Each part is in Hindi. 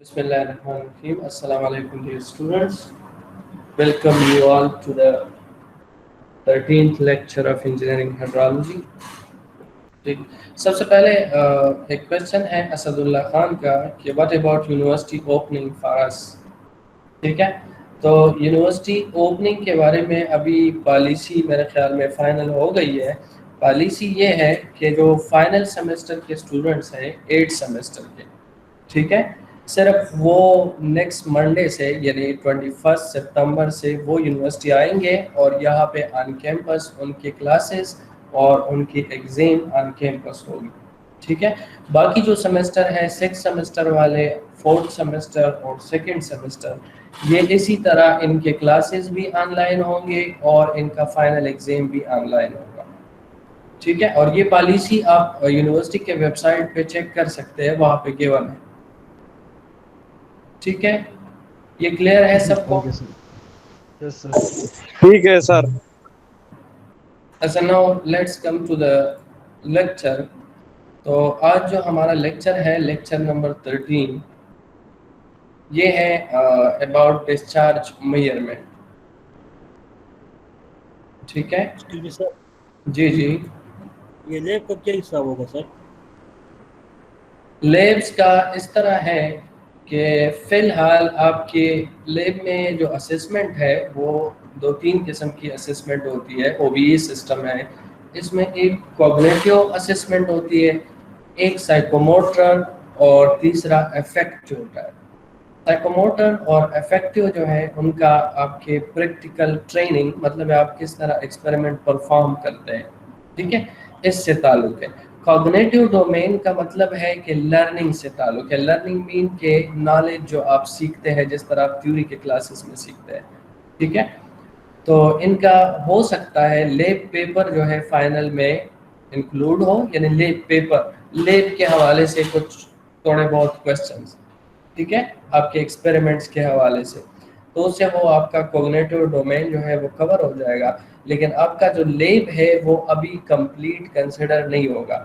Bismillahirrahmanirrahim. Assalamu alaikum dear students. Welcome you all to the 13th lecture of engineering hydrology. ठीक, सबसे पहले एक क्वेश्चन है असदुल्ला खान का कि what about university opening for us. ठीक है, तो यूनिवर्सिटी ओपनिंग के बारे में अभी पॉलिसी मेरे ख्याल में फाइनल हो गई है। पॉलिसी ये है कि जो फाइनल सेमेस्टर के स्टूडेंट्स हैं 8 सेमेस्टर के, ठीक है, सिर्फ वो नेक्स्ट मंडे से यानी 21 सितंबर से वो यूनिवर्सिटी आएंगे और यहाँ पे ऑन कैंपस उनकी क्लासेस और उनकी एग्जाम ऑन कैंपस होगी। ठीक है, बाकी जो सेमेस्टर है 6 सेमेस्टर वाले, 4th सेमेस्टर और 2nd सेमेस्टर, ये इसी तरह इनके क्लासेस भी ऑनलाइन होंगे और इनका फाइनल एग्जाम भी ऑनलाइन होगा। ठीक है, और ये पॉलिसी आप यूनिवर्सिटी के वेबसाइट पे चेक कर सकते हैं, वहाँ पे गिवन है। ठीक है, ये क्लियर है सबको? Yes sir. ठीक है सर। अच्छा, now let's come to the lecture. तो आज जो हमारा लेक्चर है, लेक्चर नंबर 13, ये है अबाउट डिस्चार्ज मेजरमेंट। ठीक है सर, जी जी। ये लैब का क्या हिसाब होगा सर? लेब्स का इस तरह है कि फ़िलहाल आपके लेब में जो असेसमेंट है वो 2-3 किस्म की असेसमेंट होती है। OBE सिस्टम है, इसमें एक कॉग्निटिव असेसमेंट होती है, एक साइकोमोटर और तीसरा अफेक्टिव होता है। साइकोमोटर और अफेक्टिव जो है उनका आपके प्रैक्टिकल ट्रेनिंग, मतलब आप किस तरह एक्सपेरिमेंट परफॉर्म करते हैं, ठीक है, इससे ताल्लुक है। कॉग्निटिव डोमेन का मतलब है कि लर्निंग से ताल्लुक है। लर्निंग मीन के नॉलेज जो आप सीखते हैं, जिस तरह आप थ्योरी के क्लासेस में सीखते हैं। ठीक है, तो इनका हो सकता है लेब पेपर जो है फाइनल में इंक्लूड हो, यानी लेब पेपर, लेब के हवाले से कुछ थोड़े बहुत क्वेश्चंस, ठीक है, आपके एक्सपेरिमेंट्स के हवाले से, तो उससे वो आपका कॉग्निटिव डोमेन जो है वो कवर हो जाएगा। लेकिन आपका जो लेब है वो अभी कंप्लीट कंसिडर नहीं होगा।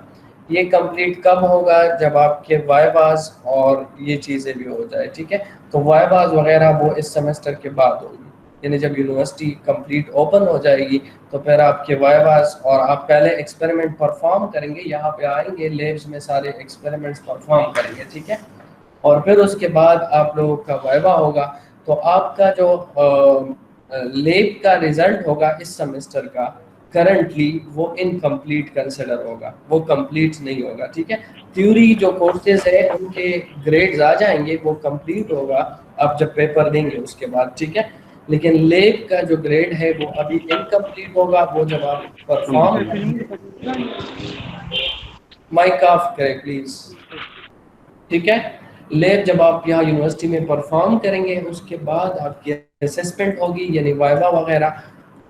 ये कंप्लीट कब होगा? जब आपके वाइवास और ये चीज़ें भी हो जाए। ठीक है, तो वाइवास वगैरह वो इस सेमेस्टर के बाद होगी, यानी जब यूनिवर्सिटी कंप्लीट ओपन हो जाएगी तो फिर आपके वाइवास, और आप पहले एक्सपेरिमेंट परफॉर्म करेंगे, यहाँ पे आएंगे लेब्स में सारे एक्सपेरिमेंट्स परफॉर्म करेंगे। ठीक है, और फिर उसके बाद आप लोगों का वाइवा होगा। तो आपका जो लेब का रिजल्ट होगा इस सेमेस्टर का, करंटली वो इनकम्प्लीट कंसिडर होगा, वो कंप्लीट नहीं होगा। ठीक है, थ्योरी जो कोर्सेज है उनके ग्रेड्स आ जाएंगे, वो कंप्लीट होगा आप जब पेपर देंगे उसके बाद। ठीक है, लेकिन लेब का जो ग्रेड है वो अभी इनकम्प्लीट होगा, वो जब आप परफॉर्म, माइक ऑफ करें प्लीज। ठीक है, लेब जब आप यहाँ यूनिवर्सिटी में परफॉर्म करेंगे उसके बाद आपकी असेसमेंट होगी, यानी वाइवा वगैरह,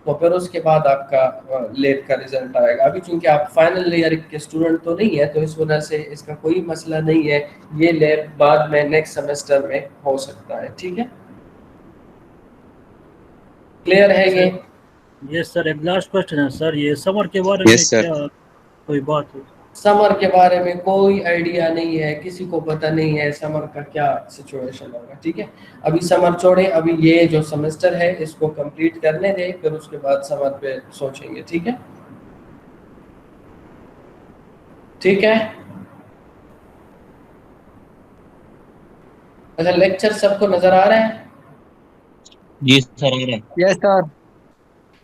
तो फिर उसके बाद आपका लेब का रिजल्ट आएगा। अभी चूंकि आप फाइनल ईयर के स्टूडेंट तो नहीं है, तो इस वजह से इसका कोई मसला नहीं है, ये लेब बाद में नेक्स्ट सेमेस्टर में हो सकता है। ठीक है, क्लियर है ये? यस सर, एक लास्ट क्वेश्चन है सर, ये समर के बारे में क्या कोई बात है? समर के बारे में कोई आइडिया नहीं है, किसी को पता नहीं है समर का क्या सिचुएशन होगा। ठीक है, अभी समर छोड़े, अभी ये जो सेमेस्टर है इसको कंप्लीट करने दें, फिर उसके बाद समर पे सोचेंगे। ठीक है, ठीक है। अच्छा, लेक्चर सबको नजर आ रहा है? जी सर। Yes sir.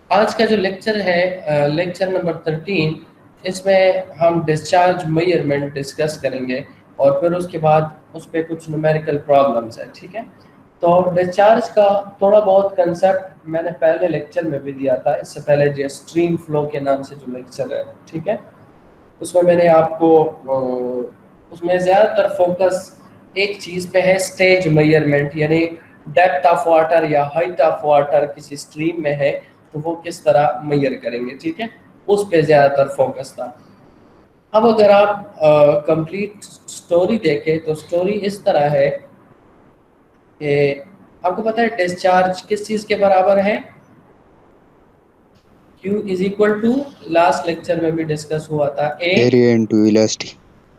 आज का जो लेक्चर है, लेक्चर नंबर 13, इसमें हम डिस्चार्ज मेजरमेंट डिस्कस करेंगे और फिर उसके बाद उस पर कुछ न्यूमेरिकल प्रॉब्लम्स है। ठीक है, तो डिस्चार्ज का थोड़ा बहुत कंसेप्ट मैंने पहले लेक्चर में भी दिया था, इससे पहले जो स्ट्रीम फ्लो के नाम से जो लेक्चर है, ठीक है, उसमें मैंने आपको उसमें ज़्यादातर फोकस एक चीज़ पे है, स्टेज मेजरमेंट, यानी डेप्थ ऑफ वाटर या हाइट ऑफ वाटर किसी स्ट्रीम में है तो वो किस तरह मेजर करेंगे। ठीक है, उस पे ज़्यादातर फोकस था। अब अगर आप कंप्लीट स्टोरी देखें तो स्टोरी इस तरह है कि आपको पता है डिस्चार्ज किस चीज़ के बराबर है? Q is equal to, last lecture में भी डिस्कस हुआ था, area into velocity.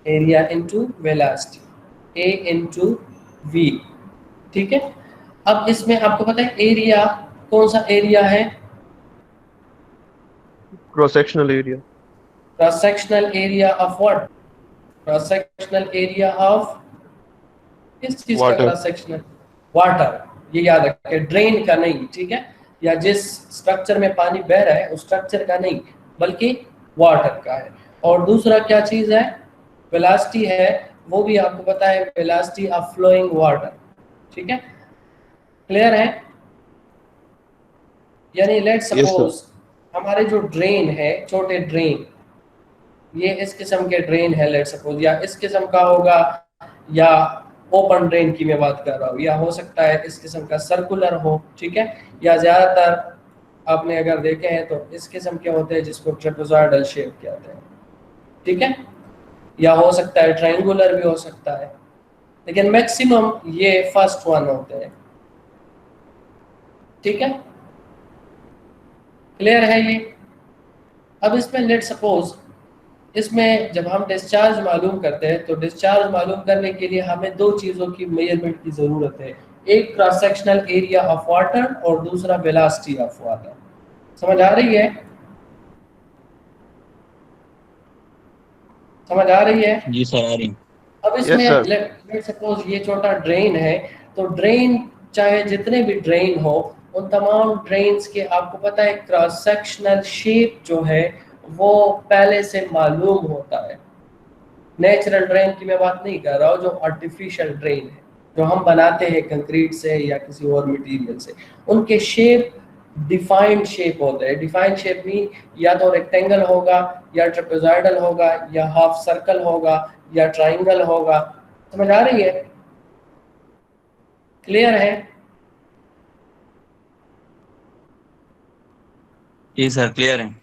Area into velocity, A into V, ठीक है। अब इसमें आपको पता है एरिया कौन सा एरिया है? Cross sectional area. Cross sectional area of what? Cross sectional area of किस चीज का वाटर। Cross sectional? वाटर, ये याद रखें, ड्रेन का नहीं, ठीक है, या जिस स्ट्रक्चर में पानी बह रहा है उस स्ट्रक्चर का नहीं, बल्कि वाटर का है। और दूसरा क्या चीज है? वेलोसिटी है, वो भी आपको पता है, वेलोसिटी ऑफ फ्लोइंग वाटर, ठीक है। क्लियर है? यानी लेट यस सर। सपोज हमारे जो ड्रेन है, छोटे ड्रेन, ये इस किस्म के ड्रेन है लेट सपोज, या इस किस्म का होगा, या ओपन ड्रेन की मैं बात कर रहा हूँ, या हो सकता है इस किस्म का सर्कुलर हो, ठीक है, या ज्यादातर आपने अगर देखे हैं तो इस किस्म के होते हैं जिसको ट्रेपेजॉइडल शेप कहते हैं, ठीक है, या हो सकता है ट्रायंगुलर भी हो सकता है, लेकिन मैक्सिमम ये फर्स्ट वन होते हैं, ठीक है। क्लियर है ये? अब इसमें लेट सपोज इसमें जब हम डिस्चार्ज मालूम करते हैं तो डिस्चार्ज मालूम करने के लिए हमें दो चीज़ों की मेजरमेंट की ज़रूरत है, एक cross sectional area of water और दूसरा वेलोसिटी ऑफ वाटर। समझ आ रही है? समझ आ रही है? जी सर आ रही। अब इसमें लेट सपोज ये छोटा ड्रेन है, तो ड्रेन चाहे जितने भी ड्रेन हो, उन तमाम ड्रेन्स के आपको पता है क्रॉस सेक्शनल शेप जो है वो पहले से मालूम होता है। नेचुरल ड्रेन की मैं बात नहीं कर रहा हूँ, जो आर्टिफिशियल ड्रेन है जो हम बनाते हैं कंक्रीट से या किसी और मटेरियल से, उनके शेप डिफाइंड शेप होते हैं। डिफाइंड शेप में या तो रेक्टेंगल होगा, या ट्रेपेजॉइडल होगा, या हाफ सर्कल होगा, या ट्राइंगल होगा। समझ आ रही है? क्लियर है? जी सर क्लियर है।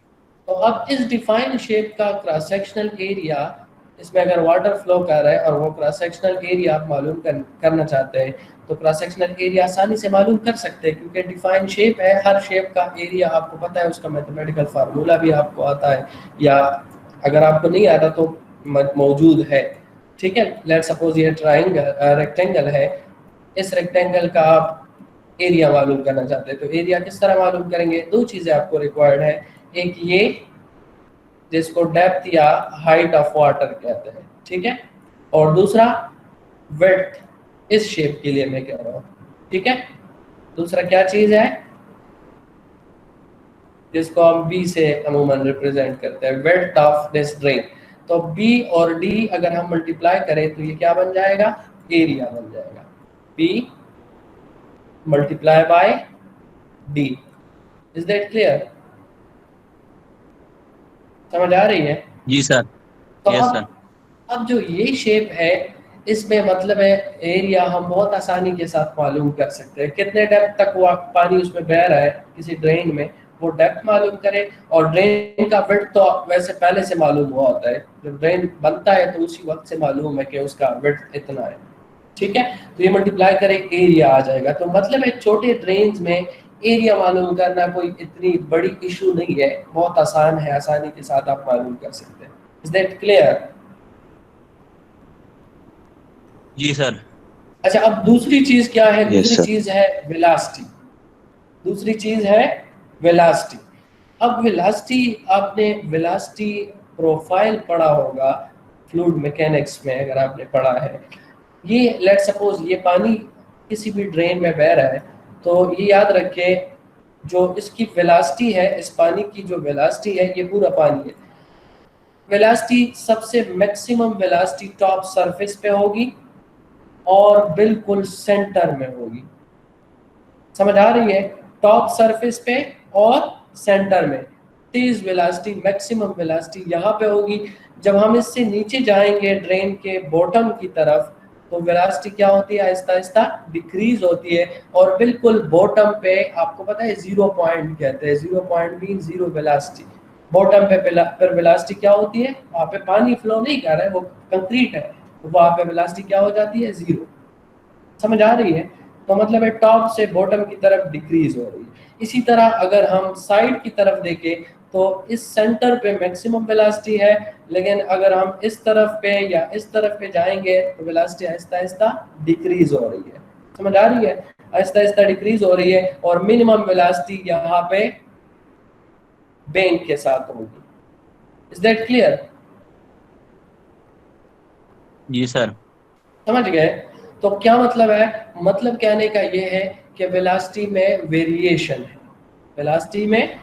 तो अब इस डिफाइंड शेप का क्रॉस सेक्शनल एरिया, इसमें अगर वाटर फ्लो कर रहा है और वो क्रॉस सेक्शनल एरिया आप मालूम करना चाहते हैं, तो क्रॉस सेक्शनल एरिया आसानी से मालूम कर सकते हैं, क्योंकि डिफाइंड शेप है। हर शेप का एरिया आपको पता है, उसका मैथमेटिकल फार्मूला भी आपको आता है, या अगर आपको नहीं आता तो मौजूद है, ठीक है। लेट सपोज ये रेक्टेंगल है, इस रेक्टेंगल का आप एरिया मालूम करना चाहते हैं, तो एरिया किस तरह मालूम करेंगे? दो चीज़ें आपको रिक्वायर्ड है, एक ये जिसको डेप्थ या हाइट ऑफ वाटर कहते हैं, ठीक है, और दूसरा विड्थ, इस शेप के लिए मैं कह रहा हूँ, ठीक है। दूसरा क्या चीज है जिसको हम बी से अमूमन रिप्रेजेंट करते हैं? Width of this drain. तो बी और डी अगर हम मल्टीप्लाई करें तो ये क्या बन जाएगा? एरिया बन जाएगा, B multiply by D. Is that clear? समझ आ रही है? जी सर। तो यस सर। अब जो ये शेप है, इसमें मतलब है एरिया हम बहुत आसानी के साथ मालूम कर सकते हैं। कितने डेप्थ तक वो पानी उसमें बह रहा है किसी ड्रेन में, वो डेप्थ मालूम करें, और ड्रेन का विड्थ तो वैसे पहले से मालूम हुआ होता है, जब ड्रेन बनता है तो उसी वक्त से मालूम है कि उसका विड्थ इतना है, ठीक है। तो ये मल्टीप्लाई करें, एरिया आ जाएगा। तो मतलब है छोटे ड्रेन्स में एरिया मालूम करना कोई इतनी बड़ी इशू नहीं है, बहुत आसान है, आसानी के साथ आप मालूम कर सकते हैं। Is that clear? जी सर। अच्छा, अब दूसरी चीज क्या है? Yes, दूसरी sir. चीज है वेलोसिटी। दूसरी चीज है वेलोसिटी। अब वेलोसिटी, आपने वेलोसिटी प्रोफाइल पढ़ा होगा फ्लूइड मैकेनिक्स में, अगर आपने पढ़ा है। ये लेट सपोज ये पानी किसी भी ड्रेन में बह रहा है, तो ये याद रखें जो इसकी वेलोसिटी है, इस पानी की जो वेलोसिटी है, ये पूरा पानी है, वेलोसिटी सबसे मैक्सिमम वेलोसिटी टॉप सरफेस पे होगी और बिल्कुल सेंटर में होगी। समझ आ रही है? टॉप सरफेस पे और सेंटर में तेज वेलोसिटी, मैक्सिमम वेलोसिटी यहाँ पे होगी। जब हम इससे नीचे जाएंगे ड्रेन के बॉटम की तरफ, तो वेलोसिटी क्या होती है? आहिस्ता आहिस्ता डिक्रीज होती है, और बिल्कुल बॉटम पे आपको पता है 0 पॉइंट कहते हैं। 0 point mean zero velocity. Bottom पे फिर वेलोसिटी क्या होती है? वहाँ पे पानी फ्लो नहीं कर रहा है, वो कंक्रीट है, तो वहाँ पे वेलोसिटी क्या हो जाती है? 0। समझ आ रही है? तो मतलब है टॉप से बॉटम की तरफ डिक्रीज हो रही है। इसी तरह अगर हम साइड की तरफ देखें तो इस सेंटर पे मैक्सिमम वेलोसिटी है, लेकिन अगर हम इस तरफ पे या इस तरफ पे जाएंगे तो वेलोसिटी आहिस्ता आहिस्ता डिक्रीज हो रही है। समझ आ रही है? आहिस्ता आहिस्ता डिक्रीज हो रही है और मिनिमम वेलोसिटी यहाँ पे बैंक के साथ होगी। Is that clear? जी सर। समझ गए? तो क्या मतलब है? मतलब कहने का ये है कि वेलोसिटी में वेरिएशन है, वेलोसिटी में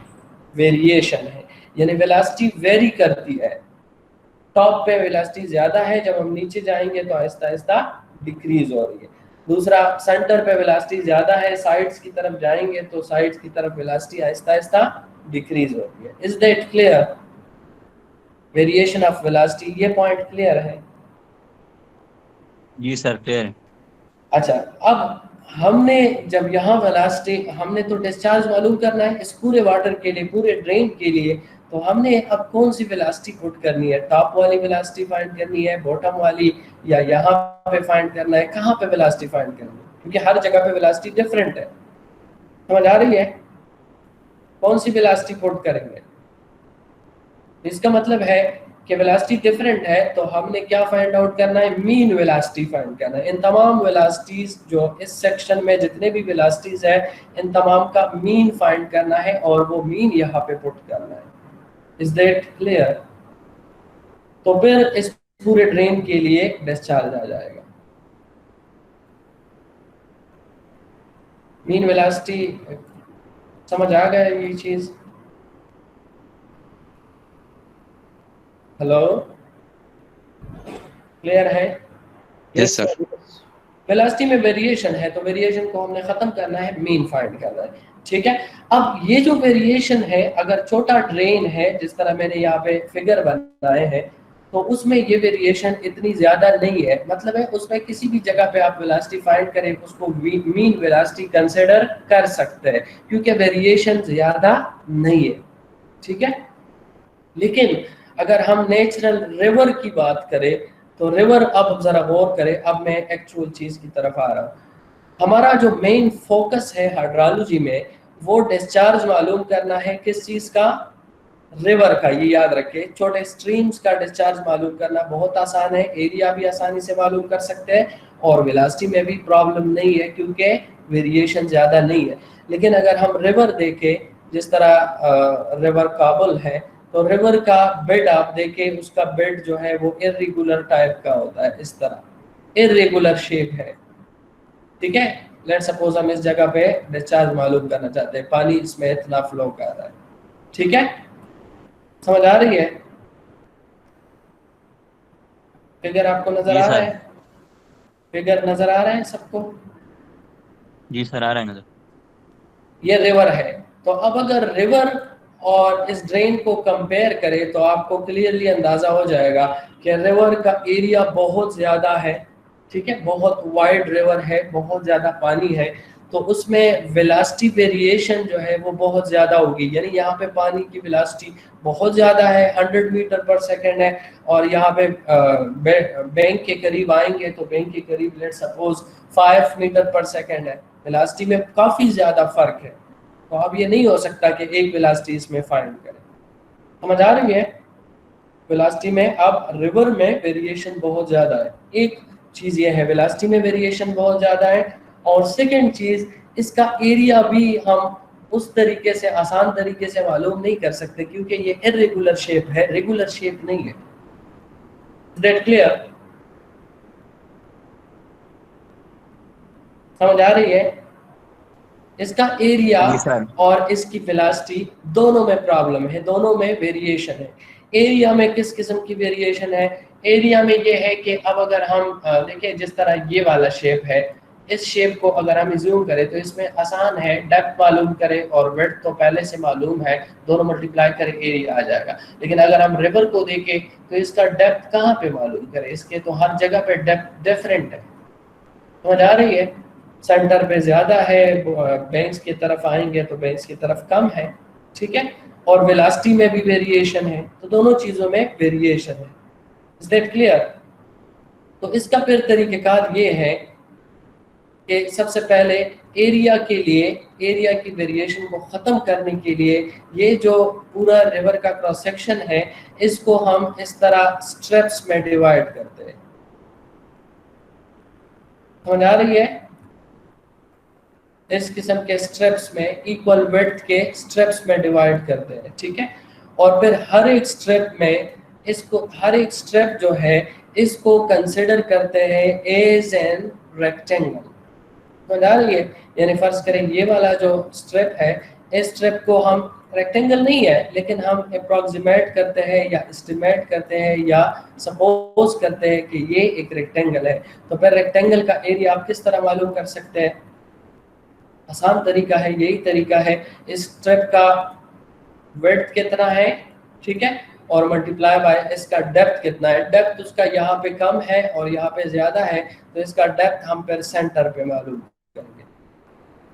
वेरिएशन है, यानी वेलोसिटी वेरी करती है। टॉप पे वेलोसिटी ज्यादा है, जब हम नीचे जाएंगे तो आहिस्ता आहिस्ता डिक्रीज हो रही है। दूसरा, सेंटर पे वेलोसिटी ज्यादा है, साइड्स की तरफ जाएंगे तो साइड्स की तरफ वेलोसिटी आहिस्ता आहिस्ता डिक्रीज होती है। Is that clear? Variation of velocity, ये पॉइंट क्लियर है? जी सर क्लियर है। अच्छा, अब हमने जब यहाँ वेलोसिटी, हमने तो डिस्चार्ज मालूम करना है इस पूरे वाटर के लिए, पूरे ड्रेन के लिए, तो हमने अब कौन सी वेलोसिटी पुट करनी है? टॉप वाली वेलोसिटी फाइंड करनी है, बॉटम वाली, या यहाँ पे फाइंड करना है? कहाँ पे वेलोसिटी फाइंड करनी है? क्योंकि हर जगह पे वेलोसिटी डिफरेंट है। समझ आ रही है? कौन सी वेलोसिटी पुट करेंगे? इसका मतलब है कि वेलोसिटी डिफरेंट है, तो हमने क्या फाइंड आउट करना है? मीन वेलोसिटी फाइंड करना है। इन तमाम वेलोसिटीज जो इस सेक्शन में जितने भी वेलोसिटीज है, इन तमाम का मीन फाइंड करना है और वो मीन यहाँ पे पुट करना है। Is that clear? तो फिर इस पूरे ड्रेन के लिए डिस्चार्ज आ जाएगा। मीन वेलोसिटी समझ आ गया ये चीज? हेलो, क्लियर है? Yes sir. वेलोसिटी में वेरिएशन है, तो वेरिएशन को हमने खत्म करना है, मीन फाइंड करना है। ठीक है, अब ये जो वेरिएशन है, अगर छोटा ड्रेन है जिस तरह मैंने यहाँ पे फिगर बनाए हैं, तो उसमें ये वेरिएशन इतनी ज्यादा नहीं है। मतलब है उसमें किसी भी जगह पे आप वेलोसिटी फाइंड करें उसको मीन वेलोसिटी कंसिडर कर सकते हैं, क्योंकि वेरिएशन ज्यादा नहीं है। ठीक है, लेकिन अगर हम नेचुरल रिवर की बात करें तो रिवर, अब जरा गौर करें, अब मैं एक्चुअल चीज की तरफ आ रहा हूँ। हमारा जो मेन फोकस है हाइड्रोलॉजी में, वो डिस्चार्ज मालूम करना है किस चीज का? रिवर का। ये याद रखें, छोटे स्ट्रीम्स का डिस्चार्ज मालूम करना बहुत आसान है, एरिया भी आसानी से मालूम कर सकते हैं और वेलोसिटी में भी प्रॉब्लम नहीं है क्योंकि वेरिएशन ज्यादा नहीं है। लेकिन अगर हम रिवर देखें, जिस तरह रिवर काबुल है, तो रिवर का बेड आप देखें, उसका बेड जो है वो इर्रेगुलर टाइप का होता है, इस तरह इर्रेगुलर शेप है। ठीक है, लेट्स सपोज हम इस जगह पे डिस्चार्ज मालूम करना चाहते हैं, पानी इसमें इतना फ्लो कर रहा है। ठीक है, समझ आ रही है? फिगर आपको नजर आ रहा है? फिगर नजर आ रहा है सबको? जी सर आ रहा है नजर। ये रिवर है, तो अब अगर रिवर और इस ड्रेन को कंपेयर करें तो आपको क्लियरली अंदाजा हो जाएगा कि रिवर का एरिया बहुत ज्यादा है। ठीक है, बहुत वाइड रिवर है, बहुत ज्यादा पानी है, तो उसमें वेलोसिटी वेरिएशन जो है वो बहुत ज्यादा होगी। यानी यहाँ पे पानी की वेलोसिटी बहुत ज्यादा है, 100 मीटर पर सेकेंड है, और यहाँ पे बैंक के करीब आएंगे तो बैंक के करीब लेट्स सपोज 5 मीटर पर सेकेंड है। वेलोसिटी में काफी ज्यादा फर्क है, तो अब ये नहीं हो सकता कि एक वेलोसिटी इसमें फाइंड करें। समझ आ रही है? वेलोसिटी में अब रिवर में वेरिएशन बहुत ज्यादा है। एक चीज ये है, वेलोसिटी में वेरिएशन बहुत ज्यादा है, और सेकंड चीज, इसका एरिया भी हम उस तरीके से, आसान तरीके से मालूम नहीं कर सकते क्योंकि ये इर्रेगुलर शेप है, रेगुलर शेप नहीं है। That clear? समझ आ रही है? इसका एरिया और इसकी वेलोसिटी दोनों में प्रॉब्लम है, दोनों में वेरिएशन है। एरिया में किस किस्म की वेरिएशन है? एरिया में ये है कि अब अगर हम देखें, जिस तरह ये वाला शेप है, इस शेप को अगर हम ज्यूम करें तो इसमें आसान है, डेप्थ मालूम करें और विड्थ तो पहले से मालूम है, दोनों मल्टीप्लाई करें एरिया आ जाएगा। लेकिन अगर हम रिवर को देखें तो इसका डेप्थ कहाँ पे मालूम करें? इसके तो हर जगह पे डेप्थ डिफरेंट है। समझ आ रही है? सेंटर पे ज्यादा है, बैंक्स की तरफ आएंगे तो बैंक्स की तरफ कम है। ठीक है, और वेलोसिटी में भी वेरिएशन है, तो दोनों चीजों में वेरिएशन है। Is that clear? तो इसका फिर तरीकेकार ये है कि सबसे पहले एरिया के लिए, एरिया की वेरिएशन को ख़त्म करने के लिए ये जो पूरा रिवर का क्रॉस सेक्शन है इसको हम इस तरह स्ट्रेप्स में डिवाइड करते हैं। समझ आ रही है? इस किस्म के स्ट्रेप्स में इक्वल विड्थ के स्ट्रेप्स में डिवाइड करते हैं, ठीक है। और फिर हर एक स्ट्रेप में इसको, हर एक स्ट्रेप जो है इसको कंसिडर करते हैं एज एन रेक्टेंगल। समझ आ रही है? यानी फर्ज करें ये वाला जो स्ट्रेप है, इस स्ट्रेप को हम रेक्टेंगल नहीं है लेकिन हम अप्रोक्सीमेट करते हैं या एस्टिमेट करते हैं या सपोज करते हैं कि ये एक रेक्टेंगल है। तो फिर रेक्टेंगल का एरिया आप किस तरह मालूम कर सकते हैं? आसान तरीका है, यही तरीका है, इस स्ट्रेप का विड्थ कितना है, ठीक है, और मल्टीप्लाई बाय इसका डेप्थ कितना है। डेप्थ उसका यहाँ पे कम है और यहाँ पे ज्यादा है, तो इसका डेप्थ हम फिर सेंटर पे मालूम करेंगे,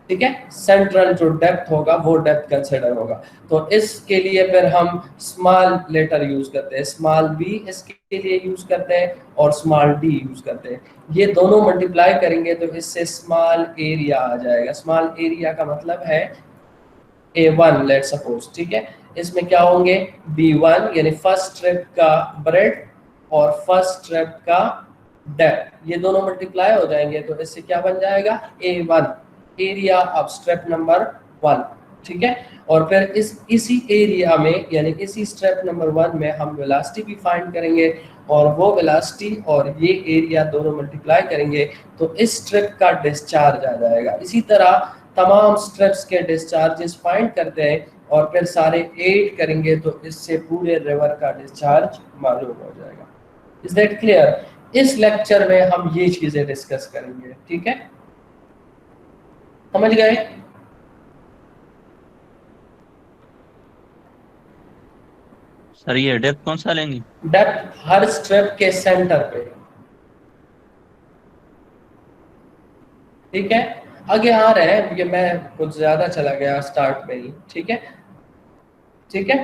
ठीक है। सेंट्रल जो डेप्थ होगा वो डेप्थ कंसिडर होगा। तो इसके लिए फिर हम स्मॉल लेटर यूज करते हैं, स्मॉल बी इसके लिए यूज करते हैं और स्मॉल डी यूज करते हैं। ये दोनों मल्टीप्लाई करेंगे तो इससे स्मॉल एरिया आ जाएगा। स्मॉल एरिया का मतलब है A1 लेट सपोज, ठीक है। इसमें क्या होंगे? B1 यानी फर्स्ट स्ट्रिप का ब्रेड और फर्स्ट स्ट्रिप का डेप्थ, ये दोनों मल्टीप्लाई हो जाएंगे तो इससे क्या बन जाएगा? A1 area of strip number 1, ठीक है। और फिर इसी एरिया में यानी इसी स्ट्रिप नंबर 1 में हम वेलोसिटी भी फाइंड करेंगे और वो वेलोसिटी और ये एरिया दोनों मल्टीप्लाई करेंगे तो इस स्ट्रिप का डिस्चार्ज आ जाएगा। इसी तरह तमाम स्ट्रिप्स के डिस्चार्जेस फाइंड करते हैं और फिर सारे ऐड करेंगे तो इससे पूरे रिवर का डिस्चार्ज मालूम हो जाएगा। Is that clear? इस लेक्चर में हम ये चीजें डिस्कस करेंगे, ठीक है। समझ गए? सर ये डेप्थ कौन सा लेंगे? डेप्थ हर स्ट्रिप के सेंटर पे, ठीक है। आगे आ रहे हैं, ये मैं कुछ ज्यादा चला गया स्टार्ट में ही, ठीक है, ठीक है।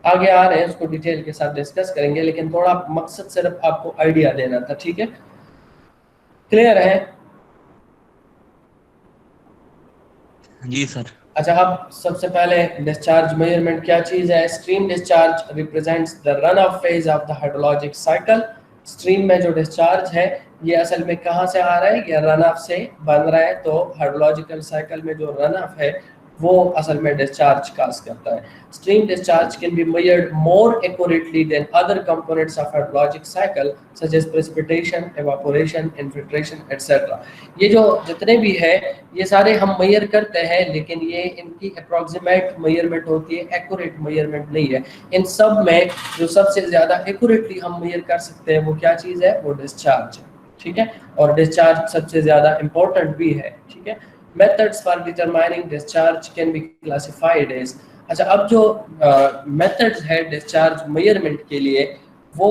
आगे आ रहे हैं, उसको डिटेल के साथ डिस्कस करेंगे, लेकिन थोड़ा मकसद सिर्फ आपको आइडिया देना था, ठीक है। क्लियर है? जी सर। अच्छा, अब सबसे पहले डिस्चार्ज मेजरमेंट क्या चीज है? Stream discharge represents the run of phase of the hydrologic cycle. Stream में जो डिस्चार्ज है ये असल में कहाँ से आ रहा है? ये रन ऑफ से बन रहा है। तो हाइड्रोलॉजिकल साइकिल में जो रन ऑफ है वो असल में डिस्चार्ज काज करता है। Stream discharge can be measured more accurately than other components of hydrologic cycle such as precipitation, evaporation, infiltration etcetera. ये जो जितने भी है ये सारे हम मेजर करते हैं, लेकिन ये इनकी अप्रोक्सीमेट मेजरमेंट होती है, एक्यूरेट मेजरमेंट नहीं है। इन सब में जो सबसे ज्यादा एक्यूरेटली हम मेजर कर सकते हैं वो क्या चीज है? वो डिस्चार्ज है, ठीक है। और डिस्चार्ज सबसे ज्यादा इंपॉर्टेंट भी है, ठीक है। Methods for determining discharge can be classified as, अच्छा, अब जो मेथड्स है डिस्चार्ज मेजरमेंट के लिए वो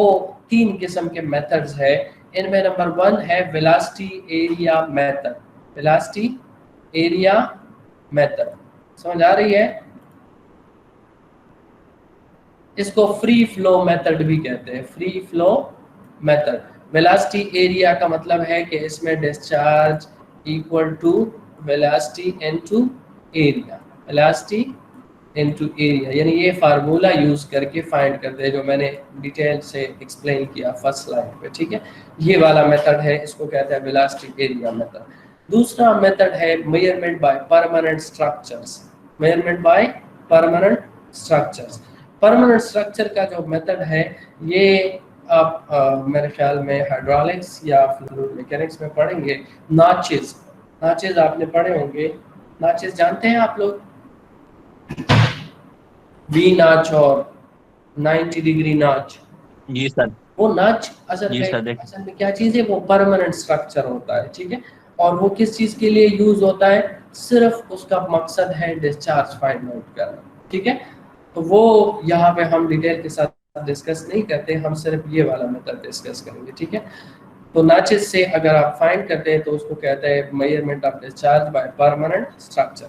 3 किस्म के मेथड्स है। इनमें नंबर 1 है velocity area method. Velocity area method, समझ आ रही है? इसको फ्री फ्लो मेथड भी कहते हैं, free flow method. Velocity area का मतलब है कि इसमें discharge equal to velocity into area, velocity into area, यानी ये फार्मूला यूज करके फाइंड करते हैं जो मैंने डिटेल से एक्सप्लेन किया फर्स्ट स्लाइड पे, ठीक है। ये वाला मेथड है, इसको कहते हैं वेलोसिटी एरिया मेथड। दूसरा मेथड है measurement by permanent structures. Measurement by permanent structures. Permanent structure का जो मेथड है ये आप मेरे ख्याल में हाइड्रोलिक्स या फ्लूइड मैकेनिक्स में पढ़ेंगे। नॉचेस, नॉचेस आपने पढ़े होंगे। नॉचेस जानते हैं आप लोग? वी नॉच और 90 डिग्री नॉच। जी सर। वो नॉच असल में क्या चीज है? वो परमानेंट स्ट्रक्चर होता है, ठीक है। और वो किस चीज के लिए यूज होता है? सिर्फ उसका मकसद है डिस्चार्ज फाइंड आउट करना, ठीक है। तो वो यहाँ पे हम डिटेल के साथ डिस्कस नहीं करते, हम सिर्फ ये वाला मेथड डिस्कस करेंगे, ठीक है। तो नॉचेस से अगर आप फाइंड करते हैं तो उसको कहते हैं measurement of discharge by permanent structure.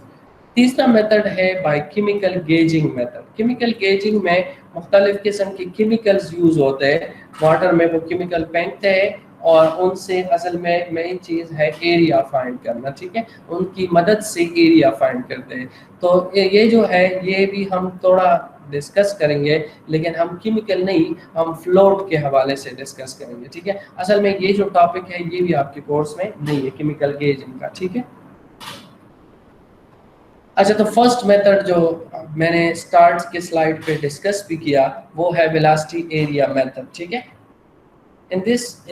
तीसरा मेथड है by chemical gauging method. Chemical gauging में मुख्तलिफ किस्म के केमिकल्स यूज होते हैं। वाटर में वो केमिकल फेंकते हैं और उनसे असल में मेन चीज़ है एरिया फाइंड करना, ठीक है, उनकी मदद से एरिया फाइंड करते हैं। तो ये जो है ये भी हम थोड़ा डिस्कस करेंगे, लेकिन हम केमिकल नहीं, हम फ्लोट के हवाले से डिस्कस करेंगे, ठीक है। असल में ये जो टॉपिक है ये भी आपके कोर्स में नहीं है, केमिकल गेजिंग का, ठीक है। अच्छा, तो फर्स्ट मेथड जो मैंने स्टार्ट के स्लाइड पे डिस्कस भी किया वो है वेलोसिटी एरिया मेथड, ठीक है। in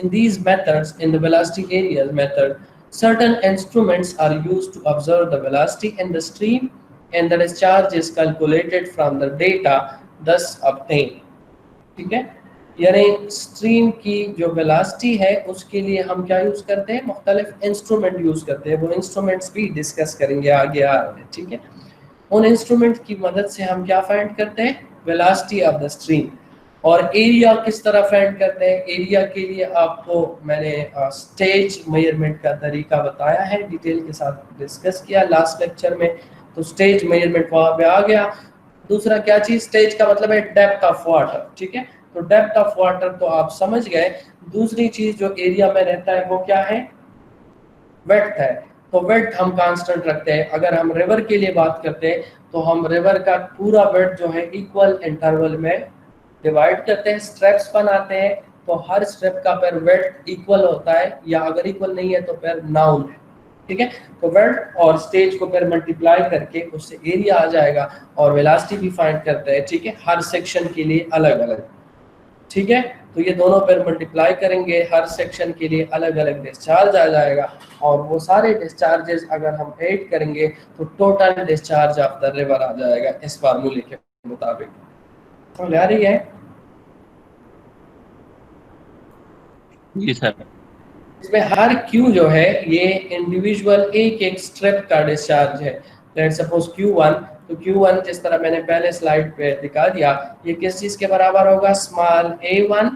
these methods, in the velocity area method, certain instruments are used to observe the velocity in the stream and the discharge is calculated from the data thus obtained, ठीक है। यानी स्ट्रीम की जो वेलोसिटी है उसके लिए हम क्या यूज करते हैं, मुख्तलिफ इंस्ट्रूमेंट यूज करते हैं, वो इंस्ट्रूमेंट्स भी डिस्कस करेंगे आगे आ रहे हैं, ठीक है। उन इंस्ट्रूमेंट की मदद से हम क्या फाइंड करते हैं, वेलोसिटी ऑफ द स्ट्रीम। और एरिया किस तरह फाइंड करते हैं, एरिया के लिए आपको मैंने स्टेज मेजरमेंट का तरीका बताया है, डिटेल के साथ डिस्कस किया लास्ट लेक्चर में, तो स्टेज मेजरमेंट वहां पे आ गया। दूसरा क्या चीज, स्टेज का मतलब है डेप्थ ऑफ वाटर, ठीक है, तो डेप्थ ऑफ वाटर तो आप समझ गए। दूसरी चीज जो एरिया में रहता है वो क्या है, वेड्थ है, तो वेड्थ हम कांस्टेंट रखते हैं। अगर हम रिवर के लिए बात करते हैं तो हम रिवर का पूरा वेड्थ जो है इक्वल इंटरवल में डिवाइड करते हैं, स्ट्रेप्स बनाते हैं, तो हर स्ट्रेप का पर वेड्थ इक्वल होता है, या अगर इक्वल नहीं है तो पर नाउन है, ठीक है। तो वेड्थ और स्टेज को पर मल्टीप्लाई करके उससे एरिया आ जाएगा, और वेलोसिटी भी फाइंड करते हैं, ठीक है, हर सेक्शन के लिए अलग अलग, ठीक है। तो ये दोनों पर मल्टीप्लाई करेंगे, हर सेक्शन के लिए अलग अलग डिस्चार्ज आ जाएगा, और वो सारे डिस्चार्जेस अगर हम ऐड करेंगे तो total discharge of the river आ जाएगा इस फार्मूले के मुताबिक। समझ आ रही है? जी सर। इसमें हर क्यू जो है ये इंडिविजुअल एक एक स्ट्रिप का डिस्चार्ज है। लेट्स सपोज Q1, तो Q1 जिस तरह मैंने पहले स्लाइड पे दिखा दिया, ये किस चीज के बराबर होगा, small a1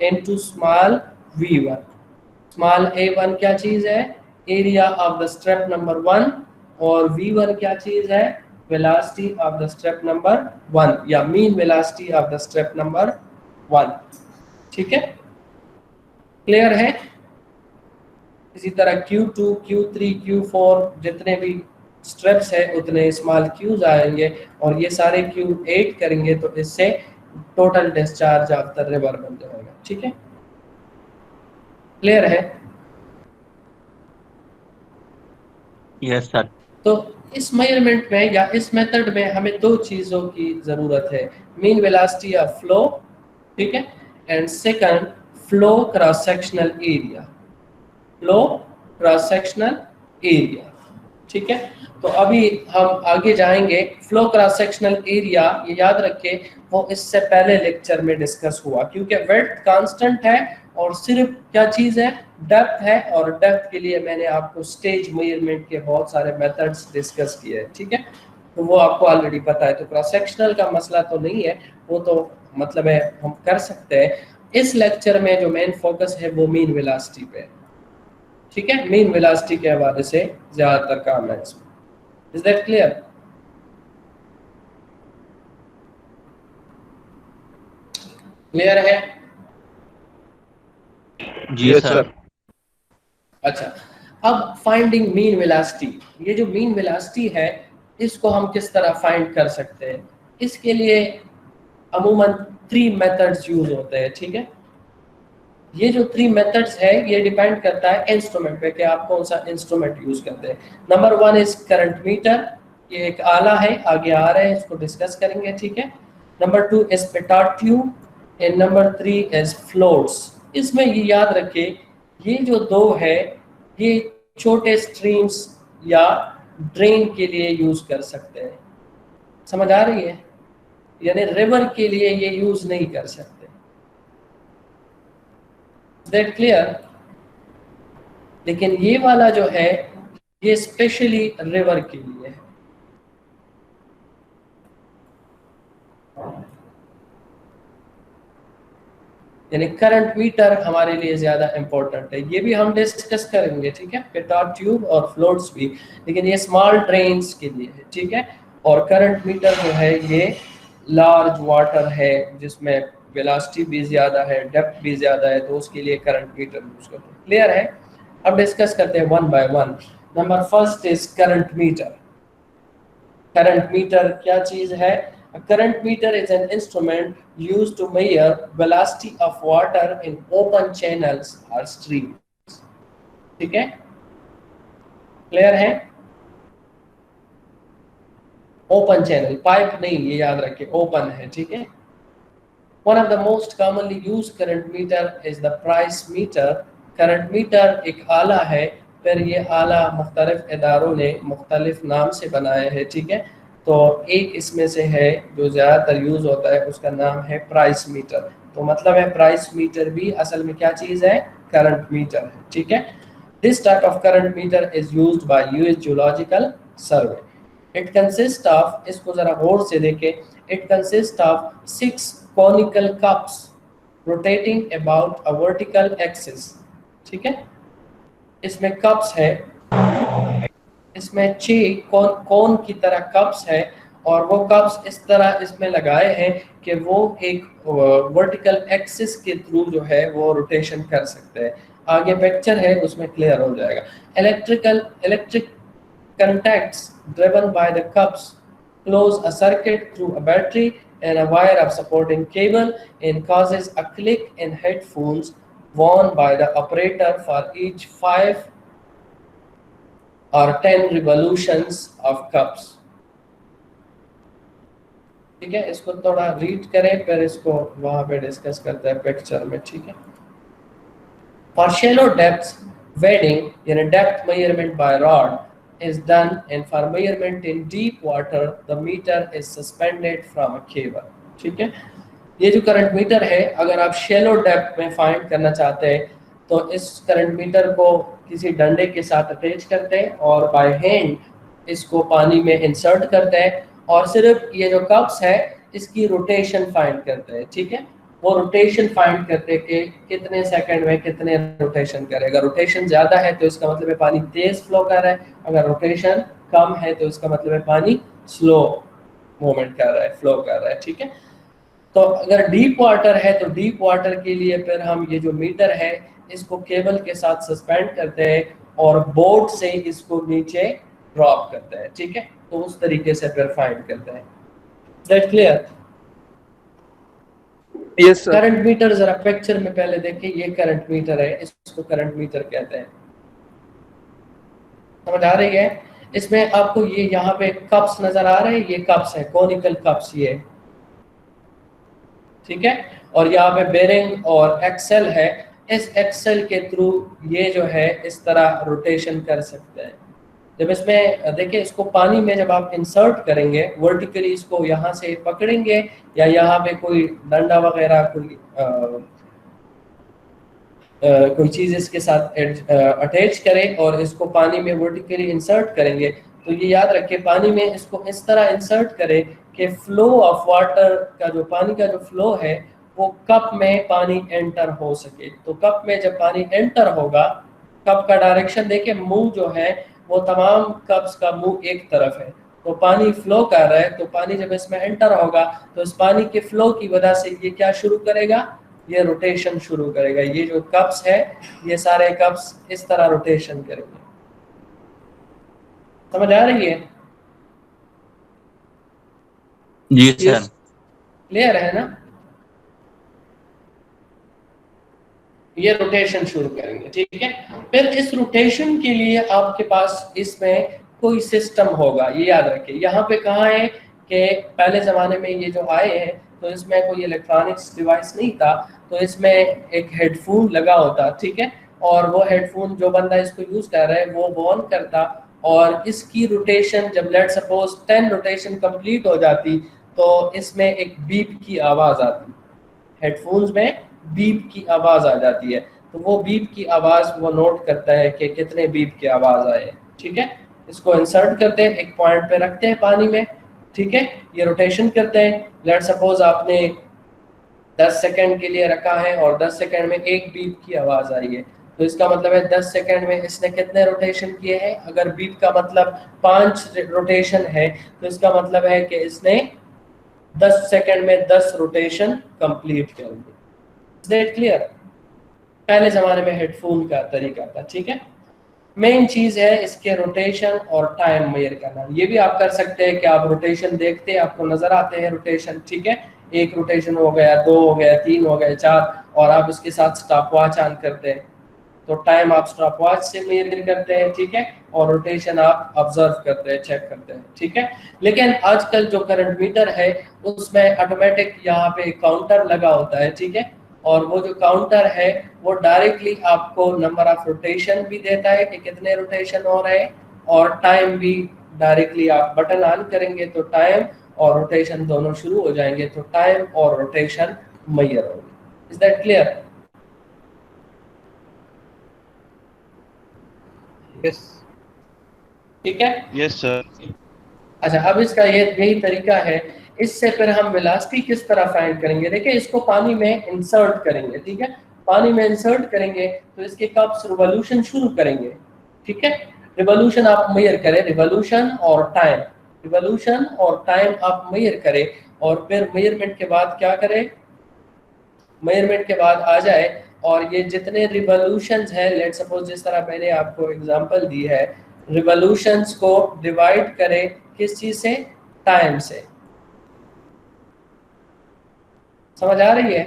into small v1। Small a1 क्या चीज है, area of the strip number 1, और v1 क्या चीज है, velocity of the strip number 1, या mean velocity of the strip number 1, ठीक है, क्लियर है। इसी तरह Q2, Q3, Q4 जितने भी स्ट्रेप्स है उतने स्मॉल क्यूज आएंगे, और ये सारे क्यू ऐड करेंगे तो इससे total discharge of the river बन जाएगा, ठीक है, क्लियर है। Yes sir. तो इस मेजरमेंट में या इस मेथड में हमें दो चीजों की जरूरत है, मीन वेलोसिटी ऑफ फ्लो, ठीक है, and second flow cross sectional area, flow cross sectional area, ठीक है। तो अभी हम आगे जाएंगे। फ्लो क्रॉस सेक्शनल एरिया, ये याद रखें, वो इससे पहले लेक्चर में डिस्कस हुआ, क्योंकि वेड्थ कांस्टेंट है और सिर्फ क्या चीज है, डेप्थ है, और डेप्थ के लिए मैंने आपको स्टेज मेजरमेंट के बहुत सारे मेथड्स डिस्कस किए हैं, ठीक है, तो वो आपको ऑलरेडी पता है। तो क्रॉस सेक्शनल का मसला तो नहीं है, वो तो मतलब है हम कर सकते हैं। इस लेक्चर में जो मेन फोकस है वो मीन वेलोसिटी पे, ठीक है, मीन वेलोसिटी के हवाले से ज्यादातर काम है इसमें। Is that clear? क्लियर है? जी सर। अच्छा, अब फाइंडिंग मीन वेलोसिटी, ये जो मीन वेलोसिटी है इसको हम किस तरह फाइंड कर सकते हैं, इसके लिए अमूमन 3 मेथड्स यूज होते हैं, ठीक है। ये जो 3 मेथड्स है ये डिपेंड करता है इंस्ट्रूमेंट पे कि आप कौन सा इंस्ट्रूमेंट यूज करते हैं। नंबर 1 इज करंट मीटर, ये एक आला है, आगे आ रहे हैं, इसको डिस्कस करेंगे, ठीक है। Number 2 is pitot tube, and number 3 is floats. इसमें ये याद रखें, ये जो 2 है ये छोटे स्ट्रीम्स या ड्रेन के लिए यूज कर सकते हैं, समझ आ रही है, यानी रिवर के लिए ये यूज नहीं कर सकते। That clear? लेकिन ये वाला जो है ये स्पेशली रिवर के लिए है। यानी करंट मीटर हमारे लिए ज्यादा इंपॉर्टेंट है, ये भी हम डिस्कस करेंगे, ठीक है, पेटार्ड ट्यूब और फ्लोट्स भी, लेकिन ये स्मॉल ड्रेन्स के लिए है, ठीक है। और करंट मीटर जो है ये लार्ज वाटर है जिसमें वेलोसिटी भी ज़्यादा है, डेप्थ भी ज़्यादा है, तो उसके लिए करंट मीटर यूज़ करते हैं। क्लियर है? अब डिस्कस करते हैं one by one. Number first is current meter. Current meter क्या चीज़ है? A current meter is an instrument used to measure velocity of water in open channels or streams. ठीक है? क्लियर है? ओपन चैनल, पाइप नहीं, ये याद रखें, ओपन है। ठीक है? One of the most commonly used current meter is the price meter. Current meter एक आला है, फिर ये आला मुख्तलिफ इदारों ने मुख्तलिफ नाम से बनाए हैं। ठीक है? तो एक इसमें से है जो ज़्यादातर यूज़ होता है, उसका नाम है प्राइस मीटर। तो मतलब है प्राइस मीटर भी असल में क्या चीज़ है? करंट मीटर है। ठीक है? This type of current meter is used by US Geological Survey. It consists of, इसको ज़रा गौर से देखें, it consists of 6 conical cups rotating about a vertical axis. ठीक है? इसमें कप्स है, इसमें 6 कोन की तरह कप्स है, और वो कप्स इस तरह इसमें लगाए हैं कि वो एक वर्टिकल एक्सिस के थ्रू जो है वो रोटेशन कर सकते हैं। आगे पिक्चर है, उसमें क्लियर हो जाएगा। Electric contacts driven by the cups close a circuit through a battery and a wire of supporting cable and causes a click in headphones worn by the operator for each 5 or 10 revolutions of cups. ठीक है? इसको थोड़ा रीड करें, फिर इसको वहां पे डिस्कस करते हैं पिक्चर में। ठीक है? For shallow depths, wading in a depth measurement by rod is done, and for measurement in deep water, the meter is suspended from a cable. ठीक है? ये जो करंट मीटर है, अगर आप शैलो डेप्थ में फाइंड करना चाहते हैं तो इस करंट मीटर को किसी डंडे के साथ अटैच करते हैं और बाय हैंड इसको पानी में इंसर्ट करते हैं, और सिर्फ ये जो कप्स है इसकी रोटेशन फाइंड करते हैं। ठीक है? वो रोटेशन फाइंड करते हैं कि कितने सेकंड में कितने रोटेशन करेगा। रोटेशन ज़्यादा है तो इसका मतलब है पानी तेज फ्लो कर रहा है, अगर रोटेशन कम है तो इसका मतलब है पानी स्लो मूवमेंट कर रहा है, फ्लो कर रहा है। ठीक है? तो अगर डीप वाटर है तो डीप वाटर के लिए फिर हम ये जो मीटर है इसको केबल के साथ सस्पेंड करते हैं और बोट से इसको नीचे ड्रॉप करते हैं। ठीक है? तो उस तरीके से फिर फाइंड करते हैं। That clear? Yes sir. Current meter जरा पिक्चर में पहले देखिए, ये करंट मीटर है, इसको करंट मीटर कहते हैं। समझ आ रही है? इसमें आपको ये यहाँ पे कप्स नजर आ रहे हैं, ये कप्स है, कोनिकल कप्स ये। ठीक है? और यहाँ पे बेरिंग और एक्सेल है, इस एक्सेल के थ्रू ये जो है इस तरह रोटेशन कर सकते हैं। जब इसमें देखिए, इसको पानी में जब आप इंसर्ट करेंगे वर्टिकली, इसको यहाँ से पकड़ेंगे या यहाँ पे कोई डंडा वगैरह कोई चीज़ इसके साथ अटैच करें और इसको पानी में वर्टिकली इंसर्ट करेंगे, तो ये याद रखें पानी में इसको इस तरह इंसर्ट करें कि फ्लो ऑफ वाटर का जो पानी का जो फ्लो है वो कप में पानी एंटर हो सके। तो कप में जब पानी एंटर होगा, कप का डायरेक्शन देखिए, मुंह जो है वो तमाम कप्स का मुंह एक तरफ है, तो पानी फ्लो कर रहा है, तो पानी जब इसमें एंटर होगा तो इस पानी के फ्लो की वजह से ये क्या शुरू करेगा? ये रोटेशन शुरू करेगा। ये जो कप्स है ये सारे कप्स इस तरह रोटेशन करेंगे। समझ आ रही है? जी सर। क्लियर है ना? ये रोटेशन शुरू करेंगे। ठीक है? फिर इस रोटेशन के लिए आपके पास इसमें कोई सिस्टम होगा, ये याद रखिए। यहाँ पे कहाँ है कि पहले ज़माने में ये जो आए हैं तो इसमें कोई इलेक्ट्रॉनिक्स डिवाइस नहीं था, तो इसमें एक हेडफोन लगा होता। ठीक है? और वो हेडफोन जो बंदा इसको यूज़ कर रहा है वो ऑन करता, और इसकी रोटेशन जब लेट सपोज 10 रोटेशन कंप्लीट हो जाती तो इसमें एक बीप की आवाज़ आती, हेडफोन्स में बीप की आवाज़ आ जाती है, तो वो बीप की आवाज़ वो नोट करता है कि कितने बीप की आवाज़ आए। ठीक है? इसको इंसर्ट करते हैं, एक पॉइंट पे रखते हैं पानी में। ठीक है? ये रोटेशन करते हैं। लेट सपोज आपने 10 सेकंड के लिए रखा है और 10 सेकंड में एक बीप की आवाज़ आई है, तो इसका मतलब है 10 सेकंड में इसने कितने रोटेशन किए हैं? अगर बीप का मतलब 5 रोटेशन है तो इसका मतलब है कि इसने 10 सेकंड में 10 रोटेशन कंप्लीट करेंगे। Is that clear? पहले जमाने में हेडफोन का तरीका था, ठीक है। मेन चीज है इसके रोटेशन और टाइम मेजर करना। ये भी आप कर सकते हैं कि आप रोटेशन देखते हैं, आपको नजर आते हैं रोटेशन, ठीक है, एक रोटेशन हो गया, 2 हो गया, 3 हो गए, 4, और आप इसके साथ स्टॉप वॉच ऑन करते हैं तो टाइम आप स्टॉप वॉच से मेजर करते हैं, ठीक है, और रोटेशन आप ऑब्जर्व करते हैं, चेक करते हैं, ठीक है। लेकिन आजकल जो करंट मीटर है उसमें ऑटोमेटिक यहाँ पे काउंटर लगा होता है, ठीक है, और वो जो काउंटर है वो डायरेक्टली आपको नंबर ऑफ रोटेशन भी देता है कि कितने रोटेशन हो रहे हैं, और टाइम भी डायरेक्टली आप बटन ऑन करेंगे तो टाइम और रोटेशन दोनों शुरू हो जाएंगे, तो टाइम और रोटेशन मेजर होगी। Is that clear? यस। ठीक है। Yes sir. अच्छा, अब इसका यही तरीका है। इससे फिर हम वेलोसिटी किस तरह फाइंड करेंगे? देखिए, इसको पानी में इंसर्ट करेंगे, ठीक है, पानी में इंसर्ट करेंगे तो इसके कप्स रिवॉल्यूशन शुरू करेंगे, ठीक है। रिवॉल्यूशन आप मेजर करें, रिवॉल्यूशन और टाइम, रिवॉल्यूशन और टाइम आप मेजर करें, और फिर मेजरमेंट के बाद क्या करें, मेजरमेंट के बाद आ जाए और ये जितने रिवॉल्यूशंस हैं, लेट सपोज जिस तरह मैंने आपको एग्जांपल दी है, रिवॉल्यूशंस को डिवाइड करें किस चीज से? टाइम से। समझ आ रही है?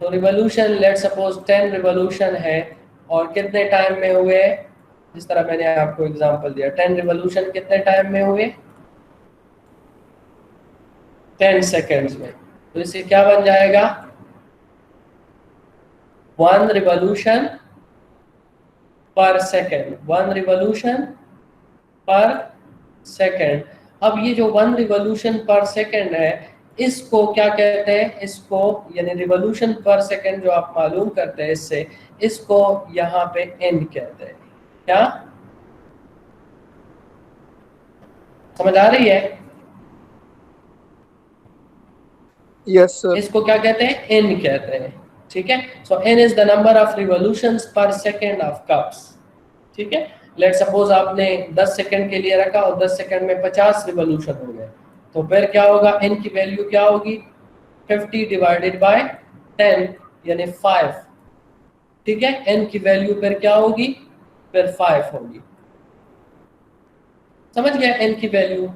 तो रिवॉल्यूशन लेट सपोज 10 रिवॉल्यूशन है और कितने टाइम में हुए? जिस तरह मैंने आपको एग्जांपल दिया, 10 रिवॉल्यूशन कितने टाइम में हुए? 10 सेकेंड्स में। तो इससे क्या बन जाएगा? 1 रिवॉल्यूशन पर सेकेंड, 1 रिवॉल्यूशन पर सेकेंड। अब ये जो 1 रिवॉल्यूशन पर सेकेंड है इसको क्या कहते हैं? इसको यानी रिवॉल्यूशन पर सेकेंड जो आप मालूम करते हैं इससे, इसको यहाँ पे एन कहते हैं। क्या समझ आ रही है? Yes sir. इसको क्या कहते हैं? एन कहते हैं, ठीक है। So N is the number of revolutions per second of cups, ठीक है। लेट सपोज आपने 10 सेकंड के लिए रखा और 10 सेकंड में 50 रिवॉल्यूशन हो गए, तो फिर क्या होगा? एन की वैल्यू क्या होगी? 50 डिवाइडेड बाय 10 यानी 5, ठीक है। एन की वैल्यू फिर क्या होगी? फिर 5 होगी। समझ गया एन की वैल्यू?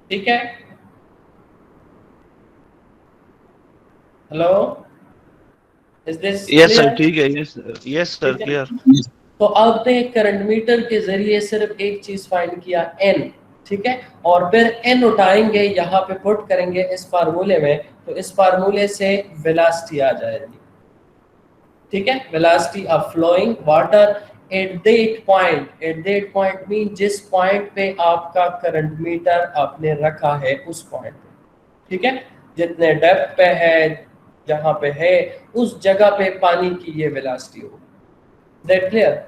ठीक है। Hello, is this yes sir, ठीक है। Yes sir, clear. तो आपने करंट मीटर के जरिए सिर्फ एक चीज फाइंड किया, एन, ठीक है, और फिर एन उठाएंगे, यहाँ पे पुट करेंगे इस फार्मूले में, तो इस फार्मूले से वेलोसिटी आ जाएगी, ठीक है। Velocity of flowing water at that point, at that point mean जिस पॉइंट पे आपका करंट मीटर आपने रखा है उस पॉइंट पे, ठीक है, जितने डेप्थ पे है, जहां पे है उस जगह पे पानी की ये वेलोसिटी होगी। That clear?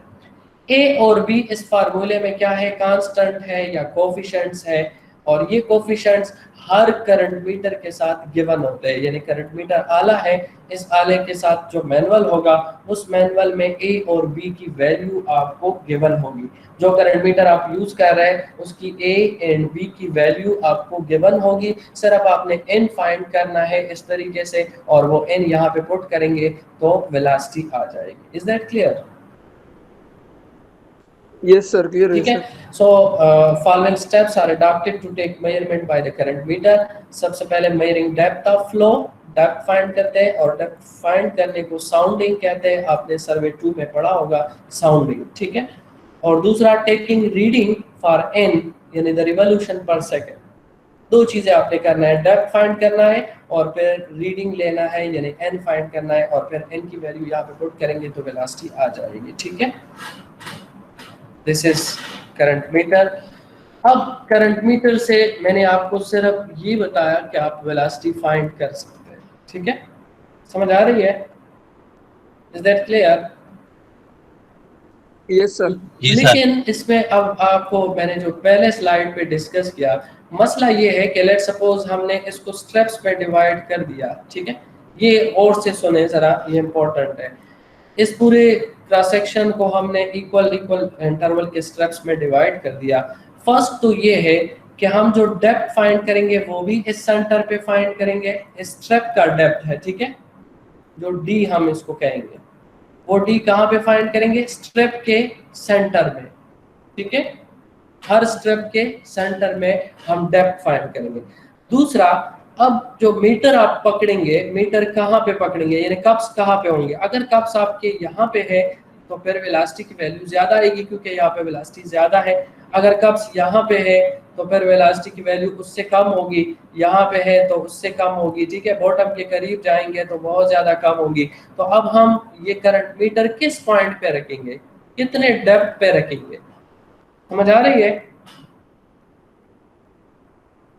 ए और बी इस फार्मूले में क्या है? कांस्टेंट है या कोफिशिएंट्स है, और ये कोफिशिएंट्स हर करंट मीटर के साथ गिवन होते हैं। यानी करंट मीटर आला है, इस आले के साथ जो मैनुअल होगा उस मैनुअल में ए और बी की वैल्यू आपको गिवन होगी। जो करंट मीटर आप यूज कर रहे हैं उसकी ए एंड बी की वैल्यू आपको गिवन होगी, सिर्फ आपने एन फाइंड करना है इस तरीके से, और वो एन यहाँ पे पुट करेंगे तो वेलोसिटी आ जाएगी। Is that clear? Yes sir, clear. ठीक है। So following steps are adopted to take measurement by the current meter. सबसे पहले measuring depth of flow, depth find करते हैं, और डेप्थ फाइंड करने को साउंडिंग कहते हैं। आपने सर्वे 2 में पढ़ा होगा साउंडिंग, ठीक है। और दूसरा टेकिंग रीडिंग फॉर एन यानी द रिवॉल्यूशन पर सेकंड। दो चीजें आपने करना है, डेप्थ फाइंड करना है और फिर रीडिंग लेना है यानी एन फाइंड करना है, और फिर एन की वैल्यू यहाँ पे पुट करेंगे तो वेलोसिटी आ जाएगी, ठीक है। This is current meter. अब करंट मीटर से मैंने आपको सिर्फ ये बताया कि आप वेलोसिटी फाइंड कर सकते हैं, ठीक है। समझ आ रही है? Is that clear? Yes sir. लेकिन इसमें अब आपको मैंने जो पहले स्लाइड पे डिस्कस किया, मसला ये है कि लेट सपोज हमने इसको स्टेप्स पे डिवाइड कर दिया, ठीक है। ये और से सुने जरा, ये इंपॉर्टेंट है। इस पूरे क्रॉस सेक्शन को हमने इक्वल इंटरवल के स्टेप्स में डिवाइड कर दिया। फर्स्ट तो ये है कि हम जो डेप्थ फाइंड करेंगे वो भी इस सेंटर पे फाइंड करेंगे, इस स्ट्रिप का डेप्थ है, ठीक है, जो डी हम इसको कहेंगे, वो डी कहाँ पे फाइंड करेंगे, स्ट्रिप के सेंटर में, ठीक है, हर स्ट्रिप के सेंटर में हम डेप्थ फाइंड करेंगे। दूसरा, अब जो मीटर आप पकड़ेंगे, मीटर कहाँ पे पकड़ेंगे, यानी कप्स कहाँ पे होंगे। अगर कप्स आपके यहाँ पे है तो फिर वेलोसिटी की वैल्यू ज्यादा आएगी, क्योंकि यहाँ पे वेलोसिटी ज्यादा है। अगर कप्स यहाँ पे है तो फिर वेलोसिटी की वैल्यू उससे कम होगी, यहाँ पे है तो उससे कम होगी, ठीक है, बॉटम के करीब जाएंगे तो बहुत ज्यादा कम होगी। तो अब हम ये करंट मीटर किस पॉइंट पे रखेंगे, कितने डेप्थ पे रखेंगे, समझ आ रही है,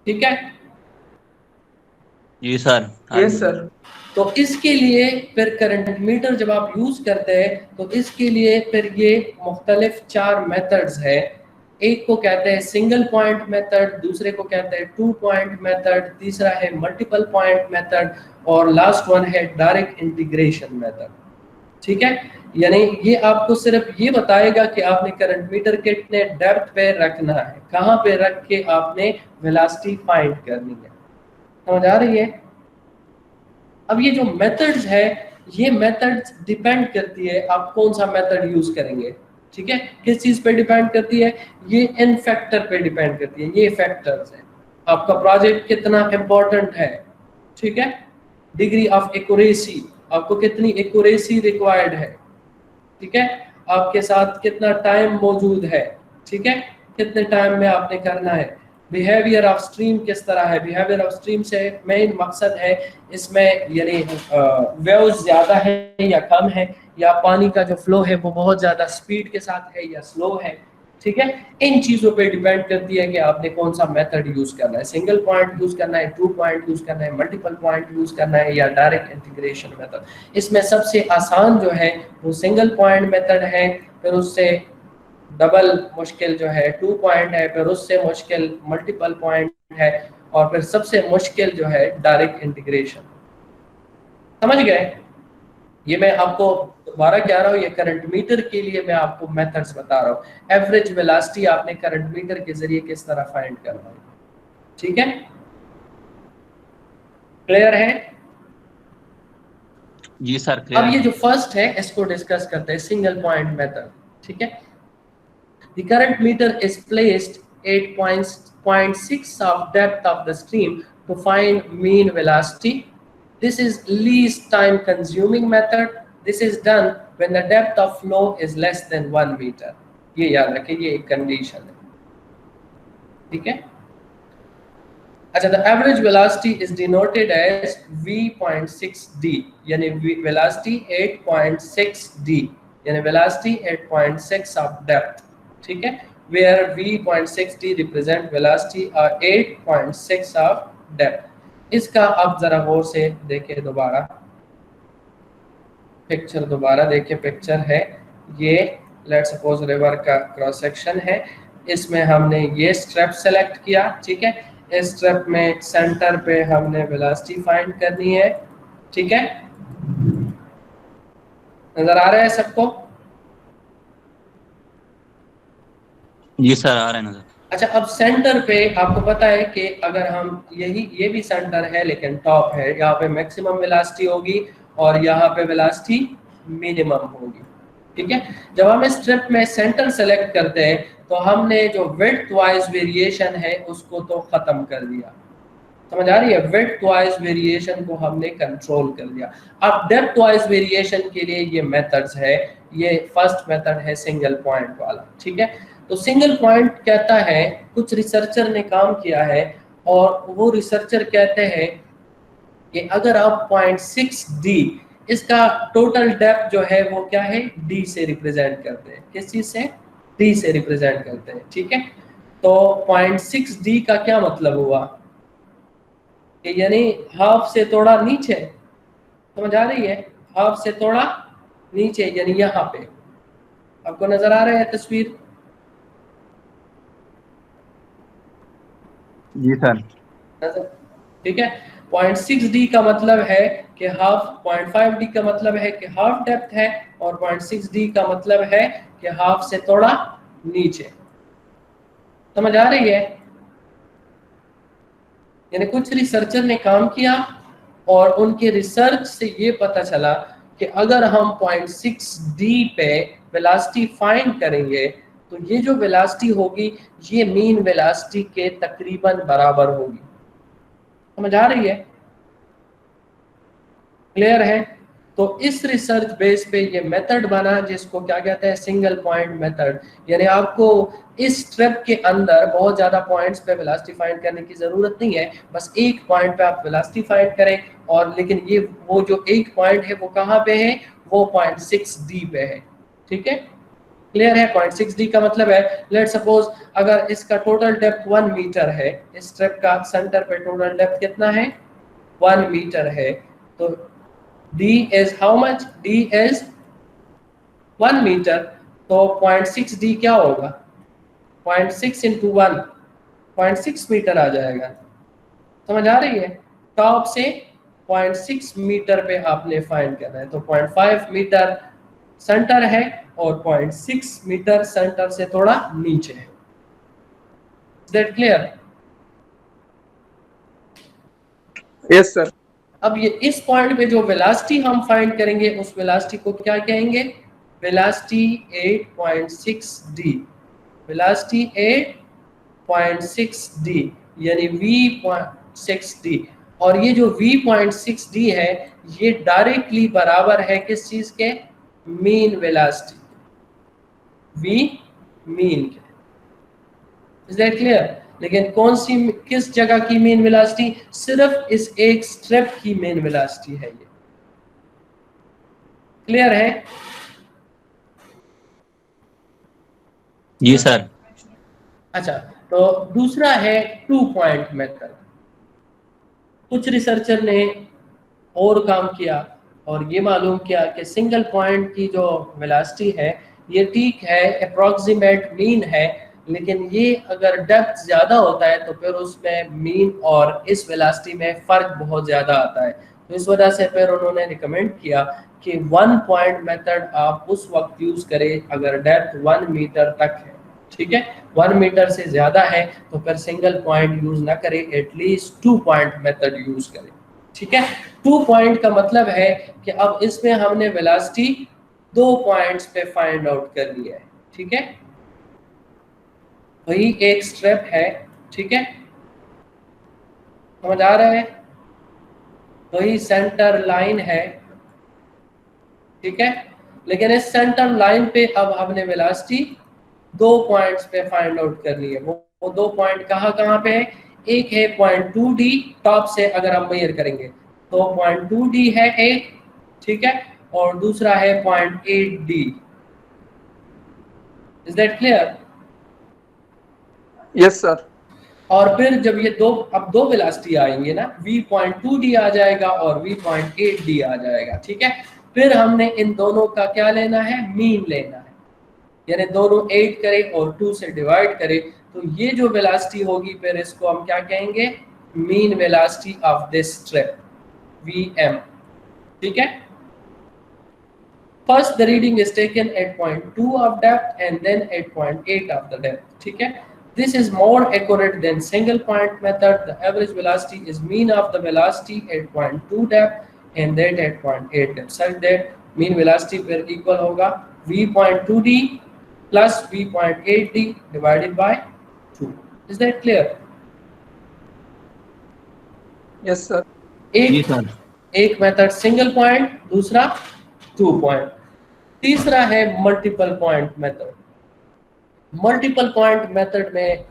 ठीक है। जी सर। Yes sir. तो इसके लिए फिर करंट मीटर जब आप यूज करते हैं तो इसके लिए फिर ये मुख्तलिफ 4 मेथड्स है। एक को कहते हैं सिंगल पॉइंट मेथड, दूसरे को कहते हैं 2 पॉइंट मेथड, तीसरा है मल्टीपल पॉइंट मेथड और लास्ट वन है डायरेक्ट इंटीग्रेशन मेथड, ठीक है। यानी ये आपको सिर्फ ये बताएगा कि आपने करंट मीटर कितने डेप्थ पे रखना है, कहाँ पे रख के आपने वेलोसिटी फाइंड करनी है, समझ आ रही है। अब ये जो मेथड्स है, ये मेथड्स डिपेंड करती है आप कौन सा मेथड यूज करेंगे, ठीक है, किस चीज पे डिपेंड करती है, ये इन फैक्टर पे डिपेंड करती है। ये फैक्टर्स है, आपका प्रोजेक्ट कितना इंपॉर्टेंट है, ठीक है, डिग्री ऑफ एक्यूरेसी, आपको कितनी एक्यूरेसी रिक्वायर्ड है, ठीक है, आपके साथ कितना टाइम मौजूद है, ठीक है, कितने टाइम में आपने करना है, बिहेवियर ऑफ स्ट्रीम किस तरह है। बिहेवियर ऑफ स्ट्रीम से मेन मकसद है इसमें यानी वेव्स ज़्यादा है या कम है, या पानी का जो फ्लो है वो बहुत ज़्यादा स्पीड के साथ है या स्लो है, ठीक है। इन चीज़ों पे डिपेंड करती है कि आपने कौन सा मेथड यूज़ करना है, सिंगल पॉइंट यूज़ करना है, 2 पॉइंट यूज़ करना है, मल्टीपल पॉइंट यूज़ करना है या डायरेक्ट इंटीग्रेशन मेथड। इसमें सबसे आसान जो है वो सिंगल पॉइंट मेथड है, फिर उससे डबल मुश्किल जो है 2 पॉइंट है, फिर उससे मुश्किल मल्टीपल पॉइंट है, और फिर सबसे मुश्किल जो है डायरेक्ट इंटीग्रेशन। समझ गए। ये मैं आपको दोबारा कह रहा हूँ, ये करंट मीटर के लिए मैं आपको मेथड्स बता रहा हूँ। एवरेज वेलोसिटी आपने करंट मीटर के जरिए किस तरह फाइंड करना है, ठीक है, क्लियर है। जी सर क्लियर। अब ये जो फर्स्ट है इसको डिस्कस करते हैं, सिंगल पॉइंट मेथड, ठीक है। The current meter is placed 8.6 of depth of the stream to find mean velocity. This is least time consuming method. This is done when the depth of flow is less than 1 meter. ये याद रखें, ये एक कंडीशन है, ठीक है। अच्छा, the average velocity is denoted as v.6d, यानी velocity 8.6d, यानी velocity 8.6 of depth, ठीक है, where v.6d represent velocity 8.6 of depth। इसका अब जरा गौर से देखें, दोबारा पिक्चर दोबारा देखें। पिक्चर है ये, लेट्स सपोज रिवर का क्रॉस सेक्शन है, इसमें हमने ये स्ट्रेप सेलेक्ट किया, ठीक है, इस स्ट्रेप में सेंटर पे हमने वेलोसिटी फाइंड करनी है, ठीक है, नजर आ रहा है सबको। जी सर आ रहे हैं नजर। अच्छा, अब सेंटर पे आपको पता है कि अगर हम ये भी सेंटर है लेकिन टॉप है, यहाँ पे मैक्सिमम वेलोसिटी होगी और यहाँ पे वेलोसिटी मिनिमम होगी, ठीक है। जब हम इस स्ट्रिप में सेंटर सेलेक्ट करते हैं तो हमने जो विड्थ वाइज वेरिएशन है उसको तो खत्म कर दिया, समझ आ रही है, विड्थ वाइज वेरिएशन को हमने कंट्रोल कर दिया। अब डेप्थ वाइज वेरिएशन के लिए ये मेथड्स है, ये फर्स्ट मेथड है सिंगल पॉइंट वाला, ठीक है। तो सिंगल पॉइंट कहता है, कुछ रिसर्चर ने काम किया है और वो रिसर्चर कहते हैं कि अगर आप 0.6d, इसका टोटल डेप्थ जो है वो क्या है, d से रिप्रेजेंट करते हैं, किस चीज से, d से रिप्रेजेंट करते हैं, ठीक है। तो 0.6d का क्या मतलब हुआ कि यानी हाफ से थोड़ा नीचे, समझ आ रही है, हाफ से थोड़ा नीचे, यानी यहाँ पे आपको नजर आ रहा है तस्वीर, जी सर, ठीक है। 0.6d का मतलब है कि हाफ, 0.5d का मतलब है कि हाफ डेप्थ है, और 0.6d का मतलब है कि हाफ से थोड़ा नीचे। समझ आ रही है? यानी कुछ रिसर्चर ने काम किया और उनके रिसर्च से ये पता चला कि अगर हम 0.6d पे वेलोसिटी फाइंड करेंगे तो ये जो वेलोसिटी होगी ये मीन वेलोसिटी के तकरीबन बराबर होगी। समझ आ रही है? क्लियर है? तो इस रिसर्च बेस पे ये मेथड बना जिसको क्या कहते हैं, सिंगल पॉइंट मेथड। यानी आपको इस स्ट्रिप के अंदर बहुत ज्यादा पॉइंट्स पे वेलोसिटी फाइंड करने की जरूरत नहीं है, बस एक पॉइंट पे आप वेलोसिटी फाइंड करें। और लेकिन ये वो जो एक पॉइंट है वो कहाँ पे है, वो 0.6d पे है। ठीक है, क्लियर है? 0.6d का मतलब है, लेट सपोज अगर इसका टोटल डेप्थ 1 मीटर है, इस स्ट्रिप का सेंटर पे टोटल डेप्थ कितना है, 1 मीटर है, तो d is how much? d is 1 metre, तो 0.6d क्या होगा, 0.6 into 1, 0.6 मीटर आ जाएगा। समझ आ रही है? टॉप से 0.6 मीटर पे आपने फाइंड करना है, तो 0.5 मीटर सेंटर है और 0.6 मीटर सेंटर से थोड़ा नीचे है। Is that clear? Yes sir. अब ये इस पॉइंट पे जो वेलोसिटी हम फाइंड करेंगे उस वेलोसिटी को क्या कहेंगे, वेलोसिटी 8.6d, वेलोसिटी 8.6d यानी v.6d। और ये जो v.6d है ये डायरेक्टली बराबर है किस चीज के, मीन वेलोसिटी, v मीन के। Is that clear? लेकिन कौन सी, किस जगह की मेन वेलोसिटी, सिर्फ इस एक स्ट्रिप की मेन वेलोसिटी है ये। क्लियर है? जी सर। अच्छा, तो दूसरा है 2 पॉइंट मेथड। कुछ रिसर्चर ने और काम किया और ये मालूम किया कि सिंगल पॉइंट की जो वेलोसिटी है ये ठीक है, अप्रोक्सीमेट मीन है, लेकिन ये अगर डेप्थ ज्यादा होता है तो फिर उसमें मीन और इस वेलोसिटी में फर्क बहुत ज्यादा आता है। तो इस वजह से फिर उन्होंने रिकमेंड किया कि 1 पॉइंट मेथड आप उस वक्त यूज करें अगर डेप्थ 1 मीटर तक है। ठीक है, 1 मीटर से ज्यादा है तो फिर सिंगल पॉइंट यूज ना करें, एटलीस्ट 2 पॉइंट मेथड यूज करें। ठीक है, 2 पॉइंट का मतलब है कि अब इसमें हमने वेलोसिटी 2 पॉइंट्स पे फाइंड आउट करनी है। ठीक है, वही एक स्ट्रिप है। ठीक है, समझ आ रहा है? वही सेंटर लाइन है। ठीक है, लेकिन इस सेंटर लाइन पे अब हमने वेलोसिटी 2 पॉइंट्स पे फाइंड आउट करनी है। वो 2 पॉइंट कहाँ पे है, एक है 0.2d, टॉप से अगर हम मेजर करेंगे तो 0.2d है एक, ठीक है, और दूसरा है 0.8d। Is that clear? Yes sir. और फिर जब ये अब दो वेलोसिटी आएंगे ना, v.2d आ जाएगा और v.8d आ जाएगा। ठीक है, फिर हमने इन दोनों का क्या लेना है, मीन लेना है, यानी दोनों 8 करें और 2 से डिवाइड करें तो ये जो वेलोसिटी होगी फिर इसको हम क्या कहेंगे, mean velocity of this strip, vm। ठीक है, first the reading is taken at 0.2 of depth and then at 0.8 of the depth। ठीक है, this is more accurate than single point method। the average velocity is mean of the velocity at 0.2 depth and that at 0.8 depth, such that mean velocity फिर equal होगा v.2d plus v.8d divided by 2। is that clear? Yes sir. जी सर। एक मेथड सिंगल पॉइंट, दूसरा 2 पॉइंट, तीसरा है multiple point method. Multiple point method में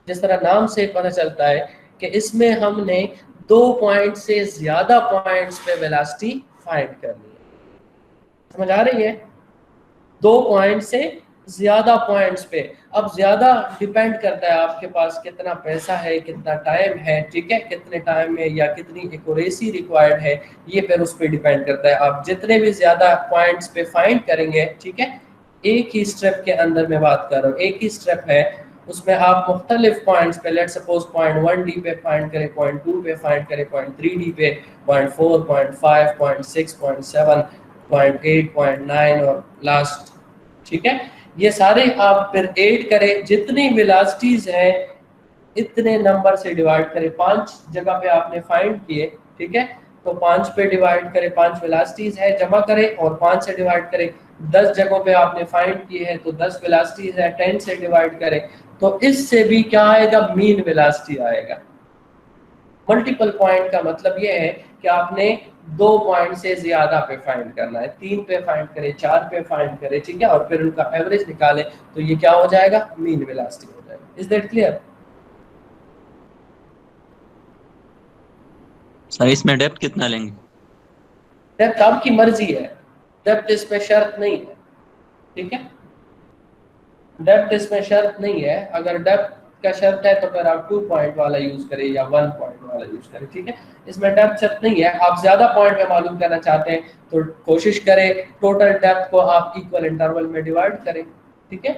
जिस तरह नाम से पता चलता है कि इसमें हमने 2 पॉइंट से ज्यादा पॉइंट्स पे वेलोसिटी फाइंड करनी है। समझ आ रही है? 2 पॉइंट से ज्यादा पॉइंट्स पे। अब ज्यादा डिपेंड करता है आपके पास कितना पैसा है, कितना टाइम है। ठीक है, कितने टाइम में या कितनी एक्यूरेसी रिक्वायर्ड है, ये फिर उस पर डिपेंड करता है। आप जितने भी ज्यादा पॉइंट्स पे फाइंड करेंगे, ठीक है, एक ही स्टेप के अंदर मैं बात कर रहा हूँ, एक ही स्टेप है, उसमें आप मुख्तलिफ पॉइंट्स पे, लेट सपोज 0.1d पे फाइंड करें, 0.2 पे फाइंड करें, 0.3d पे, 0.4, 0.5, 0.6, 0.7, 0.8, 0.9 और लास्ट, ठीक है। ये सारे आप फिर ऐड करें, जितनी वेलोसिटीज हैं इतने नंबर से डिवाइड करें। 5 जगह पे आपने फाइंड किए, ठीक है, तो 5 पे डिवाइड करें, 5 वेलोसिटीज है, जमा करें और 5 से डिवाइड करें। 10 जगहों पे आपने फाइंड किए हैं तो 10 वेलोसिटीज है, 10 से डिवाइड करें, तो इससे भी क्या आएगा, मीन वेलोसिटी आएगा। मल्टीपल पॉइंट का मतलब ये है कि आपने 2 पॉइंट से ज्यादा पे फाइंड करना है, 3 पे फाइंड करें, 4 पे फाइंड करें, ठीक है, और फिर उनका एवरेज निकालें, तो ये क्या हो जाएगा, मीन वेलोसिटी हो जाएगा। Is that clear? सर इसमें डेप्थ कितना लेंगे? डेप्थ आपकी मर्जी है, डेप्थ इसमें शर्त नहीं है, ठीक है, डेप्थ इसमें शर्त नहीं है। अगर डेप्थ का शर्त है तो फिर आप 2 पॉइंट वाला यूज करें या 1 पॉइंट वाला यूज करें, ठीक है, इसमें डेप्थ शर्त नहीं है। आप ज्यादा पॉइंट में मालूम करना चाहते हैं तो कोशिश करें टोटल डेप्थ को आप इक्वल इंटरवल में डिवाइड करें, ठीक है।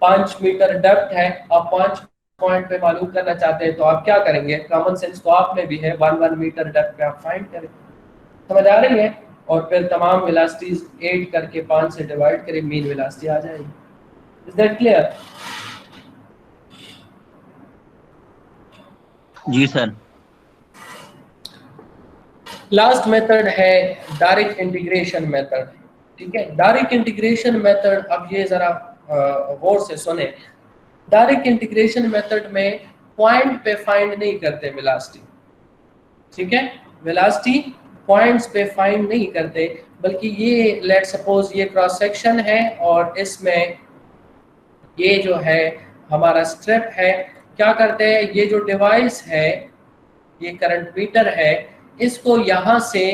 5 मीटर डेप्थ है, आप 5 पॉइंट पे मालूम करना चाहते हैं तो आप क्या करेंगे, कॉमन सेंस तो आप में भी है, 1 मीटर डेप्थ पे आप फाइंड करें, समझ आ रही है, और फिर तमाम वेलोसिटीज ऐड करके 5 से डिवाइड करें, मीन वेलोसिटी आ जाएगी। Is that clear? जी सर। लास्ट मेथड है डायरेक्ट इंटीग्रेशन मेथड, ठीक है। डायरेक्ट इंटीग्रेशन मेथड, अब ये जरा गौर से सुने। डायरेक्ट इंटीग्रेशन मेथड में पॉइंट पे फाइंड नहीं करते वेलोसिटी, ठीक है, वेलोसिटी पॉइंट्स पे फाइंड नहीं करते, बल्कि ये लेट सपोज ये क्रॉस सेक्शन है और इसमें ये जो है हमारा स्ट्रिप है, क्या करते हैं, ये जो डिवाइस है, ये करंट मीटर है, इसको यहाँ से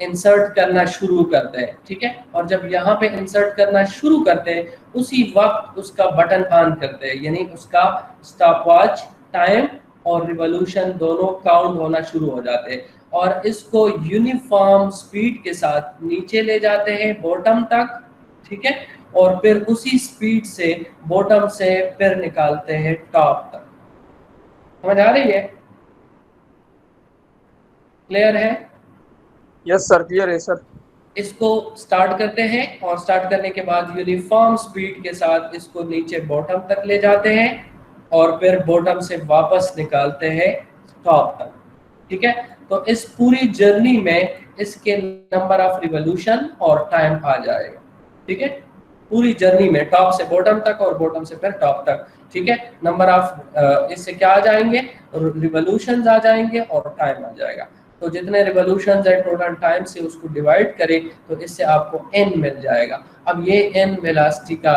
इंसर्ट करना शुरू करते हैं, ठीक है, और जब यहाँ पे इंसर्ट करना शुरू करते हैं उसी वक्त उसका बटन ऑन करते हैं, यानी उसका स्टॉपवॉच टाइम और रिवॉल्यूशन दोनों काउंट होना शुरू हो जाते हैं, और इसको यूनिफॉर्म स्पीड के साथ नीचे ले जाते हैं बॉटम तक, ठीक है, और फिर उसी स्पीड से बॉटम से फिर निकालते हैं टॉप तक। समझ आ रही है? क्लियर है? यस सर, क्लियर है सर। इसको स्टार्ट करते हैं और स्टार्ट करने के बाद यूनिफॉर्म स्पीड के साथ इसको नीचे बॉटम तक ले जाते हैं और फिर बॉटम से वापस निकालते हैं टॉप तक, ठीक है। तो इस पूरी जर्नी में इसके नंबर ऑफ रिवॉल्यूशन और टाइम आ जाएगा, ठीक है, पूरी जर्नी में टॉप से बॉटम तक और बॉटम से फिर टॉप तक, ठीक है। नंबर ऑफ इससे क्या आ जाएंगे, रिवॉल्यूशंस आ जाएंगे और टाइम आ जाएगा। तो जितने रिवॉल्यूशंस है टोटल टाइम से उसको डिवाइड करें तो इससे आपको n मिल जाएगा। अब ये n वेलोसिटी का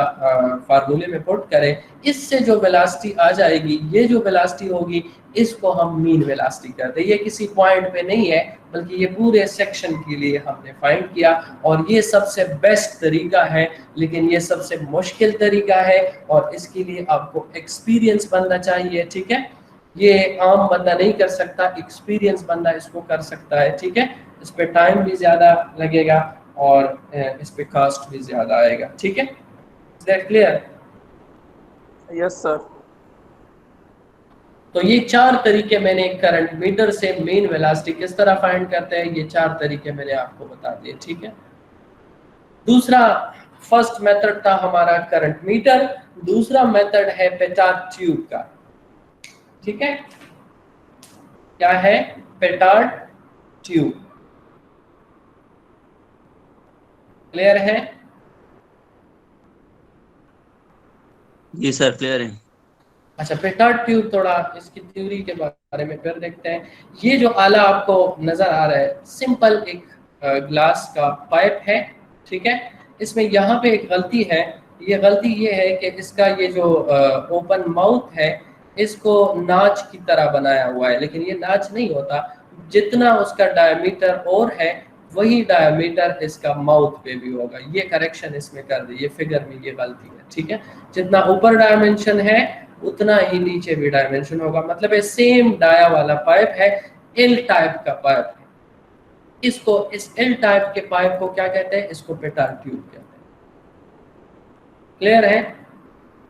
फार्मूले में पुट करें, इससे जो वेलोसिटी आ जाएगी, ये जो वेलोसिटी होगी, इसको हम मीन वेलोसिटी कहते हैं। ये किसी पॉइंट पे नहीं है बल्कि ये पूरे सेक्शन के लिए हमने फाइंड किया, और ये सबसे बेस्ट तरीका है, लेकिन ये सबसे मुश्किल तरीका है और इसके लिए आपको एक्सपीरियंस बनना चाहिए, ठीक है। ये आम बंदा नहीं कर सकता, एक्सपीरियंस बंदा इसको कर सकता है, ठीक है। इस पे टाइम भी ज्यादा लगेगा और इस पे कॉस्ट भी ज्यादा आएगा, ठीक है। Is that clear? Yes sir. तो ये 4 तरीके मैंने करंट मीटर से मेन वेलोसिटी किस तरह फाइंड करते हैं, ये 4 तरीके मैंने आपको बता दिए, ठीक है। दूसरा, फर्स्ट मेथड था हमारा करंट मीटर, दूसरा मेथड है पेटार्ड ट्यूब का, ठीक है। क्या है? पेटार्ड ट्यूब। क्लियर है? जी सर क्लियर है। अच्छा, पेटार्ड ट्यूब, थोड़ा इसकी थ्योरी के बारे में फिर देखते हैं। ये जो आला आपको नजर आ रहा है, सिंपल एक ग्लास का पाइप है, ठीक है। इसमें यहाँ पे एक गलती है, ये गलती ये है कि इसका ये जो ओपन माउथ है, इसको नाच की तरह बनाया हुआ है, लेकिन ये नाच नहीं होता। जितना उसका डायमीटर और है वही डायमीटर इसका माउथ पे भी होगा। ये करेक्शन इसमें कर दी, ये फिगर में ये गलती है, ठीक है। जितना ऊपर डायमेंशन है उतना ही नीचे भी डायमेंशन होगा, मतलब ये सेम डाया वाला पाइप है, एल टाइप का पाइप है। इसको, इस एल टाइप के पाइप को क्या कहते हैं? इसको पेटार्ड ट्यूब कहते हैं। क्लियर है?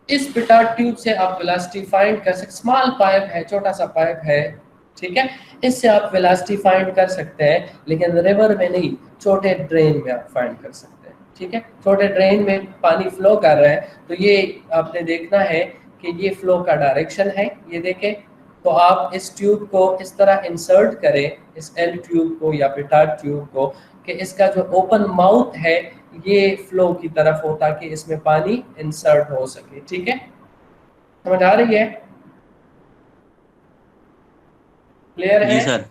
इस पेटार्ड ट्यूब से आप वेलोसिटी फाइंड कर सकते। स्मॉल पाइप है, छोटा सा पाइप है, ठीक है। इससे आप वेलोसिटी फाइंड कर सकते हैं, लेकिन रिवर में नहीं, छोटे ड्रेन में आप फाइंड कर सकते हैं। ठीक है, छोटे ड्रेन में पानी फ्लो कर रहा है तो ये आपने देखना है कि ये फ्लो का डायरेक्शन है, ये देखें। तो आप इस ट्यूब को इस तरह इंसर्ट करें, इस एल ट्यूब को या पेटार्ड ट्यूब को, कि इसका जो ओपन माउथ है ये फ्लो की तरफ हो ताकि इसमें पानी इंसर्ट हो सके। ठीक है, समझ आ रही है? क्लियर है? जी सर।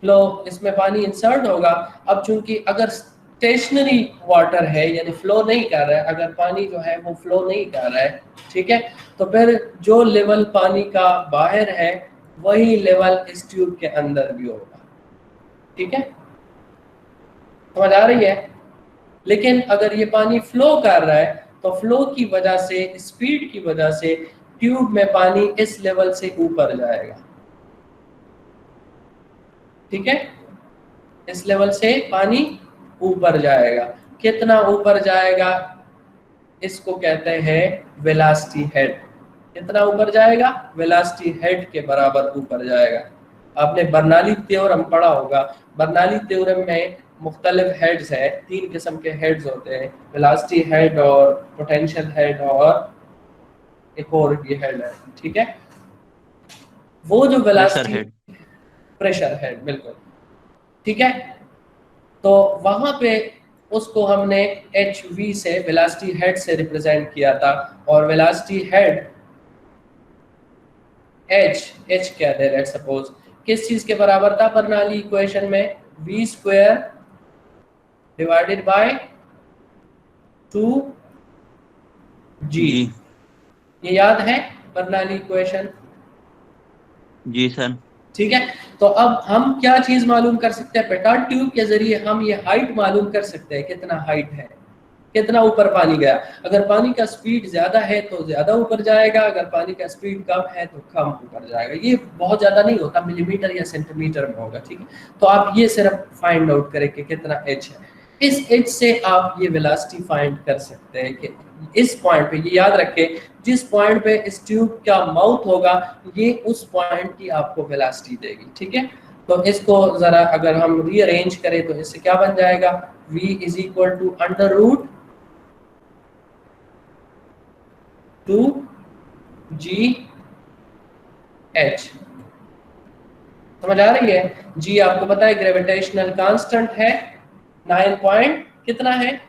फ्लो, इसमें पानी इंसर्ट होगा। अब चूंकि अगर स्टेशनरी वाटर है यानी फ्लो नहीं कर रहा है, अगर पानी जो है वो फ्लो नहीं कर रहा है, ठीक है, तो फिर जो लेवल पानी का बाहर है वही लेवल इस ट्यूब के अंदर भी होगा। ठीक है, समझ आ रही है? लेकिन अगर ये पानी फ्लो कर रहा है तो फ्लो की वजह से, स्पीड की वजह से ट्यूब में पानी इस लेवल से ऊपर जाएगा। ठीक है, इस लेवल से पानी ऊपर जाएगा। कितना ऊपर जाएगा? इसको कहते हैं वेलोसिटी हेड। कितना ऊपर जाएगा? वेलोसिटी हेड के बराबर ऊपर जाएगा। आपने बर्नौली थ्योरम पढ़ा होगा। बर्नौली थ्योरम में मुख्तलिफ हेड्स हैं, 3 किस्म के हेड्स होते हैं, वेलोसिटी हेड और पोटेंशियल हेड और एक और भी हेड है। ठीक है, वो जो वेलोसिटी, प्रेशर हेड, बिल्कुल ठीक है। तो वहां पे उसको हमने HV से, वेलोसिटी हेड से रिप्रेजेंट किया था, और वेलोसिटी हेड H क्या है, लेट्स सपोज किस चीज के बराबर था बर्नौली इक्वेशन में? v² divided by 2g। ये याद है बर्नौली इक्वेशन? जी सर। ठीक है, तो अब हम क्या चीज मालूम कर सकते हैं? पेटार्ड ट्यूब के जरिए हम ये हाइट मालूम कर सकते हैं, कितना हाइट है, कितना ऊपर पानी गया। अगर पानी का स्पीड ज्यादा है तो ज्यादा ऊपर जाएगा, अगर पानी का स्पीड कम है तो कम ऊपर जाएगा। ये बहुत ज्यादा नहीं होता, मिलीमीटर या सेंटीमीटर में होगा। ठीक है, तो आप ये सिर्फ फाइंड आउट करें कि कितना h है। इस h से आप ये वेलोसिटी फाइंड कर सकते हैं कि इस पॉइंट पे, ये याद रखें, जिस पॉइंट पे इस ट्यूब का माउथ होगा ये उस पॉइंट की आपको वेलोसिटी देगी। ठीक है, तो इसको जरा अगर हम रीअरेंज करें तो इससे क्या बन जाएगा? v is equal to under root 2g h। समझ आ रही है? g आपको पता है ग्रेविटेशनल कांस्टेंट है, 9 पॉइंट कितना है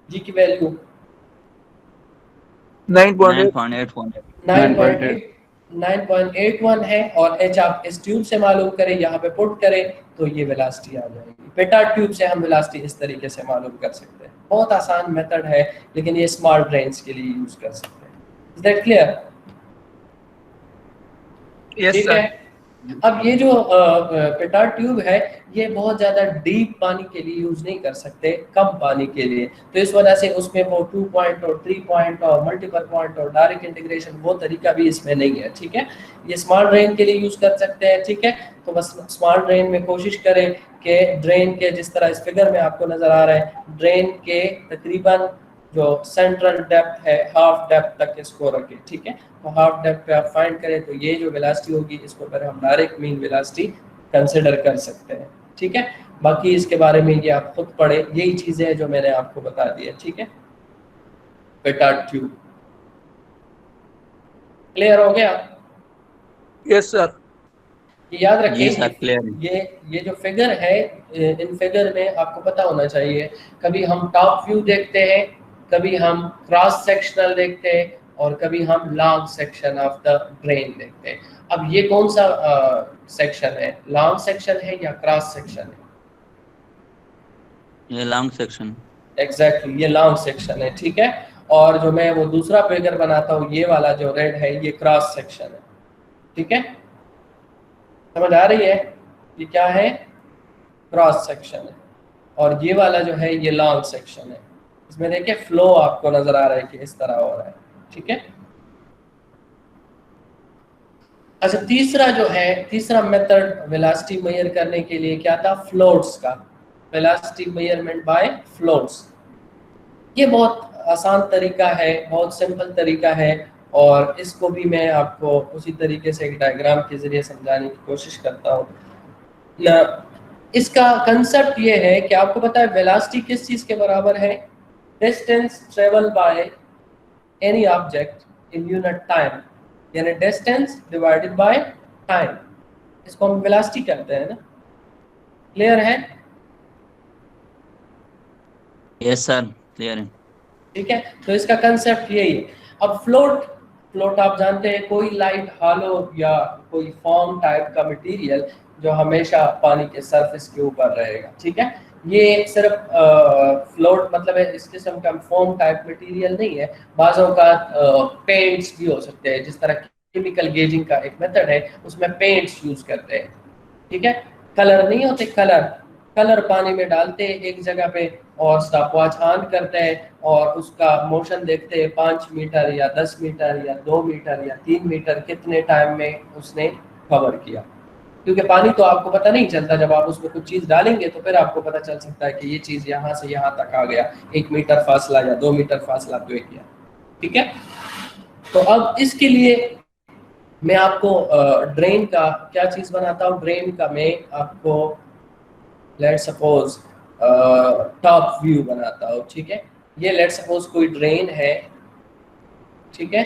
g की वैल्यू? 9.81 है, और h आप इस ट्यूब से मालूम करें, यहाँ पे पुट करें तो ये वेलोसिटी आ जाएगी। पेटार्ड ट्यूब से हम वेलोसिटी इस तरीके से मालूम कर सकते हैं। बहुत आसान मेथड है, लेकिन ये स्मॉल ड्रेन्स के लिए यूज कर सकते हैं। Is that clear? Yes sir. अब ये जो पेटार्ड ट्यूब है ये बहुत ज़्यादा डीप पानी के लिए यूज़ नहीं कर सकते, कम पानी के लिए, तो इस वजह से उसमें वो 2 पॉइंट और 3 पॉइंट और मल्टीपल पॉइंट और डायरेक्ट इंटीग्रेशन वो तरीका भी इसमें नहीं है। ठीक है, ये स्मॉल ड्रेन के लिए यूज़ कर सकते हैं। ठीक है, तो बस स्मॉल ड्रेन में कोशिश करें कि ड्रेन के, जिस तरह इस फिगर में आपको नज़र आ रहा है, ड्रेन के तकरीबन जो सेंट्रल डेप्थ है हाफ डेप्थ तक इसको रखें। ठीक है, तो हाफ डेप्थ पे आप फाइंड करें तो ये जो वेलोसिटी होगी इसको फिर हम डायरेक्ट मीन वेलोसिटी कंसिडर कर सकते हैं। ठीक है, बाकी इसके बारे में ये आप खुद पढ़े, यही चीजें हैं जो मैंने आपको बता दी है। ठीक है, पेटार्ड ट्यूब क्लियर हो गया? Yes sir. याद रखिए ये जो फिगर है, इन फिगर में आपको पता होना चाहिए, कभी हम टॉप व्यू देखते हैं, कभी हम क्रॉस सेक्शनल देखते हैं, और कभी हम long section of the drain देखते हैं। अब ये कौन सा सेक्शन है? लॉन्ग सेक्शन है या क्रॉस सेक्शन है? ये लॉन्ग सेक्शन। एग्जैक्टली, ये लॉन्ग सेक्शन है। ठीक है, और जो मैं वो दूसरा फिगर बनाता हूँ, ये वाला जो रेड है ये क्रॉस सेक्शन है। ठीक है, समझ आ रही है? ये क्या है? क्रॉस सेक्शन है, और ये वाला जो है ये लॉन्ग सेक्शन है। इसमें देखिए फ्लो आपको नजर आ रहा है कि इस तरह हो रहा है। ठीक है, अच्छा तीसरा जो है, तीसरा मेथड वेलोसिटी मेजर करने के लिए क्या था? फ्लोट्स का, वेलोसिटी मेजरमेंट बाय फ्लोट्स। ये बहुत आसान तरीका है, बहुत सिंपल तरीका है, और इसको भी मैं आपको उसी तरीके से एक डायग्राम के ज़रिए समझाने की कोशिश करता हूँ। इसका कंसेप्ट ये है कि आपको पता है वेलोसिटी किस चीज़ के बराबर है? Distance travel by any object in unit time, यानी डिस्टेंस डिवाइडेड बाय टाइम, इसको हम वेलोसिटी कहते हैं ना। क्लियर है? यस सर, क्लियर है। ठीक है, तो इसका कंसेप्ट यही है। अब फ्लोट आप जानते हैं कोई लाइट हालो या कोई फॉर्म टाइप का मटेरियल जो हमेशा पानी के सरफेस के ऊपर रहेगा। ठीक है, ये सिर्फ फ्लोट मतलब है इस किस्म का फॉर्म टाइप मटेरियल नहीं है, बाज़ों का पेंट्स भी हो सकते हैं, जिस तरह केमिकल गेजिंग का एक मेथड है उसमें पेंट्स यूज करते हैं। ठीक है, कलर नहीं होते, कलर पानी में डालते हैं एक जगह पे और स्टॉपवॉच ऑन करते हैं और उसका मोशन देखते हैं 5 मीटर या 10 मीटर या 2 मीटर या 3 मीटर कितने टाइम में उसने कवर किया। क्योंकि पानी तो आपको पता नहीं चलता, जब आप उसमें कुछ चीज़ डालेंगे तो फिर आपको पता चल सकता है कि ये चीज़ यहाँ से यहाँ तक आ गया, 1 मीटर फासला या 2 मीटर फासला तय किया। ठीक है, तो अब इसके लिए मैं आपको ड्रेन का क्या चीज़ बनाता हूँ। ड्रेन का मैं आपको लेट सपोज टॉप व्यू बनाता हूँ। ठीक है, ये लेट सपोज कोई ड्रेन है। ठीक है,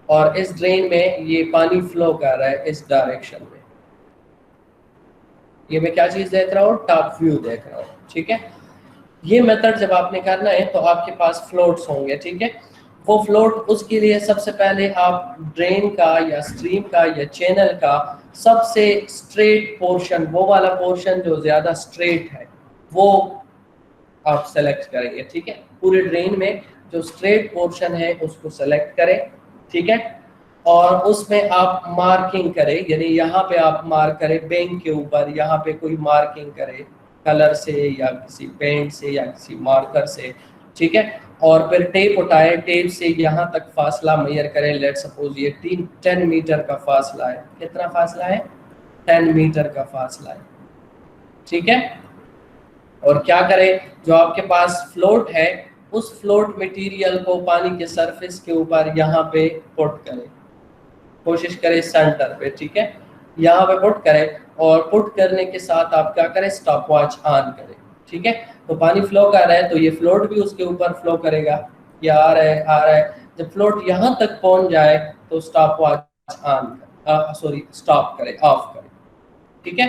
और इस ड्रेन में ये पानी फ्लो कर रहा है इस डायरेक्शन में। ये मैं क्या चीज़ देख रहा हूँ? टॉप व्यू देख रहा हूँ। ठीक है, ये मेथड जब आपने करना है तो आपके पास फ्लोट्स होंगे। ठीक है, वो फ्लोट, उसके लिए सबसे पहले आप ड्रेन का या स्ट्रीम का या चैनल का सबसे स्ट्रेट पोर्शन, वो वाला पोर्शन जो ज़्यादा स्ट्रेट है, वो आप सेलेक्ट करेंगे। ठीक है, पूरे ड्रेन में जो स्ट्रेट पोर्शन है उसको सेलेक्ट करें। ठीक है, और उसमें आप मार्किंग करें, यानी यहाँ पे आप मार्क करें बैंक के ऊपर, यहाँ पे कोई मार्किंग करें कलर से या किसी पेंट से या किसी मार्कर से। ठीक है, और फिर टेप उठाए, टेप से यहाँ तक फासला मेजर करें। लेट सपोज ये 10 मीटर का फासला है। कितना फासला है? 10 मीटर का फासला है। ठीक है, और क्या करें, जो आपके पास फ्लोट है उस फ्लोट मटेरियल को पानी के सरफेस के ऊपर यहाँ पे पुट करें, कोशिश करें सेंटर पे। ठीक है, यहाँ पे पुट करें और पुट करने के साथ आप क्या करें? स्टॉप वॉच ऑन करें। ठीक है, तो पानी फ्लो कर रहा है तो ये फ्लोट भी उसके ऊपर फ्लो करेगा, ये आ रहा है। जब फ्लोट यहाँ तक पहुंच जाए तो स्टॉप वॉच ऑन स्टॉप करें, ऑफ करें। ठीक है,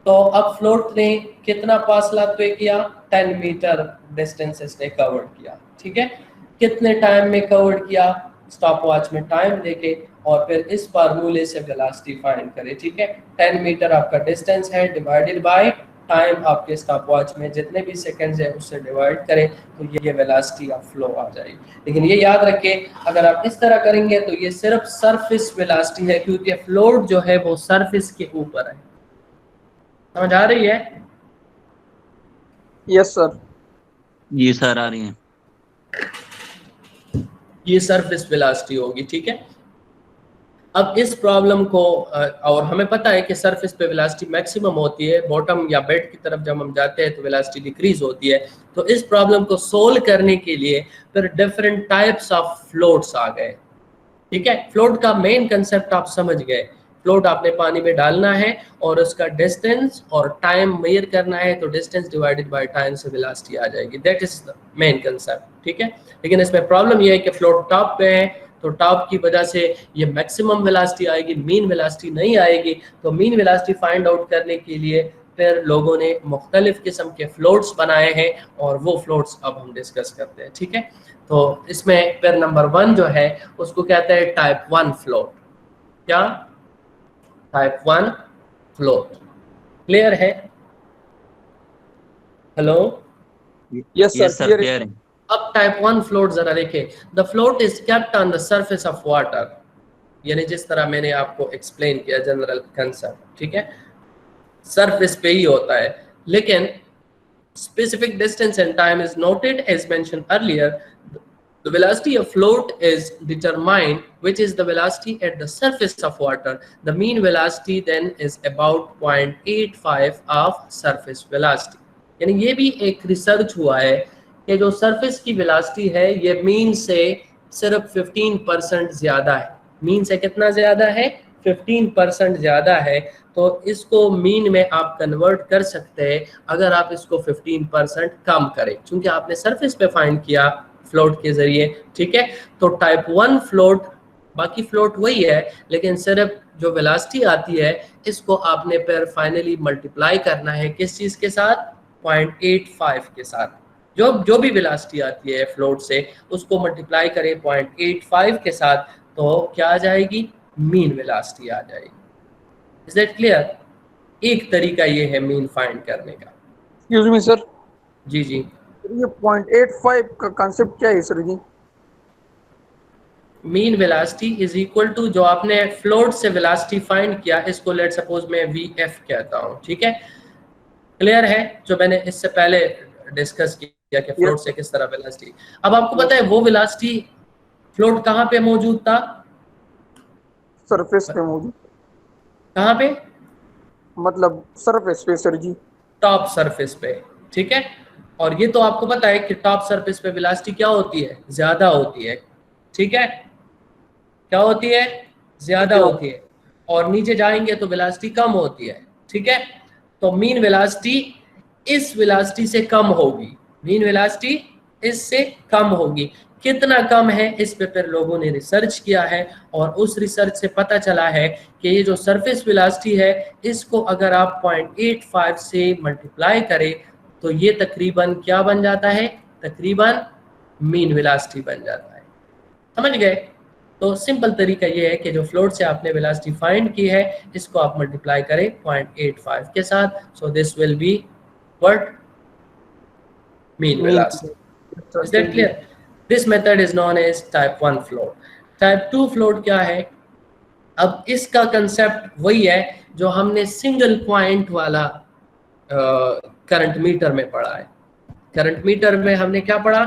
तो अब फ्लोट ने कितना फासला तय किया? 10 मीटर डिस्टेंस इसने कवर किया। ठीक है, कितने टाइम में कवर किया? स्टॉप वॉच में टाइम देके और फिर इस फार्मूले से वेलोसिटी फाइंड करें। ठीक है, 10 मीटर आपका डिस्टेंस है डिवाइडेड बाय टाइम, आपके स्टॉप वॉच में जितने भी सेकंड्स है उससे डिवाइड करें तो ये वेलोसिटी ऑफ फ्लो आ जाएगी। लेकिन ये याद रखें, अगर आप इस तरह करेंगे तो ये सिर्फ सरफेस वेलोसिटी है, क्योंकि फ्लोट जो है वो सरफेस के ऊपर है। समझ आ रही है? Yes sir. जी सर, आ रही है। ये सरफेस वेलोसिटी होगी। ठीक है, अब इस प्रॉब्लम को और हमें पता है कि सरफेस पे वेलोसिटी मैक्सिमम होती है, बॉटम या बेड की तरफ जब हम जाते हैं तो वेलोसिटी डिक्रीज होती है। तो इस प्रॉब्लम को सोल्व करने के लिए फिर डिफरेंट टाइप्स ऑफ फ्लोट्स आ गए। ठीक है, फ्लोट का मेन कंसेप्ट आप समझ गए। फ्लोट आपने पानी में डालना है और उसका डिस्टेंस और टाइम मेजर करना है, तो डिस्टेंस डिवाइडेड बाय टाइम से वेलोसिटी आ जाएगी। That is the main concept. ठीक है, लेकिन इसमें प्रॉब्लम ये है कि फ्लोट टॉप पे है, तो टॉप की वजह से ये मैक्सिमम वेलोसिटी आएगी, मीन वेलोसिटी नहीं आएगी। तो मीन वेलोसिटी फाइंड आउट करने के लिए फिर लोगों ने मुख्तलिफ किस्म के फ्लोट्स बनाए हैं और वो फ्लोट्स अब हम डिस्कस करते हैं। ठीक है, तो इसमें फिर नंबर 1 जो है उसको कहते हैं टाइप 1 फ्लोट। क्या? Type 1 float. क्लियर है? हेलो? यस सर, क्लियर है। अब टाइप 1 फ्लोट जरा देखें। The float is kept on the surface of water, यानी जिस तरह मैंने आपको एक्सप्लेन किया जनरल कंसेप्ट। ठीक है, सरफेस पे ही होता है, लेकिन specific distance and time is noted as mentioned earlier. The velocity of float is determined, which is the velocity at the surface of water. The mean velocity then is about 0.85 of surface velocity. यानी ये भी एक रिसर्च हुआ है कि जो सरफेस की वेलोसिटी है ये मीन से सिर्फ 15% ज्यादा है। मीन से कितना ज्यादा है? 15% ज्यादा है। तो इसको मीन में आप कन्वर्ट कर सकते हैं अगर आप इसको 15% कम करें, क्योंकि आपने सरफेस पे फाइंड किया फ्लोट के जरिए, ठीक है। तो टाइप 1 फ्लोट, बाकी फ्लोट वही है, लेकिन सिर्फ जो वेलोसिटी आती है इसको आपने फिर फाइनली मल्टीप्लाई करना है किस चीज के साथ? 0.85 के साथ। जो भी वेलोसिटी आती है फ्लोट से उसको मल्टीप्लाई करें 0.85 के साथ, तो क्या आ जाएगी? मीन वेलोसिटी आ जाएगी। Is that clear? एक तरीका ये है मीन फाइंड करने का। Excuse me sir. जी जी, ये 0.85 का कांसेप्ट क्या है sir ji? Mean velocity is equal to जो आपने फ्लोट से वेलोसिटी फाइंड किया, इसको लेट सपोज मैं वीएफ कहता हूँ, ठीक है। क्लियर है? जो मैंने इससे पहले डिस्कस किया कि फ्लोट से किस तरह वेलोसिटी। अब आपको पता है वो वेलोसिटी फ्लोट कहाँ पे मौजूद था? सरफेस पे मौजूद। कहाँ पे? मतलब सरफेस पे सर जी। टॉप सरफेस पे, ठीक है। और ये तो आपको पता है कि टॉप सरफेस पे वेलोसिटी क्या होती है? ज्यादा होती है, ठीक है। क्या होती है? ज्यादा होती है। और नीचे जाएंगे तो वेलोसिटी कम होती है, ठीक है। तो मीन वेलोसिटी इस वेलोसिटी से कम होगी, मीन वेलोसिटी इससे कम होगी। कितना कम है इस पे फिर लोगों ने रिसर्च किया है, और उस रिसर्च से पता चला है कि ये जो सरफेस वेलोसिटी है इसको अगर आप 0.85 से मल्टीप्लाई करें तो ये तकरीबन क्या बन जाता है? तकरीबन मीन वेलोसिटी बन जाता है। समझ गए? तो सिंपल तरीका ये है कि जो फ्लोट से आपने वेलोसिटी फाइंड की है इसको आप मल्टीप्लाई करें 0.85 के साथ, so this will be what? Mean velocity. Is that clear? This method is known as type 1 float. Type 2 float क्या है? अब इसका कंसेप्ट वही है जो हमने सिंगल पॉइंट वाला करंट मीटर में पढ़ा है। करंट मीटर में हमने क्या पढ़ा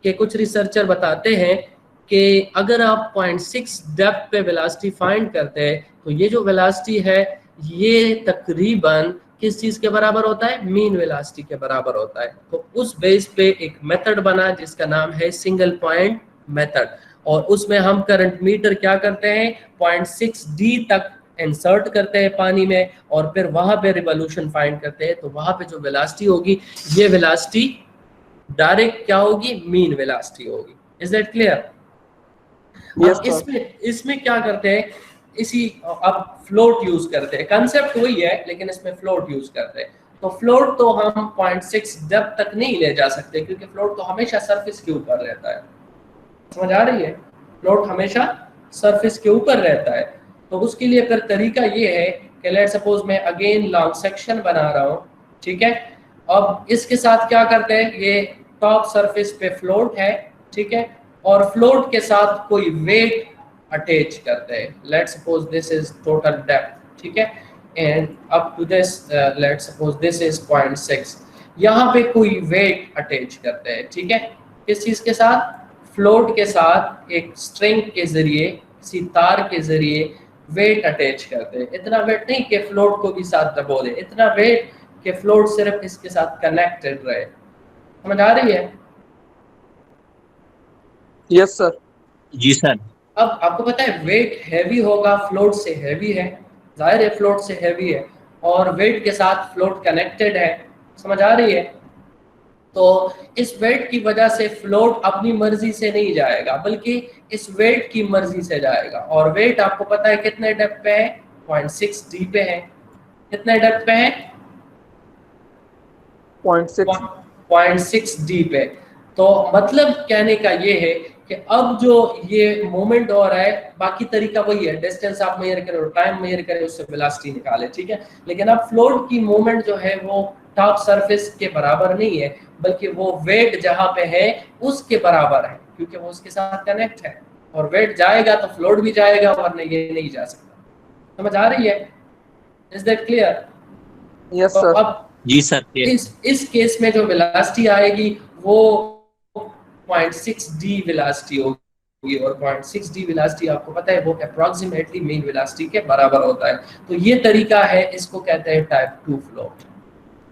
कि कुछ रिसर्चर बताते हैं कि अगर आप 0.6 डेप्थ पे वेलोसिटी फाइंड करते हैं तो ये जो वेलोसिटी है ये तकरीबन किस चीज के बराबर होता है? मीन वेलोसिटी के बराबर होता है। तो उस बेस पे एक मेथड बना जिसका नाम है सिंगल पॉइंट मेथड, और उसमें हम करंट मीटर क्या करते हैं? 0.6 डी तक इंसर्ट करते हैं पानी में, और फिर वहां पे रिवॉल्यूशन फाइंड करते हैं। तो वहां पे जो वेलोसिटी होगी ये वेलोसिटी डायरेक्ट क्या होगी? मीन वेलोसिटी होगी। Is that clear? अब इसमें क्या करते हैं? इसी अब फ्लोट यूज करते हैं। कंसेप्ट वही है लेकिन इसमें फ्लोट यूज करते हैं। तो फ्लोट तो हम 0.6 डेप्थ तक नहीं ले जा सकते क्योंकि फ्लोट तो हमेशा सरफेस के ऊपर रहता है। समझ आ रही है? फ्लोट हमेशा सरफेस के ऊपर रहता है। तो उसके लिए फिर तरीका ये है कि लेट सपोज मैं अगेन लॉन्ग सेक्शन बना रहा हूँ, ठीक है। अब इसके साथ क्या करते हैं? ये टॉप सरफेस पे फ्लोट है, ठीक है, और फ्लोट के साथ कोई वेट अटैच करते हैं। Let suppose this is total depth, ठीक है, and up to this let suppose this is 0.6। यहाँ पे कोई वेट अटैच करते हैं, ठीक है। किस चीज के साथ? फ्लोट के साथ एक स्ट्रिंग के जरिए, किसी तार के जरिए वेट अटैच करते हैं। इतना वेट नहीं कि फ्लोट को भी साथ दबो दे, इतना वेट कि फ्लोट सिर्फ इसके साथ कनेक्टेड रहे। समझ आ रही है? Yes sir. जी सर। अब आपको पता है वेट हैवी होगा, फ्लोट से हैवी है, जाहिर है फ्लोट से हैवी है, और वेट के साथ फ्लोट कनेक्टेड है। समझ आ रही है? तो इस वेट की वजह से फ्लोट अपनी मर्जी से नहीं जाएगा बल्कि इस वेट की मर्जी से जाएगा। और वेट आपको पता है कितने डेप्थ पे है? 0.6 डी पे है। कितने डेप्थ पे है? 0.6 डी पे। तो मतलब कहने का ये है कि अब जो ये मोमेंट हो रहा है, बाकी तरीका वही है, डिस्टेंस आप मेजर करें, टाइम मेजर करें, उससे वेलोसिटी निकाले, ठीक है। लेकिन अब फ्लोट की मूवमेंट जो है वो टॉप सरफेस के बराबर नहीं है बल्कि वो वेट जहां पे है उसके बराबर है, क्योंकि वो उसके साथ कनेक्ट है। और वेट जाएगा तो फ्लोट भी जाएगा, वरना ये नहीं जा सकता। समझ आ रही है? Is that clear? Yes sir. अब जी सर। इस केस में जो वेलोसिटी आएगी वो 0.6 डी वेलोसिटी होगी, और 0.6 डी वेलोसिटी आपको पता है वो अप्रॉक्सीमेटली मीन वेलोसिटी के बराबर होता है। तो ये तरीका है, इसको कहते हैं type 2 flow.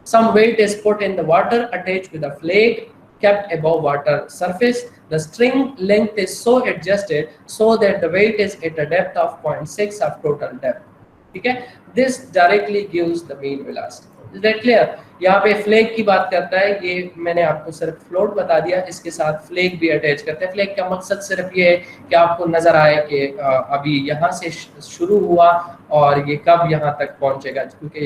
Some weight is put in the water attached with a flake kept above water surface. The string length is so adjusted so that the weight is at a depth of 0.6 of total depth. ठीक है, this directly gives the mean velocity. Is that clear? यहाँ पे फ्लैग की बात करता है, ये मैंने आपको सिर्फ फ्लोट बता दिया, इसके साथ फ्लैग भी अटैच करते हैं। फ्लैग का मकसद सिर्फ ये है कि आपको नजर आए कि अभी यहाँ से शुरू हुआ और ये कब यहाँ तक पहुंचेगा, क्योंकि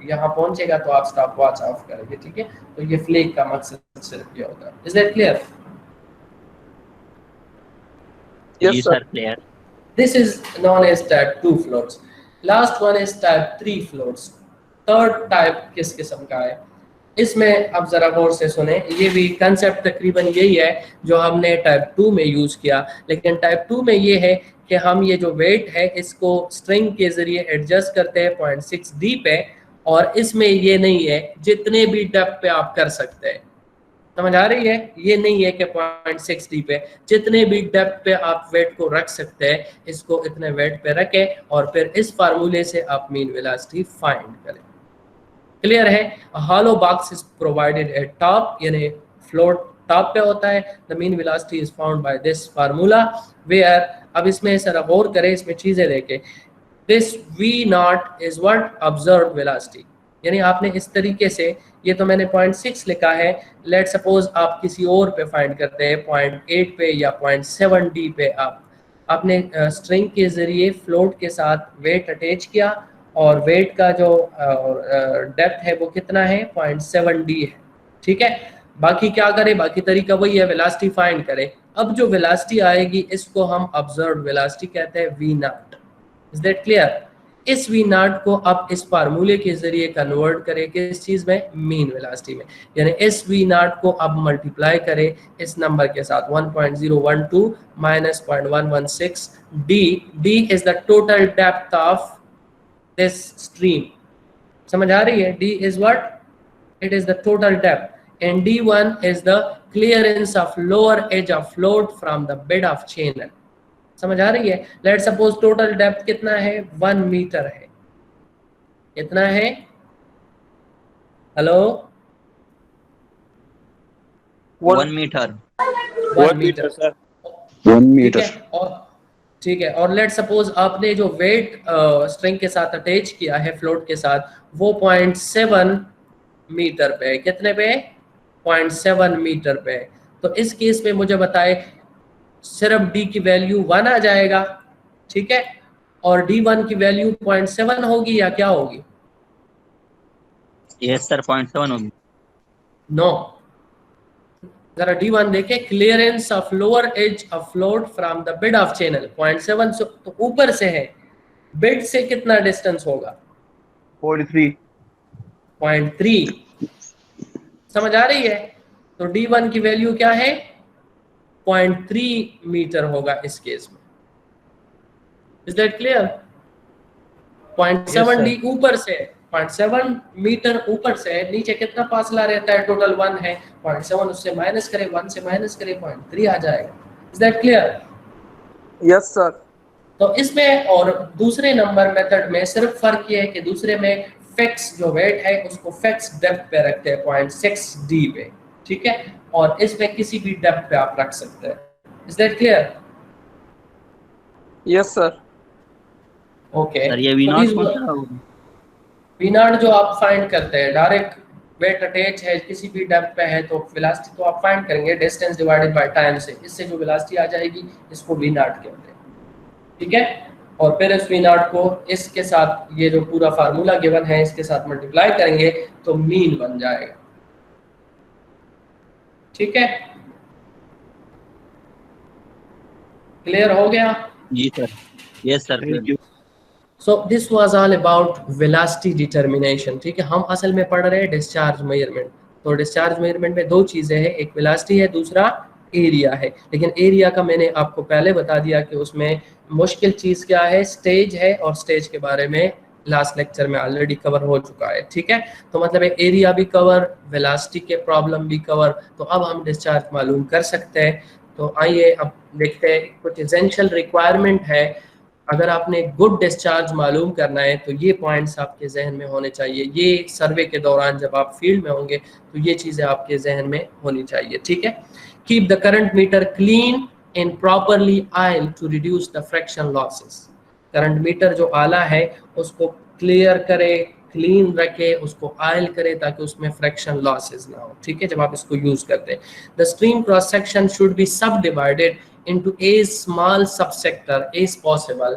यहाँ पहुंचेगा तो आप स्टॉप वॉच ऑफ करेंगे। ठीक है, तो ये फ्लैग का मकसद सिर्फ ये होता है। Is that clear? Yes, sir. Clear. This is known as type 2 floats. Last one is type 3 floats. Third type किस किस्म का है, इसमें अब जरा गौर से सुने। ये भी कंसेप्ट तकरीबन यही है जो हमने टाइप 2 में यूज किया, लेकिन टाइप 2 में ये है कि हम ये जो वेट है इसको स्ट्रिंग के जरिए एडजस्ट करते हैं 0.6 डी पे, और इसमें ये नहीं है जितने भी डेप्थ पे आप कर सकते हैं। समझ आ रही है? ये नहीं है कि 0.6 डी पे जितने भी डेप्थ पे आप वेट को रख सकते हैं, इसको इतने वेट पे रखें और फिर इस फार्मूले से आप मीन वेलोसिटी फाइंड करें। क्लियर है? Hollow box is provided at top, यानी फ्लोट टॉप पे होता है। The mean velocity is found by this formula where, अब इसमें जरा गौर करें, इसमें चीजें देखें। This V naught is what observed velocity, यानी आपने इस तरीके से, ये तो मैंने 0.6 लिखा है, लेट सपोज आप किसी और पे फाइंड करते हैं 0.8 पे या 0.7 डी पे, आपने स्ट्रिंग के जरिए फ्लोट के साथ वेट अटैच किया और वेट का जो डेप्थ है वो कितना है, 0.7 डी है। ठीक है, बाकी क्या करें, बाकी तरीका वही है, वेलोसिटी फाइंड करें। अब जो वेलोसिटी आएगी इसको हम ऑब्जर्व्ड वेलोसिटी कहते हैं, V naught. Is that clear? इस V नॉट को आप इस फार्मूले के जरिए कन्वर्ट करें किस चीज में, मीन वेलोसिटी में, यानी इस V नॉट को अब मल्टीप्लाई करें इस नंबर के साथ 1.012 minus 0.116 D. D is the total depth of this stream. समझ आ रही है? D is what, it is the total depth, and D1 is the clearance of lower edge of float from the bed of channel. समझ आ रही है? लेट सपोज टोटल डेप्थ कितना है, 1 मीटर है। कितना है? Hello, 1 metre. 1 metre sir, 1 metre. ठीक है, और लेट सपोज आपने जो वेट स्ट्रिंग के साथ अटैच किया है फ्लोट के साथ, वो 0.7 मीटर पे है। कितने पे? 0.7 मीटर पे है। तो इस केस में मुझे बताए सिर्फ डी की वैल्यू 1 आ जाएगा, ठीक है, और D1 की वैल्यू 0.7 होगी या क्या होगी? यस सर, 0.7 होगी। नो, जरा D1 देखें, clearance of lower edge of float from the bed of channel 0.7 तो ऊपर से है, बेड से कितना डिस्टेंस होगा? 0.3। समझ आ रही है? तो D1 की वैल्यू क्या है? 0.3 मीटर होगा इस केस में। Is that clear? 0.7 डी ऊपर से, 0.7 मीटर ऊपर से, नीचे कितना फासला रहता है? टोटल 1 है, 0.7 उससे माइनस करें, 1 से माइनस करें, 0.3 आ जाएगा। Is that clear? Yes sir. तो इसमें और दूसरे नंबर मेथड में सिर्फ फर्क ये है कि दूसरे में फिक्स जो वेट है उसको फिक्स डेप्थ पे रखते हैं 0.6 डी पे, ठीक है, और इसमें किसी भी डेप्थ पे आप रख सकते हैं। Is that clear? Yes sir. Okay, sir ये V नॉट कौन सा होगा? V नॉट जो आप फाइंड करते हैं, डायरेक्ट वेट अटैच है किसी भी डेप्थ पे है तो वेलोसिटी तो आप फाइंड करेंगे डिस्टेंस डिवाइडेड बाय टाइम से, इससे जो वेलोसिटी आ जाएगी इसको V नॉट कहते हैं, ठीक है, और फिर इस V नॉट को इसके साथ ये जो पूरा फार्मूला गिवन है इसके साथ मल्टीप्लाई करेंगे तो मीन बन जाएगा, ठीक है। क्लियर हो गया? जी sir. Yes sir. So this was all about velocity determination, ठीक है। हम असल में पढ़ रहे हैं डिस्चार्ज मेजरमेंट। तो डिस्चार्ज मेजरमेंट में दो चीजें हैं, एक वेलोसिटी है, दूसरा एरिया है। लेकिन एरिया का मैंने आपको पहले बता दिया कि उसमें मुश्किल चीज क्या है, स्टेज है, और स्टेज के बारे में लास्ट लेक्चर में ऑलरेडी कवर हो चुका है, ठीक है। तो मतलब एरिया भी कवर, वेलोसिटी के प्रॉब्लम भी कवर। तो अब हम डिस्चार्ज मालूम कर सकते हैं। तो आइए अब देखते हैं, कुछ एसेंशियल रिक्वायरमेंट है अगर आपने गुड डिस्चार्ज मालूम करना है तो ये पॉइंट्स आपके जहन में होने चाहिए। ये सर्वे के दौरान जब आप फील्ड में होंगे तो ये चीज़ें आपके जहन में होनी चाहिए, ठीक है। Keep the current meter clean and properly oil to reduce the fraction losses. Current meter जो आला है उसको क्लियर करे, क्लीन रखे, उसको आयल करे ताकि उसमें फ्रैक्शन लॉसेस ना हो, ठीक है, जब आप इसको यूज करते हैं। The stream cross section should be सब divided into a small subsector as possible,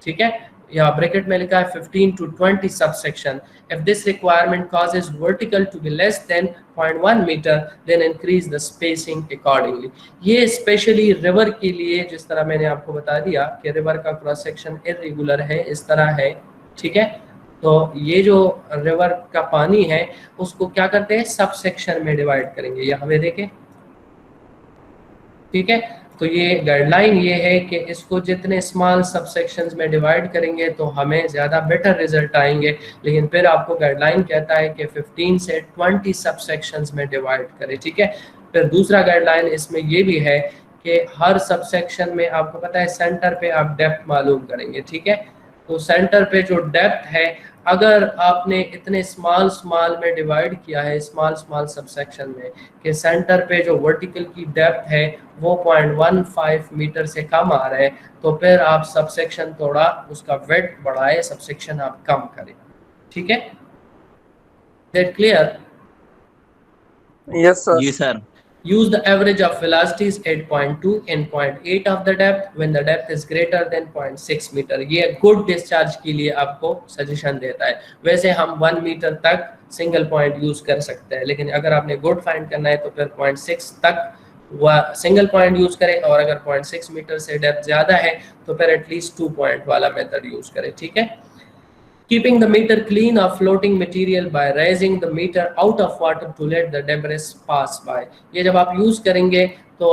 ठीक है। या ब्रैकेट में लिखा है 15 to 20 subsection. If this requirement causes vertical to be less than 0.1 meter, then increase the spacing accordingly. ये स्पेशली रिवर के लिए, जिस तरह मैंने आपको बता दिया कि रिवर का क्रॉस सेक्शन इरेगुलर है, इस तरह है, ठीक है। तो ये जो रिवर का पानी है उसको क्या करते हैं, सब सेक्शन में डिवाइड करेंगे। यहाँ पे देखें, ठीक है। तो ये गाइडलाइन ये है कि इसको जितने स्मॉल सब सेक्शंस में डिवाइड करेंगे तो हमें ज़्यादा बेटर रिजल्ट आएंगे। लेकिन फिर आपको गाइडलाइन कहता है कि 15 से 20 सब सेक्शंस में डिवाइड करें, ठीक है। फिर दूसरा गाइडलाइन इसमें ये भी है कि हर सब सेक्शन में आपको पता है सेंटर पे आप डेप्थ मालूम करेंगे, ठीक है। तो सेंटर पे जो डेप्थ है, अगर आपने इतने स्मॉल में डिवाइड किया है, स्मॉल सब सेक्शन में, कि सेंटर पे जो वर्टिकल की डेप्थ है वो 0.15 मीटर से कम आ रहा है, तो फिर आप सब सेक्शन थोड़ा उसका वेट बढ़ाए, सब सेक्शन आप कम करें, ठीक है। That clear? Yes, sir. जी sir. Use the average of velocities at 0.2 and 0.8 of the depth when the depth is greater than 0.6 metre. ये गुड डिस्चार्ज के लिए आपको सजेशन देता है। वैसे हम 1 मीटर तक सिंगल पॉइंट यूज कर सकते हैं, लेकिन अगर आपने गुड फाइंड करना है तो फिर 0.6 तक वह सिंगल पॉइंट यूज करें, और अगर 0.6 मीटर से डेप्थ ज्यादा है तो फिर एटलीस्ट 2 पॉइंट वाला मेथड यूज करें, ठीक है। Keeping the meter clean of floating material by raising the meter out of water to let the debris pass by। ये जब आप यूज करेंगे तो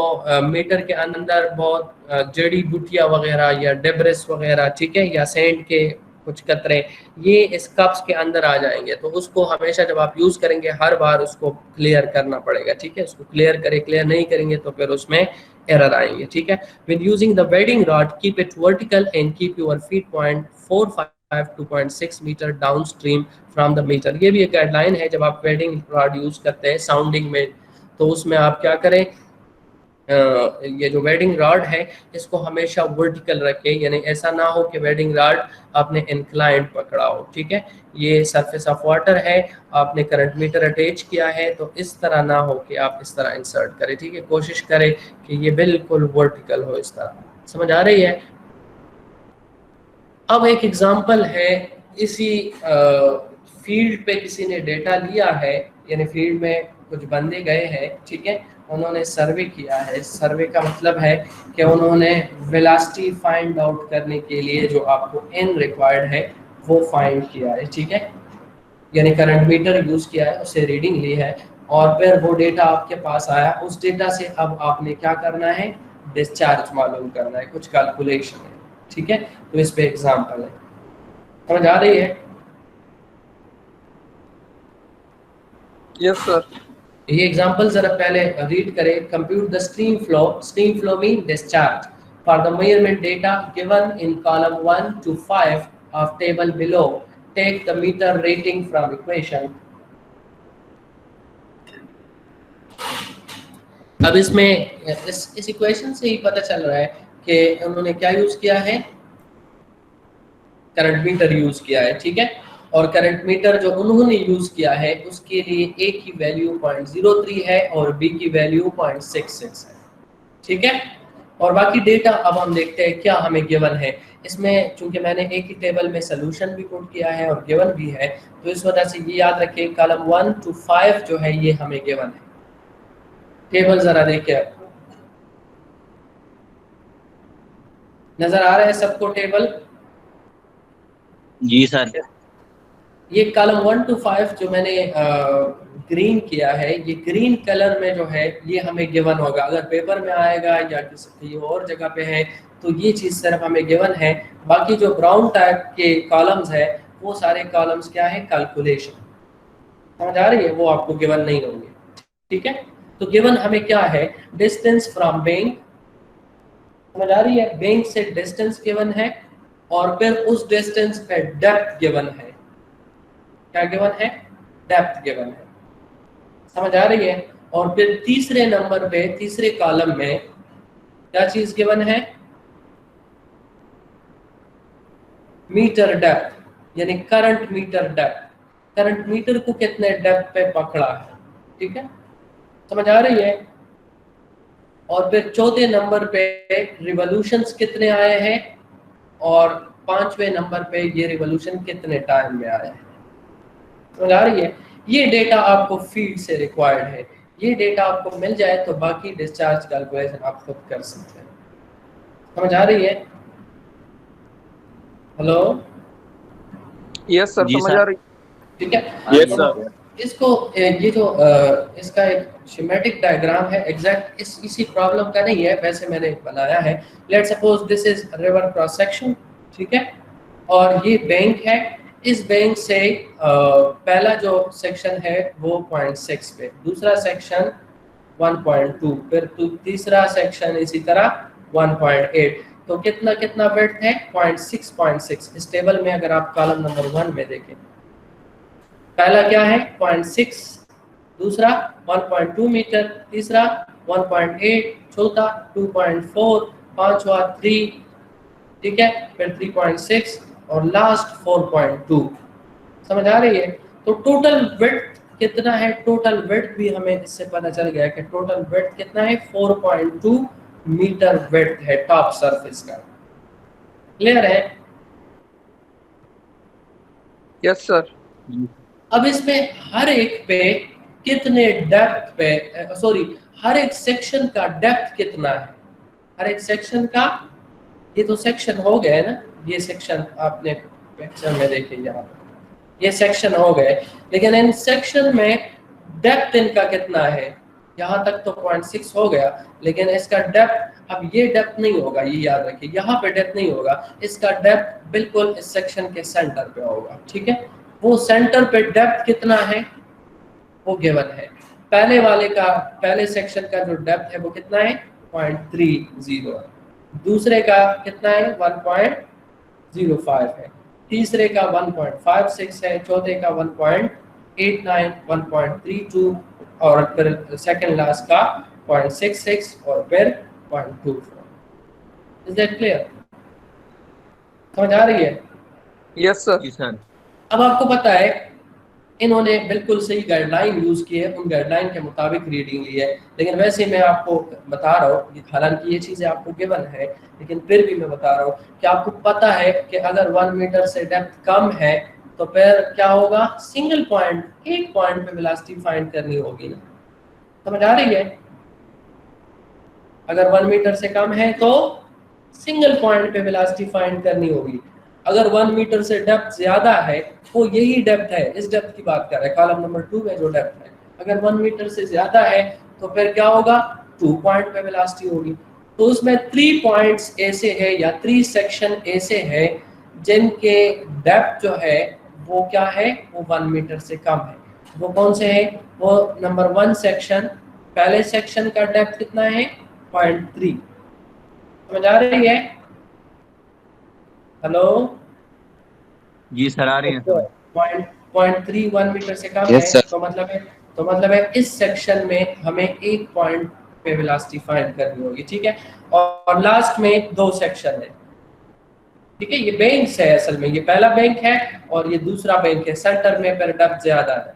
मीटर के अंदर बहुत जड़ी बूटियां वगैरह या डेब्रिस वगैरह, ठीक है, या सैंड के कुछ कतरे, ये इस कप्स के अंदर आ जाएंगे। तो उसको हमेशा जब आप यूज करेंगे हर बार उसको क्लियर करना पड़ेगा, ठीक है। उसको क्लियर करें, क्लियर नहीं करेंगे तो फिर उसमें एरर आएंगे, ठीक है। When using the welding rod, keep it vertical and keep your feet point 4.5 metre downstream from the meter. ये भी एक गाइडलाइन है, जब आप वेल्डिंग रॉड यूज करते हैं साउंडिंग में, तो उसमें आप क्या करें, ये जो वेल्डिंग रॉड है इसको हमेशा वर्टिकल रखें, यानी ऐसा ना हो कि वेल्डिंग रॉड आपने इंक्लाइंड पकड़ा हो, ठीक है। ये सरफेस ऑफ वाटर है, आपने करंट मीटर अटैच किया है, तो इस तरह ना हो कि आप इस तरह इंसर्ट करें, ठीक है। कोशिश करें कि ये बिल्कुल वर्टिकल हो, इस तरह। समझ आ रही है? अब एक एग्जांपल है, इसी फील्ड पे किसी ने डेटा लिया है, यानी फील्ड में कुछ बंदे गए हैं, ठीक है, उन्होंने सर्वे किया है। सर्वे का मतलब है कि उन्होंने वेलोसिटी फाइंड आउट करने के लिए जो आपको एन रिक्वायर्ड है वो फाइंड किया है, ठीक है। यानी करंट मीटर यूज किया है, उससे रीडिंग ली है, और फिर वो डेटा आपके पास आया। उस डेटा से अब आपने क्या करना है, डिस्चार्ज मालूम करना है, कुछ कैलकुलेशन है, ठीक है। तो इस पे एग्जांपल है, समझ आ रही है? Yes, sir. ये एग्जांपल जरा पहले रीड करें। Compute the stream flow, stream flow mean discharge, for the measurement data given in column 1 to 5 of table below, take the meter rating from equation. अब इसमें इस इक्वेशन से ही पता चल रहा है कि उन्होंने क्या यूज किया है, करंट मीटर यूज किया है, ठीक है। और करंट मीटर जो उन्होंने यूज किया है उसके लिए ए की वैल्यू 0.03 है और बी की वैल्यू 0.66 है, ठीक है। और बाकी डेटा अब हम देखते हैं क्या हमें गिवन है। इसमें चूंकि मैंने एक ही टेबल में सोल्यूशन भी पुट किया है और गिवन भी है, तो इस वजह से ये याद रखें कॉलम 1 to 5 जो है ये हमें गिवन है। टेबल जरा देखिए, नजर आ रहा है सबको टेबल? जी सर। ये कॉलम 1 to 5 जो मैंने ग्रीन किया है, ये ग्रीन कलर में जो है ये हमें गिवन होगा। अगर पेपर में आएगा या किसी और जगह पे है तो ये चीज़ सिर्फ हमें गिवन है। बाकी जो ब्राउन टाइप के कॉलम्स है वो सारे कॉलम्स क्या है, कैलकुलेशन। समझ आ रही है? वो आपको गिवन नहीं होंगे, ठीक है। तो गिवन हमें क्या है, डिस्टेंस फ्रॉम बैंक, समझ आ रही है, बैंक से डिस्टेंस गिवन है, और फिर उस डिस्टेंस पे डेप्थ गिवन है। क्या गिवन है? डेप्थ गिवन है। समझ आ रही है? और फिर तीसरे नंबर पे, तीसरे कॉलम में क्या चीज गिवन है? मीटर डेप्थ, यानी current meter depth, current meter को कितने डेप्थ पे पकड़ा है। ठीक है, समझ आ रही है? और फिर चौथे नंबर पे रिवॉल्यूशंस कितने आए हैं, और पांचवें नंबर पे ये रिवॉल्यूशन कितने टाइम में आए हैं। समझ आ रही है? ये डेटा आपको फील्ड से रिक्वायर्ड है। ये डेटा आपको मिल जाए तो बाकी डिस्चार्ज कैलकुलेशन आप खुद कर सकते हैं। समझ आ रही है? हेलो? यस सर, जी समझ सर। आ रही। ठीक है, यस तो सर। इसको ये जो इसका एक शिमेटिक डायग्राम है, एग्जैक्ट इसी प्रॉब्लम का नहीं है, वैसे मैंने बनाया है। Let's suppose this is river cross section, ठीक है, और ये बैंक है। इस बैंक से पहला जो सेक्शन है वो 0.6 पे, दूसरा सेक्शन 1.2, फिर तीसरा सेक्शन इसी तरह 1.8। तो कितना कितना विड्थ है? 0.6। इस टेबल में अगर आप कॉलम नंबर 1 में देखें, पहला क्या है? 0.6, दूसरा 1.2 मीटर, तीसरा 1.8, चौथा 2.4, पांचवा 3, ठीक है, फिर 3.6 और लास्ट 4.2। समझ आ रही है? तो टोटल विड्थ कितना है? टोटल विड्थ भी हमें इससे पता चल गया कि टोटल विड्थ कितना है? 4.2 मीटर विड्थ है टॉप सरफेस का। क्लियर है? Yes sir. अब इसमें हर एक पे कितने डेप्थ पे, सॉरी, हर एक सेक्शन का डेप्थ कितना है? हर एक सेक्शन का, ये तो सेक्शन हो गए ना, ये सेक्शन आपने पिक्चर में देखे, यहाँ पे ये सेक्शन हो गए, लेकिन इन सेक्शन में डेप्थ इनका कितना है? यहाँ तक तो 0.6 हो गया, लेकिन इसका डेप्थ, अब ये डेप्थ नहीं होगा, ये याद रखिए, यहाँ पे डेप्थ नहीं होगा, इसका डेप्थ बिल्कुल इस सेक्शन के सेंटर पे होगा। ठीक है, वो सेंटर पे डेप्थ कितना है वो गिवन है। पहले वाले का, पहले सेक्शन का जो डेप्थ है वो कितना है? 0.30। दूसरे का कितना है? 1.05 है, तीसरे का 1.56 है, चौथे का 1.89, 1.32 और फिर सेकंड लास्ट का 0.66 और फिर 0.24। Is that clear? समझ आ रही है? Yes sir. जी सर। अब आपको पता है इन्होंने बिल्कुल सही गाइडलाइन यूज की है, उन गाइडलाइन के मुताबिक रीडिंग ली है, लेकिन वैसे मैं आपको बता रहा हूँ, हालांकि ये चीजें आपको गिवन है, लेकिन फिर भी मैं बता रहा हूँ कि आपको पता है कि अगर 1 मीटर से डेप्थ कम है तो फिर क्या होगा? सिंगल पॉइंट, एक पॉइंट पे वेलोसिटी फाइंड करनी होगी ना। समझ आ रही है? अगर 1 मीटर से कम है तो सिंगल पॉइंट पे वेलोसिटी फाइंड करनी होगी। अगर 1 मीटर से डेप्थ ज्यादा है, वो यही डेप्थ है, इस डेप्थ की बात कर रहे हैं, कॉलम नंबर 2 में जो डेप्थ है, अगर 1 मीटर से ज्यादा है तो फिर क्या होगा? 2 पॉइंट पे वेलोसिटी होगी। तो उसमें 3 पॉइंट्स ऐसे हैं या 3 सेक्शन ऐसे हैं जिनके डेप्थ जो है वो क्या है? वो 1 मीटर से कम है। वो कौन से हैं? वो नंबर 1 सेक्शन, पहले सेक्शन का डेप्थ कितना है? 0.3। समझ आ रही है? हेलो? जी सर, आ रही है समझ। 0.31 मीटर से कम है, तो मतलब है इस सेक्शन में हमें एक पॉइंट पे वेलोसिटी फाइंड करनी होगी। ठीक है, और लास्ट में 2 सेक्शन है। ठीक है, ये बैंक्स है, असल में ये पहला बैंक है और ये दूसरा बैंक है, सेंटर में पर डेप्थ ज्यादा है।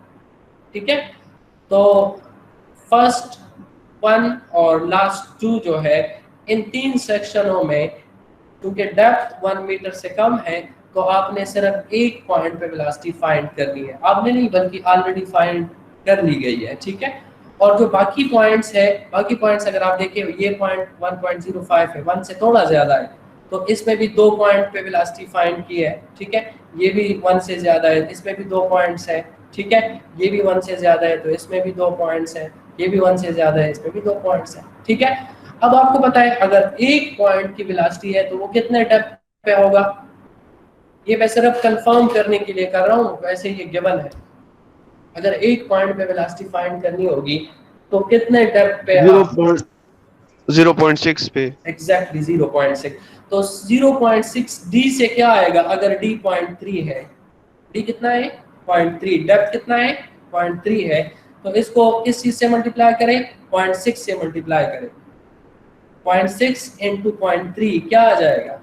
ठीक है, तो फर्स्ट 1 और लास्ट 2 जो है, इन 3 सेक्शनों में क्योंकि डेप्थ 1 मीटर से कम है तो आपने सिर्फ एक पॉइंट पे वेलोसिटी फाइंड करनी है। आपने नहीं, बल्कि ऑलरेडी फाइंड कर ली गई है। ठीक है, और जो बाकी पॉइंट्स है, बाकी पॉइंट्स अगर आप देखें, ये पॉइंट 1.05 है, 1 से थोड़ा ज्यादा है, तो इसमें भी 2 पॉइंट पे वेलोसिटी फाइंड की है। ठीक है, ये भी 1 से ज्यादा है, इसमें भी 2 पॉइंट्स है। ठीक है, ये भी 1 से ज्यादा है तो इसमें भी 2 पॉइंट्स है, ये भी 1 से ज्यादा है, इसमें भी 2 पॉइंट्स है। ठीक है, अब आपको पता है अगर एक पॉइंट की वेलोसिटी है तो वो कितने डेप्थ पे होगा? ये मैं सिर्फ कंफर्म करने के लिए कर रहा हूँ, वैसे ये गिवन है। अगर एक पॉइंट पे वेलोसिटी फाइंड करनी होगी तो कितने डेप्थ पे? 0.6 पे। एग्जैक्टली 0.6। तो 0.6 डी से क्या आएगा, अगर डी 0.3 है, डी कितना है 0.3, डेप्थ कितना है 0.3 है, तो इसको किस चीज से मल्टीप्लाई करें, 0.6 से मल्टीप्लाई करें, 0.6 इंटू 0.3 क्या आ जाएगा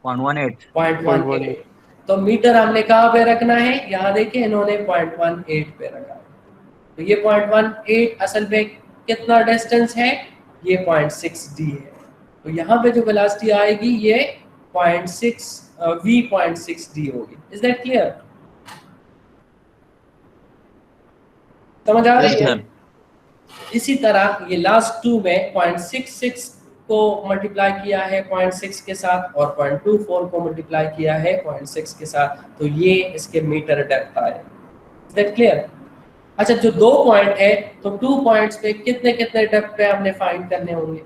0.18 0.18। तो मीटर हमने कहाँ पे रखना है, यहाँ देखिए इन्होंने 0.18 पे रखा है, तो ये 0.18 असल में कितना डिस्टेंस है, ये 0.6 डी है, तो यहाँ पे जो वेलोसिटी आएगी ये 0.6 v.6 डी होगी। इज दैट क्लियर, समझ आ रही है? इसी तरह ये लास्ट टू में 0.66 को मल्टीप्लाई किया है 0.6 के साथ और 0.24 को मल्टीप्लाई किया है 0.6 के साथ, तो ये इसके मीटर डेप्थ आए। Is that clear? अच्छा, जो 2 पॉइंट है तो 2 पॉइंट्स पे कितने कितने डेप्थ पे हमने फाइंड करने होंगे,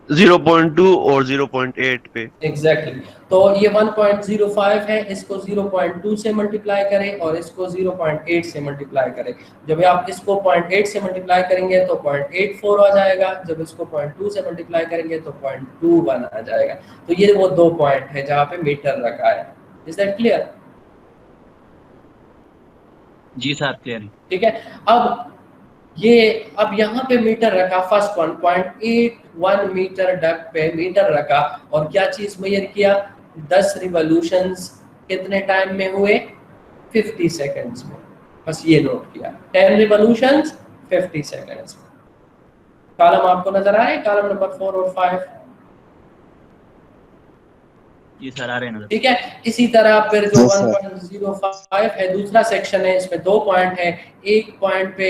0.2 और 0.8 पे। एग्जैक्टली तो ये 1.05 है, इसको 0.2 से मल्टीप्लाई करें और इसको 0.8 से मल्टीप्लाई करें। जब आप इसको 0.8 से मल्टीप्लाई करेंगे तो 0.84 आ जाएगा, जब इसको 0.2 से मल्टीप्लाई करेंगे तो 0.21 आ जाएगा। तो ये वो 2 पॉइंट है जहाँ पे मीटर रखा है। Is that clear? जी सर क्लियर है। ठीक है, अब यहाँ पे मीटर रखा, फर्स्ट 1.81 मीटर डेप्थ पे मीटर रखा और क्या चीज मेजर किया, 10 रिवॉल्यूशंस कितने टाइम में हुए, 50 सेकंड्स में। बस ये नोट किया, 10 रिवॉल्यूशंस 50 सेकंड्स में। कॉलम आपको नजर आ रहे हैं, कॉलम नंबर 4 और 5? जी सर आ रहे हैं। ठीक है, इसी तरह फिर जो 1.05 है दूसरा सेक्शन है, इसमें 2 पॉइंट है, एक पॉइंट पे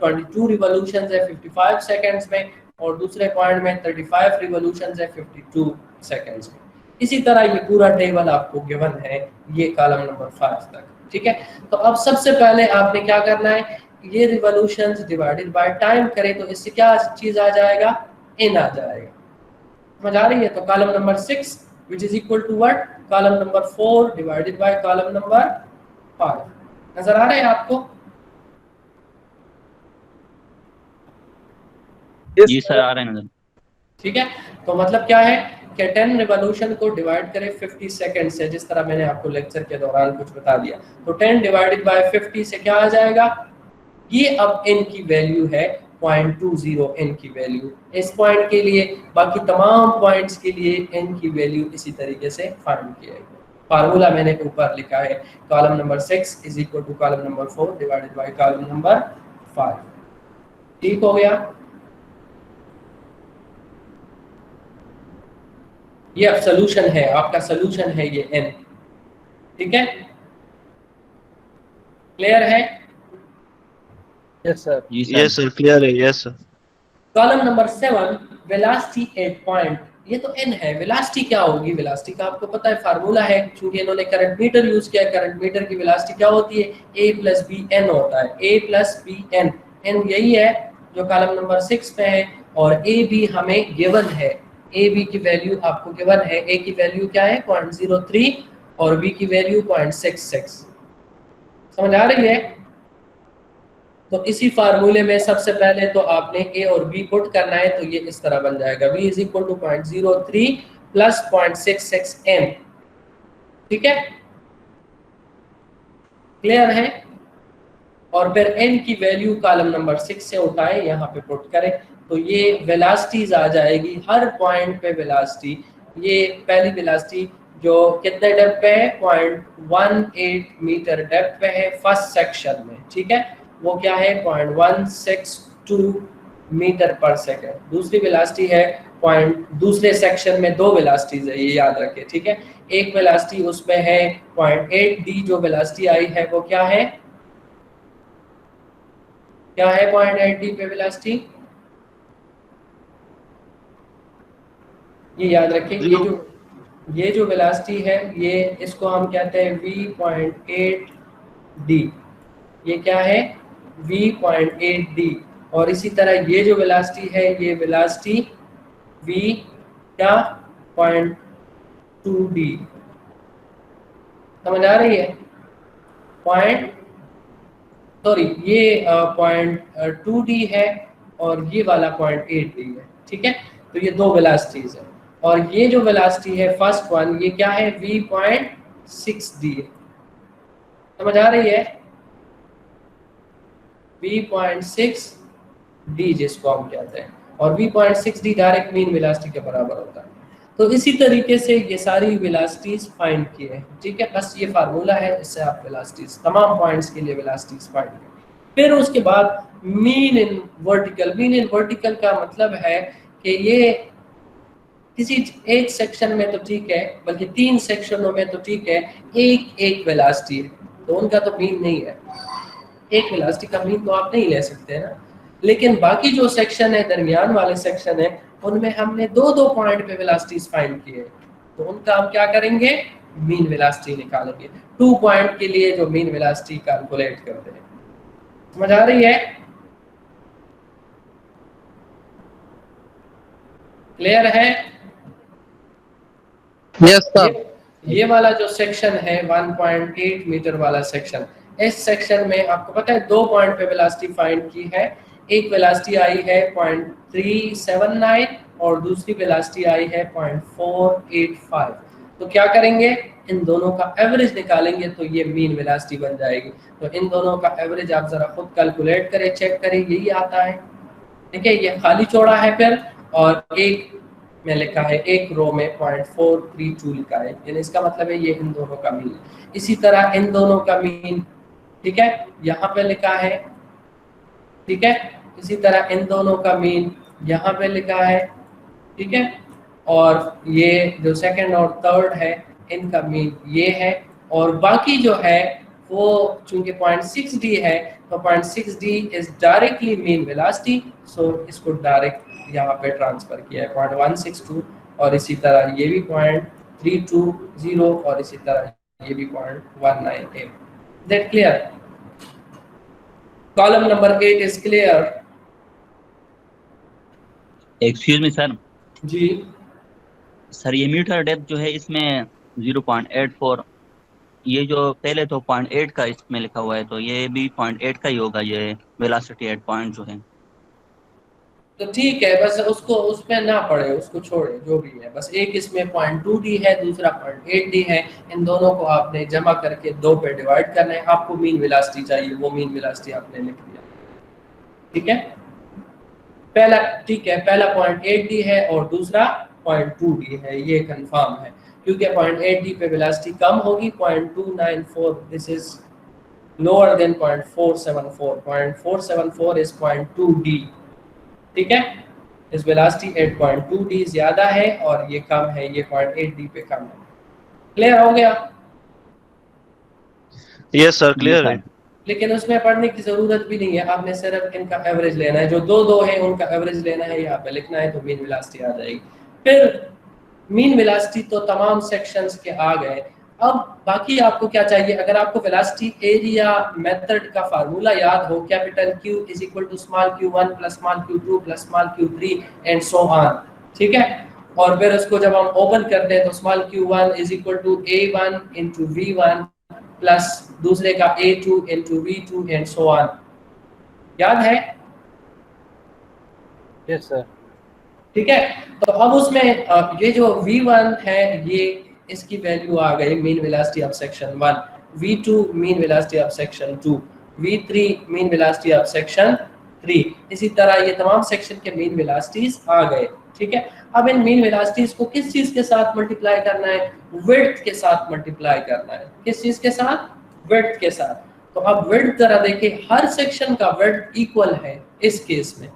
22 रिवॉल्यूशंस है 55 सेकंड्स में और दूसरे पॉइंट में 35 रिवॉल्यूशंस है 52 सेकंड्स में। इसी तरह ये पूरा टेबल आपको गिवन है, ये कॉलम नंबर 5 तक। ठीक है, तो अब सबसे पहले आपने क्या करना है, ये रिवॉल्यूशंस डिवाइडेड बाय टाइम करें तो इससे क्या चीज आ जाएगा, n आ जाएगा। समझ आ रही है? तो column number 6 which is equal to what, column number 4 divided by column number 5। नजर आ रहे हैं आपको? जी सर आ रहे हैं। ठीक है, तो मतलब क्या है कि 10 रिवॉल्यूशन को डिवाइड करें 50 सेकंड से, जिस तरह मैंने आपको लेक्चर के दौरान कुछ बता दिया, तो 10 डिवाइडेड बाय 50 से क्या आ जाएगा, ये अब n की वैल्यू है 0.20 n की वैल्यू इस पॉइंट के लिए, बाकी तमाम पॉइंट्स के लिए n की वैल्यू इसी तरीके से फाइंड किया है। फार्मूला मैंने ऊपर लिखा है, column number 6 is equal to column number 4 divided by column number 5। ठीक हो गया? ये अब सोल्यूशन है, आपका सोल्यूशन है ये n। ठीक है, क्लियर है? Yes sir. Yes sir clear है। Yes sir. Column number 7 velocity at point, ये तो n है, वेलोसिटी क्या होगी, वेलोसिटी का आपको पता है फार्मूला है, क्योंकि इन्होंने करंट मीटर यूज किया है। करंट मीटर की वेलोसिटी क्या होती है, a + b n होता है, a + b n, n यही है जो कॉलम नंबर 6 पे है और a b हमें गिवन है, a b की वैल्यू आपको गिवन है, a की वैल्यू क्या है 0.03 और b की वैल्यू 0.66। समझ आ रही है? तो इसी फार्मूले में सबसे पहले तो आपने a और b पुट करना है, तो ये इस तरह बन जाएगा v = 0.03 + 0.66 m। ठीक है, क्लियर है? और फिर n की वैल्यू कॉलम नंबर 6 से उठाएं, यहाँ पे पुट करें, तो ये वेलोसिटीज आ जाएगी हर पॉइंट पे वेलोसिटी। ये पहली वेलोसिटी जो कितने डेप्थ पे है, 0.18 मीटर डेप्थ पे है फर्स्ट सेक्शन में। ठीक है, वो क्या है 0.162 मीटर पर सेकंड। दूसरी वेलोसिटी है दूसरे सेक्शन में 2 वेलोसिटीज है, ये याद रखें। ठीक है, एक वेलोसिटी उसमें है 0.8 डी, जो वेलोसिटी आई है वो क्या है 0.8 डी पे वेलोसिटी, ये याद रखें। ये जो वेलोसिटी है ये इसको हम कहते हैं v.8 डी, ये क्या है v.8 डी। और इसी तरह ये जो वेलोसिटी है ये वेलोसिटी v क्या 0.2 डी। समझ आ रही है? ये 0.2 डी है और ये वाला 0.8 डी है। ठीक है, तो ये दो वेलोसिटीज है, और ये जो वेलोसिटी है फर्स्ट वन, ये क्या है, v.6d, समझ आ रही है, v.6d जिसको हम कहते हैं, और v.6d डायरेक्ट मीन वेलोसिटी के बराबर होता है। तो इसी तरीके से ये सारी वेलोसिटीज फाइंड किए हैं, ठीक है, बस ये फार्मूला है, इससे आप वेलोसिटीज तमाम पॉइंट्स के लिए वेलोसिटीज फाइंड करें। फिर उसके बाद mean in vertical. Mean in vertical का मतलब है कि ये किसी एक सेक्शन में तो ठीक है, बल्कि 3 सेक्शनों में तो ठीक है, एक एक वेलोसिटी है, तो उनका तो मीन नहीं है, एक वेलोसिटी का मीन तो आप नहीं ले सकते ना। लेकिन बाकी जो सेक्शन है, दरमियान वाले सेक्शन है, उनमें हमने दो पॉइंट पे वेलोसिटीज फाइंड किए, तो उनका हम क्या करेंगे, मीन वेलोसिटी निकालेंगे। 2 पॉइंट के लिए जो मीन वेलोसिटी कैलकुलेट करते हैं, समझ आ रही है, क्लियर है? Yes sir. ये वाला जो सेक्शन है 1.8 मीटर वाला सेक्शन, इस सेक्शन में आपको पता है 2 पॉइंट पे वेलोसिटी फाइंड की है। एक वेलोसिटी आई है 0.379 और दूसरी वेलोसिटी आई है 0.485। तो क्या करेंगे, इन दोनों का एवरेज निकालेंगे, तो ये मीन वेलोसिटी बन जाएगी। तो इन दोनों का एवरेज आप जरा खुद कैलकुलेट करें, चेक करें, यही आता है, ठीक है। ये खाली छोड़ा है फिर, और एक में लिखा है, एक रो में 0.432 लिखा है, यानी इसका मतलब है ये इन दोनों का मीन। इसी तरह इन दोनों का मीन, ठीक है, यहाँ पे लिखा है, ठीक है। इसी तरह इन दोनों का मीन यहाँ पे लिखा है, ठीक है। और ये जो सेकंड और थर्ड है, इनका मीन ये है, और बाकी जो है वो चूंकि 0.6d है, तो 0.6d is directly mean velocity, so इसको डायरेक्ट यहाँ पे ट्रांसफर किया है 0.162, और इसी तरह ये भी 0.320, और इसी तरह ये भी 0.198। That clear? Column number 8 is clear? Excuse me sir. जी सर ये मीटर डेप्थ जो है इसमें 0.84, ये जो पहले तो 0.8 का इसमें लिखा हुआ है, तो ये भी 0.8 का ही होगा, ये वेलोसिटी एट पॉइंट जो है। तो ठीक है, बस उसको उसमें ना पड़े, उसको छोड़े, जो भी है, बस एक इसमें 0.2d है, दूसरा 0.8d है, इन दोनों को आपने जमा करके 2 पे डिवाइड करना है। आपको मीन वेलोसिटी चाहिए, वो मीन वेलोसिटी आपने लिख दिया, ठीक है। पहला, ठीक है, पहला 0.8d है और दूसरा 0.2d है, ये कंफर्म है, क्योंकि 0.8d पे वेलोसिटी कम होगी, 0.294, this is lower than 0.474, 0.474 is 0.2d, ठीक है। इस वेलोसिटी 8.2d ज्यादा है और ये कम है, ये 0.8d पे कम है। क्लियर हो गया? यस सर, क्लियर है। लेकिन उसमें पढ़ने की जरूरत भी नहीं है, आपने सिर्फ इनका एवरेज लेना है, जो दो है उनका एवरेज लेना है, यहाँ पे लिखना है, तो मीन वेलोसिटी आ जाएगी। फिर मीन वेलोसिटी तो तमाम सेक्शंस के आ गए, अब बाकी आपको क्या चाहिए, अगर आपको वेलोसिटी एरिया मेथड का फार्मूला याद हो, capital Q is equal to small q1 plus small q2 plus small q3 and so on, ठीक है। और फिर उसको जब हम ओपन करते हैं तो small q1 is equal to a1 into v1 plus दूसरे का a2 into v2 and so on, याद है? Yes sir. ठीक है, तो अब उसमें ये जो v1 है, ये इसकी वैल्यू आ गई mean velocity of section 1, v2 mean velocity of section 2, v3 mean velocity of section 3। इसी तरह ये तमाम सेक्शन के मीन वेलोसिटीज आ गए, ठीक है। अब इन मीन वेलोसिटीज को किस चीज के साथ मल्टीप्लाई करना है, विड्थ के साथ मल्टीप्लाई करना है। किस चीज के साथ? विड्थ के साथ। तो अब विड्थ जरा देखिए, हर सेक्शन का विड्थ इक्वल है इस केस में,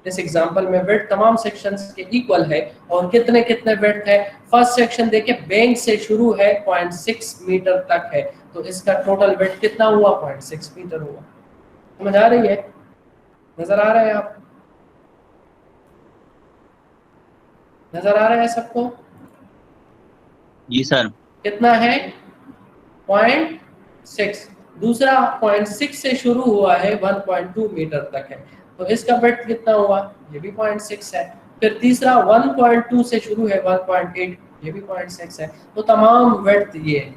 इस एग्जांपल में विड्थ तमाम सेक्शंस के इक्वल है, और कितने कितने विड्थ है। फर्स्ट सेक्शन देखिए बैंक से शुरू है 0.6 मीटर तक है, तो इसका टोटल विड्थ कितना हुआ, 0.6 मीटर हुआ। समझ आ रही है? नजर आ रहा है आप? नजर आ रहा है सबको? जी सर। कितना है? 0.6। दूसरा 0.6 से शुरू हुआ है, 1.2 मीटर तक है, तो इसका विड्थ कितना हुआ, ये भी 0.6 है। फिर तीसरा 1.2 से शुरू है, 1.8, ये भी 0.6 है। तो तमाम विड्थ ये है,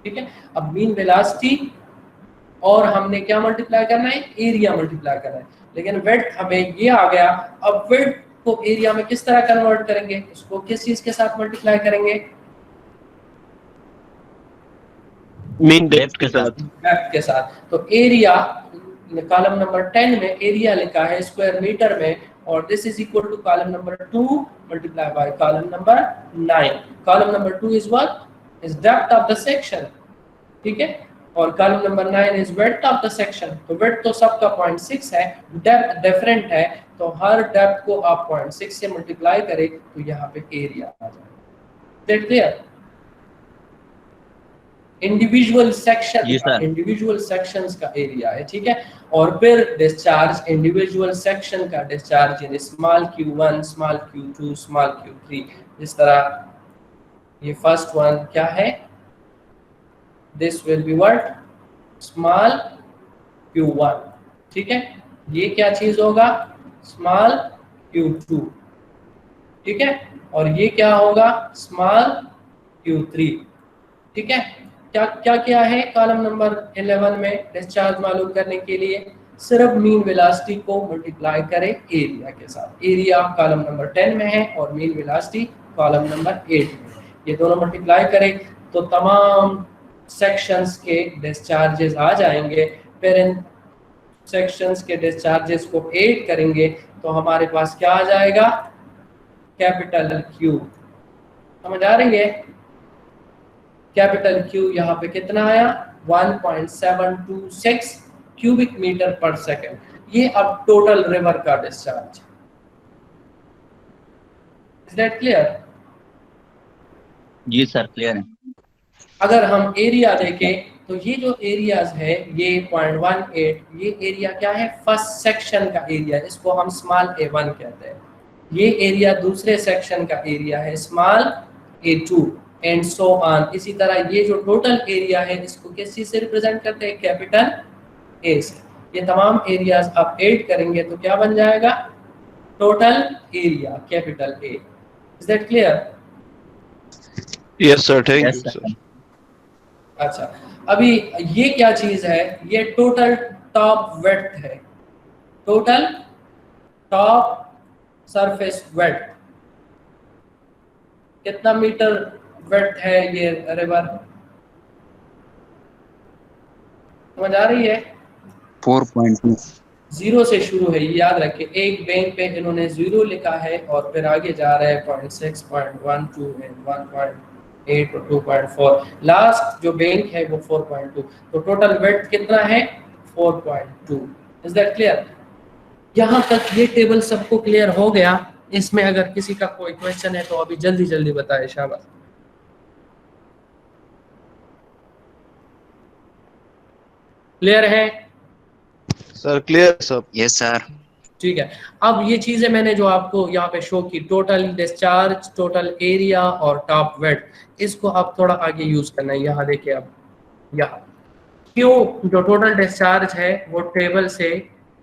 ठीक है। अब मीन वेलोसिटी और हमने क्या मल्टीप्लाई करना है, एरिया मल्टीप्लाई करना है, लेकिन विड्थ हमें ये आ गया। अब विड्थ को एरिया में किस तरह कन्वर्ट करेंगे, उसको किस चीज के साथ मल्टीप्लाई करेंगे, मीन डेप्थ के साथ। डेप्थ के साथ। तो एरिया कॉलम नंबर 10 में एरिया लिखा है स्क्वायर मीटर में, और this is equal to column number 2 multiply by column number 9। Column number 2 is what, is depth of the section, ठीक है, और column number 9 is width of the section. तो विड्थ तो सबका 0.6 है, डेप्थ डिफरेंट है, तो हर डेप्थ को आप 0.6 से मल्टीप्लाई करें तो यहाँ पे एरिया आ जाएगा। That clear? इंडिविजुअल सेक्शंस का एरिया है, ठीक है। और फिर डिस्चार्ज इंडिविजुअल सेक्शन का discharge in small q1, small q2, small q3। जिस तरह ये फर्स्ट वन क्या है, this will be what, small q1, ठीक है। ये क्या चीज होगा, स्मॉल q2, ठीक है, और ये क्या होगा, स्मॉल q3, ठीक है। क्या क्या क्या है कॉलम नंबर 11 में डिस्चार्ज मालूम करने के लिए, सिर्फ मीन वेलोसिटी को मल्टीप्लाई करें एरिया के साथ। एरिया कॉलम नंबर 10 में है और मीन वेलोसिटी कॉलम नंबर 8 में, ये दोनों मल्टीप्लाई करें तो तमाम सेक्शंस के डिस्चार्जेस आ जाएंगे। फिर इन सेक्शंस के डिस्चार्जेस को ऐड करेंगे तो हमारे पास क्या आ जाएगा, कैपिटल Q। समझ आ रही है? कैपिटल Q यहाँ पे कितना आया, 1.726 क्यूबिक मीटर पर सेकेंड। ये अब टोटल रिवर का डिस्चार्ज। Is that clear? जी सर क्लियर है। अगर हम एरिया देखें तो ये जो एरियाज है ये 0.18, ये एरिया क्या है, फर्स्ट सेक्शन का एरिया, इसको हम स्मॉल a1 कहते हैं। ये एरिया दूसरे सेक्शन का एरिया है, small a2 and so on. इसी तरह ये जो टोटल एरिया है इसको किस चीज से रिप्रेजेंट करते हैं, कैपिटल A से। ये तमाम एरियाज आप ऐड करेंगे तो क्या बन जाएगा, total area capital A। Is that clear? Yes sir, thank you sir. अच्छा, अभी ये क्या चीज है, ये टोटल टॉप वेड्थ है, टोटल टॉप सरफेस वेड्थ। कितना मीटर वेड्थ है ये रिवर, समझ आ रही है? 4.2 जीरो से शुरू है, ये याद रखें। एक बैंक पे इन्होंने 0 लिखा है और फिर आगे जा रहा है 0.6, 0.12 एंड 1.8 और 2.4। लास्ट जो बैंक है वो 4.2। तो टोटल वेड्थ कितना है, 4.2। Is that clear? यहाँ तक ये टेबल सबको क्लियर हो गया? इसमें अगर किसी का कोई क्वेश्चन है तो अभी जल्दी जल्दी बताए, शाबाश। क्लियर है sir? Clear sir. Yes sir. ठीक है। अब ये चीजें मैंने जो आपको यहाँ पे शो की, टोटल डिस्चार्ज, टोटल एरिया और टॉप वेट, इसको आप थोड़ा आगे यूज करना है। यहाँ देखिए, अब यहाँ क्यों जो टोटल डिस्चार्ज है वो टेबल से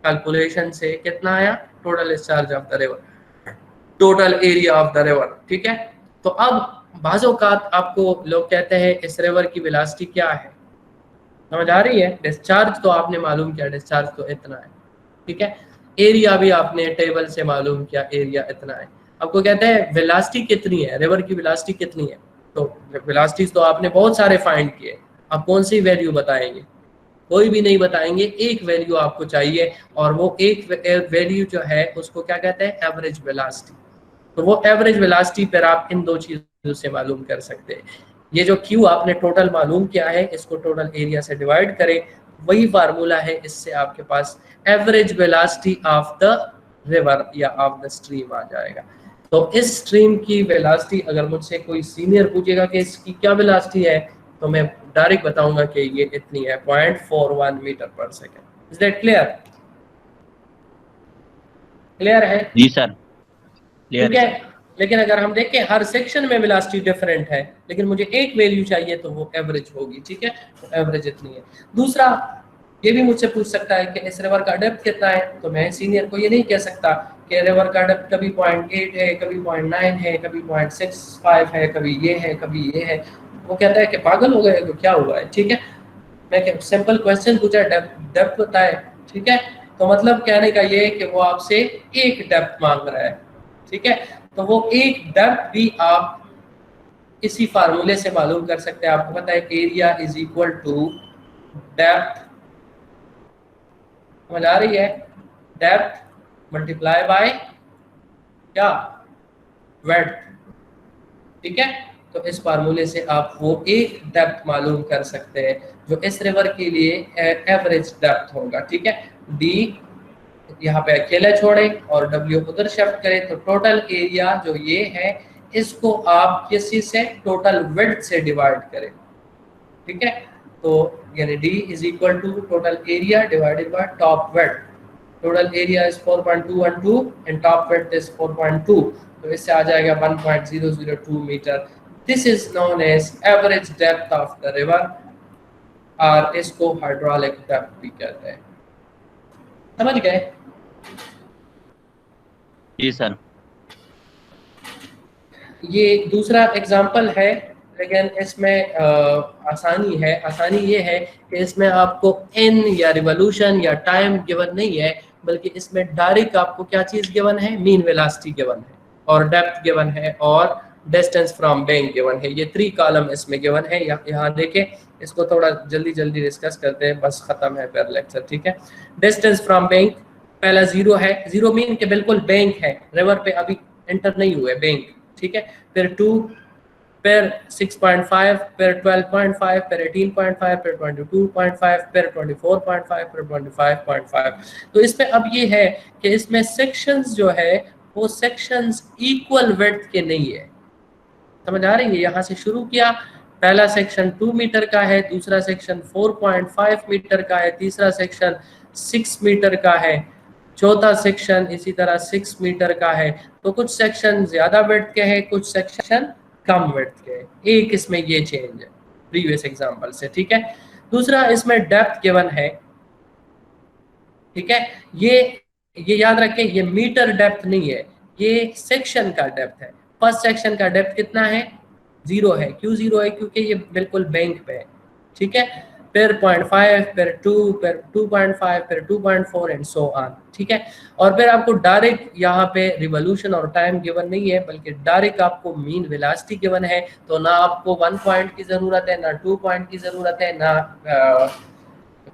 कैलकुलेशन से कितना आया, total discharge of the river, total area of the river, ठीक है। तो अब बाज़-औक़ात आपको लोग कहते हैं इस रिवर की वेलोसिटी क्या है, समझ आ रही है? डिस्चार्ज तो आपने मालूम किया, डिस्चार्ज तो इतना है, ठीक है। एरिया भी आपने टेबल से मालूम किया, एरिया इतना है। आपको कहते हैं वेलोसिटी कितनी है, रिवर की वेलोसिटी कितनी है, तो वेलोसिटीज तो आपने बहुत सारे फाइंड किए, आप कौन सी वैल्यू बताएंगे? कोई भी नहीं बताएंगे, एक वैल्यू आपको चाहिए, और वो एक वैल्यू जो है उसको क्या कहते हैं, एवरेज वेलोसिटी। तो वो एवरेज वेलोसिटी पर आप इन दो चीजों से मालूम कर सकते हैं। ये जो Q आपने टोटल मालूम किया है, इसको टोटल एरिया से डिवाइड करें, वही फार्मूला है, इससे आपके पास average velocity of the river या ऑफ द स्ट्रीम आ जाएगा। तो इस स्ट्रीम की वेलोसिटी अगर मुझसे कोई सीनियर पूछेगा कि इसकी क्या वेलोसिटी है, तो मैं डायरेक्ट बताऊंगा कि ये इतनी है, 0.41 मीटर पर second. Is that clear? Clear है? जी सर, ठीक है। लेकिन अगर हम देखें हर सेक्शन में वेलोसिटी डिफरेंट है, लेकिन मुझे एक वैल्यू चाहिए तो वो एवरेज होगी, ठीक है। तो एवरेज इतनी है। दूसरा, ये भी मुझसे पूछ सकता है कि इस रिवर का डेप्थ कितना है, तो मैं सीनियर को ये नहीं कह सकता कि रिवर का डेप्थ कभी 0.8 है, कभी 0.9 है, कभी 0.65 है, कभी ये है, कभी ये है। वो कहता है कि पागल हो गए, तो क्या हुआ है, ठीक है। मैं सिंपल क्वेश्चन पूछा, डेप्थ बताए, ठीक है। तो मतलब कहने का ये है कि वो आपसे एक डेप्थ मांग रहा है, ठीक है। तो वो एक डेप्थ भी आप इसी फार्मूले से मालूम कर सकते हैं। आपको पता है area is equal to depth, समझ आ रही है, डेप्थ मल्टीप्लाई बाय क्या, वेड्थ, ठीक है। तो इस फार्मूले से आप वो एक डेप्थ मालूम कर सकते हैं जो इस रिवर के लिए एवरेज डेप्थ होगा, ठीक है। डी यहाँ पे अकेले छोड़े और डब्ल्यू उधर शिफ्ट करें तो टोटल एरिया जो ये है इसको आप किसी से टोटल विड्थ से डिवाइड करें, ठीक है। तो यानी D is equal to total area divided by top width. Total area is 4.212 and top width is 4.2, तो इससे आ जाएगा 1.002 metre. This is known as average depth of the river, और इसको हाइड्रोलिक डेप्थ भी कहते हैं। समझ गए? जी सर। ये दूसरा एग्जांपल है, लेकिन इसमें आसानी है। आसानी ये है कि इसमें आपको एन या रिवॉल्यूशन या टाइम गिवन नहीं है, बल्कि इसमें डायरेक्ट आपको क्या चीज़ गिवन है, मीन वेलोसिटी गिवन है और डेप्थ गिवन है और डिस्टेंस फ्रॉम बैंक गिवन है। ये 3 कॉलम इसमें गिवन है। यहाँ देखें, इसको थोड़ा जल्दी जल्दी डिस्कस करते हैं, बस खत्म है फिर लेक्चर, ठीक है। डिस्टेंस फ्रॉम बैंक पहला 0 है, 0 मीन के बिल्कुल बैंक है, रिवर पे अभी एंटर नहीं हुए बैंक, ठीक है। फिर 2, फिर 6.5, फिर 12.5, फिर 18.5, फिर 22.5, फिर 24.5, फिर 25.5। तो इसमें अब ये है कि इसमें सेक्शंस जो है वो सेक्शंस इक्वल विड्थ के नहीं है। समझ आ रही है? यहाँ से शुरू किया, पहला सेक्शन 2 मीटर का है, दूसरा सेक्शन 4.5 मीटर का है, तीसरा सेक्शन 6 मीटर का है, चौथा सेक्शन इसी तरह 6 मीटर का है। तो कुछ सेक्शन ज्यादा विड्थ के हैं, कुछ सेक्शन कम विड्थ के हैं। एक इसमें ये चेंज है प्रीवियस एग्जांपल से, ठीक है। दूसरा इसमें डेप्थ गिवन है, ठीक है। ये याद रखें, ये मीटर डेप्थ नहीं है, ये सेक्शन का डेप्थ है। फर्स्ट सेक्शन का डेप्थ कितना है, 0 है। क्यों 0 है? क्योंकि ये बिल्कुल बैंक पे है, ठीक है। फिर 0.5, फिर 2, फिर 2.5, फिर 2.4 एंड सो ऑन, ठीक है। और फिर आपको डायरेक्ट यहाँ पे रिवॉल्यूशन और टाइम गिवन नहीं है, बल्कि डायरेक्ट आपको मीन वेलोसिटी गिवन है। तो ना आपको 1 पॉइंट की जरूरत है, ना 2 पॉइंट की जरूरत है, ना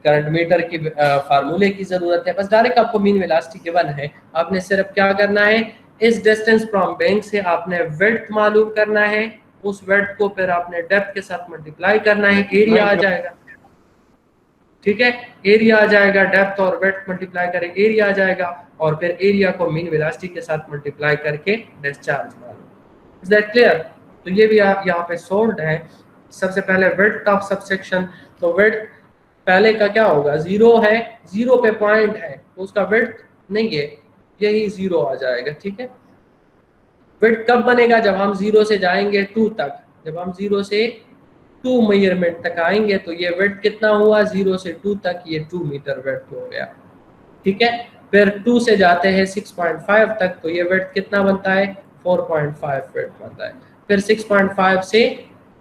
करंट मीटर की फार्मूले की जरूरत है, बस डायरेक्ट आपको मीन वेलोसिटी गिवन है। आपने सिर्फ क्या करना है, इस डिस्टेंस फ्रॉम बैंक से आपने विड्थ मालूम करना है, उस विड्थ को फिर आपने डेप्थ के साथ मल्टीप्लाई करना है, एरिया आ जाएगा, ठीक है। एरिया आ जाएगा, डेप्थ और विड्थ मल्टीप्लाई करें, एरिया आ जाएगा, और फिर एरिया को मीन वेलोसिटी के साथ मल्टीप्लाई करके डिस्चार्ज मालूम। Is that clear? तो ये भी आप यहाँ पे सोल्ड है। सबसे पहले विड्थ ऑफ सबसेक्शन, तो विड्थ पहले का क्या होगा, 0 है, 0 पे पॉइंट है तो उसका विड्थ नहीं है, यही 0 आ जाएगा, ठीक है। विड्थ कब बनेगा, जब हम 0 से जाएंगे 2 तक। जब हम 0 से 2 मेजरमेंट तक आएंगे तो ये विड्थ कितना हुआ, 0 से 2 तक ये 2 मीटर विड्थ हो गया, ठीक है। फिर 2 से जाते हैं 6.5 तक तो ये विड्थ कितना बनता है, 4.5 विड्थ बनता है। फिर 6.5 से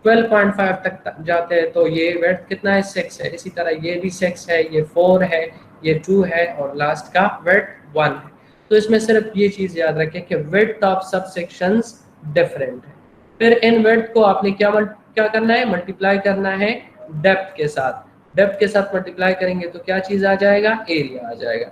12.5 तक जाते हैं तो ये विड्थ कितना है, 6 है। इसी तरह ये भी 6 है, ये 4 है, ये 2 है, और लास्ट का विड्थ 1 है। तो इसमें सिर्फ ये चीज याद रखें कि विड्थ ऑफ सबसेक्शंस डिफरेंट है। फिर इन विड्थ को आपने क्या करना है, मल्टीप्लाई करना है डेप्थ के साथ। डेप्थ के साथ मल्टीप्लाई करेंगे तो क्या चीज आ जाएगा, एरिया आ जाएगा।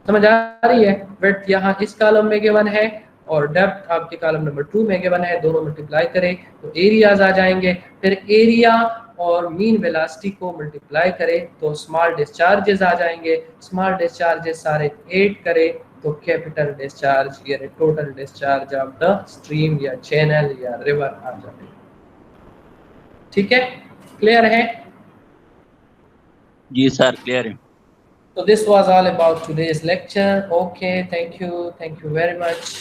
समझ आ रही है? विड्थ यहाँ इस कॉलम में गिवन है और डेप्थ आपके कॉलम नंबर 2 में गिवन है, दोनों मल्टीप्लाई करें तो एरियाज आ जाएंगे। फिर एरिया और मीन वेलोसिटी को मल्टीप्लाई करें तो स्मॉल डिस्चार्जेस आ जाएंगे। स्मॉल डिस्चार्जेस सारे 8 करें तो कैपिटल डिस्चार्ज यानी total discharge of the stream या चैनल या रिवर आ जाएगा, ठीक है। क्लियर है? जी सर, क्लियर है। So this was all about today's lecture. Okay, thank you very much.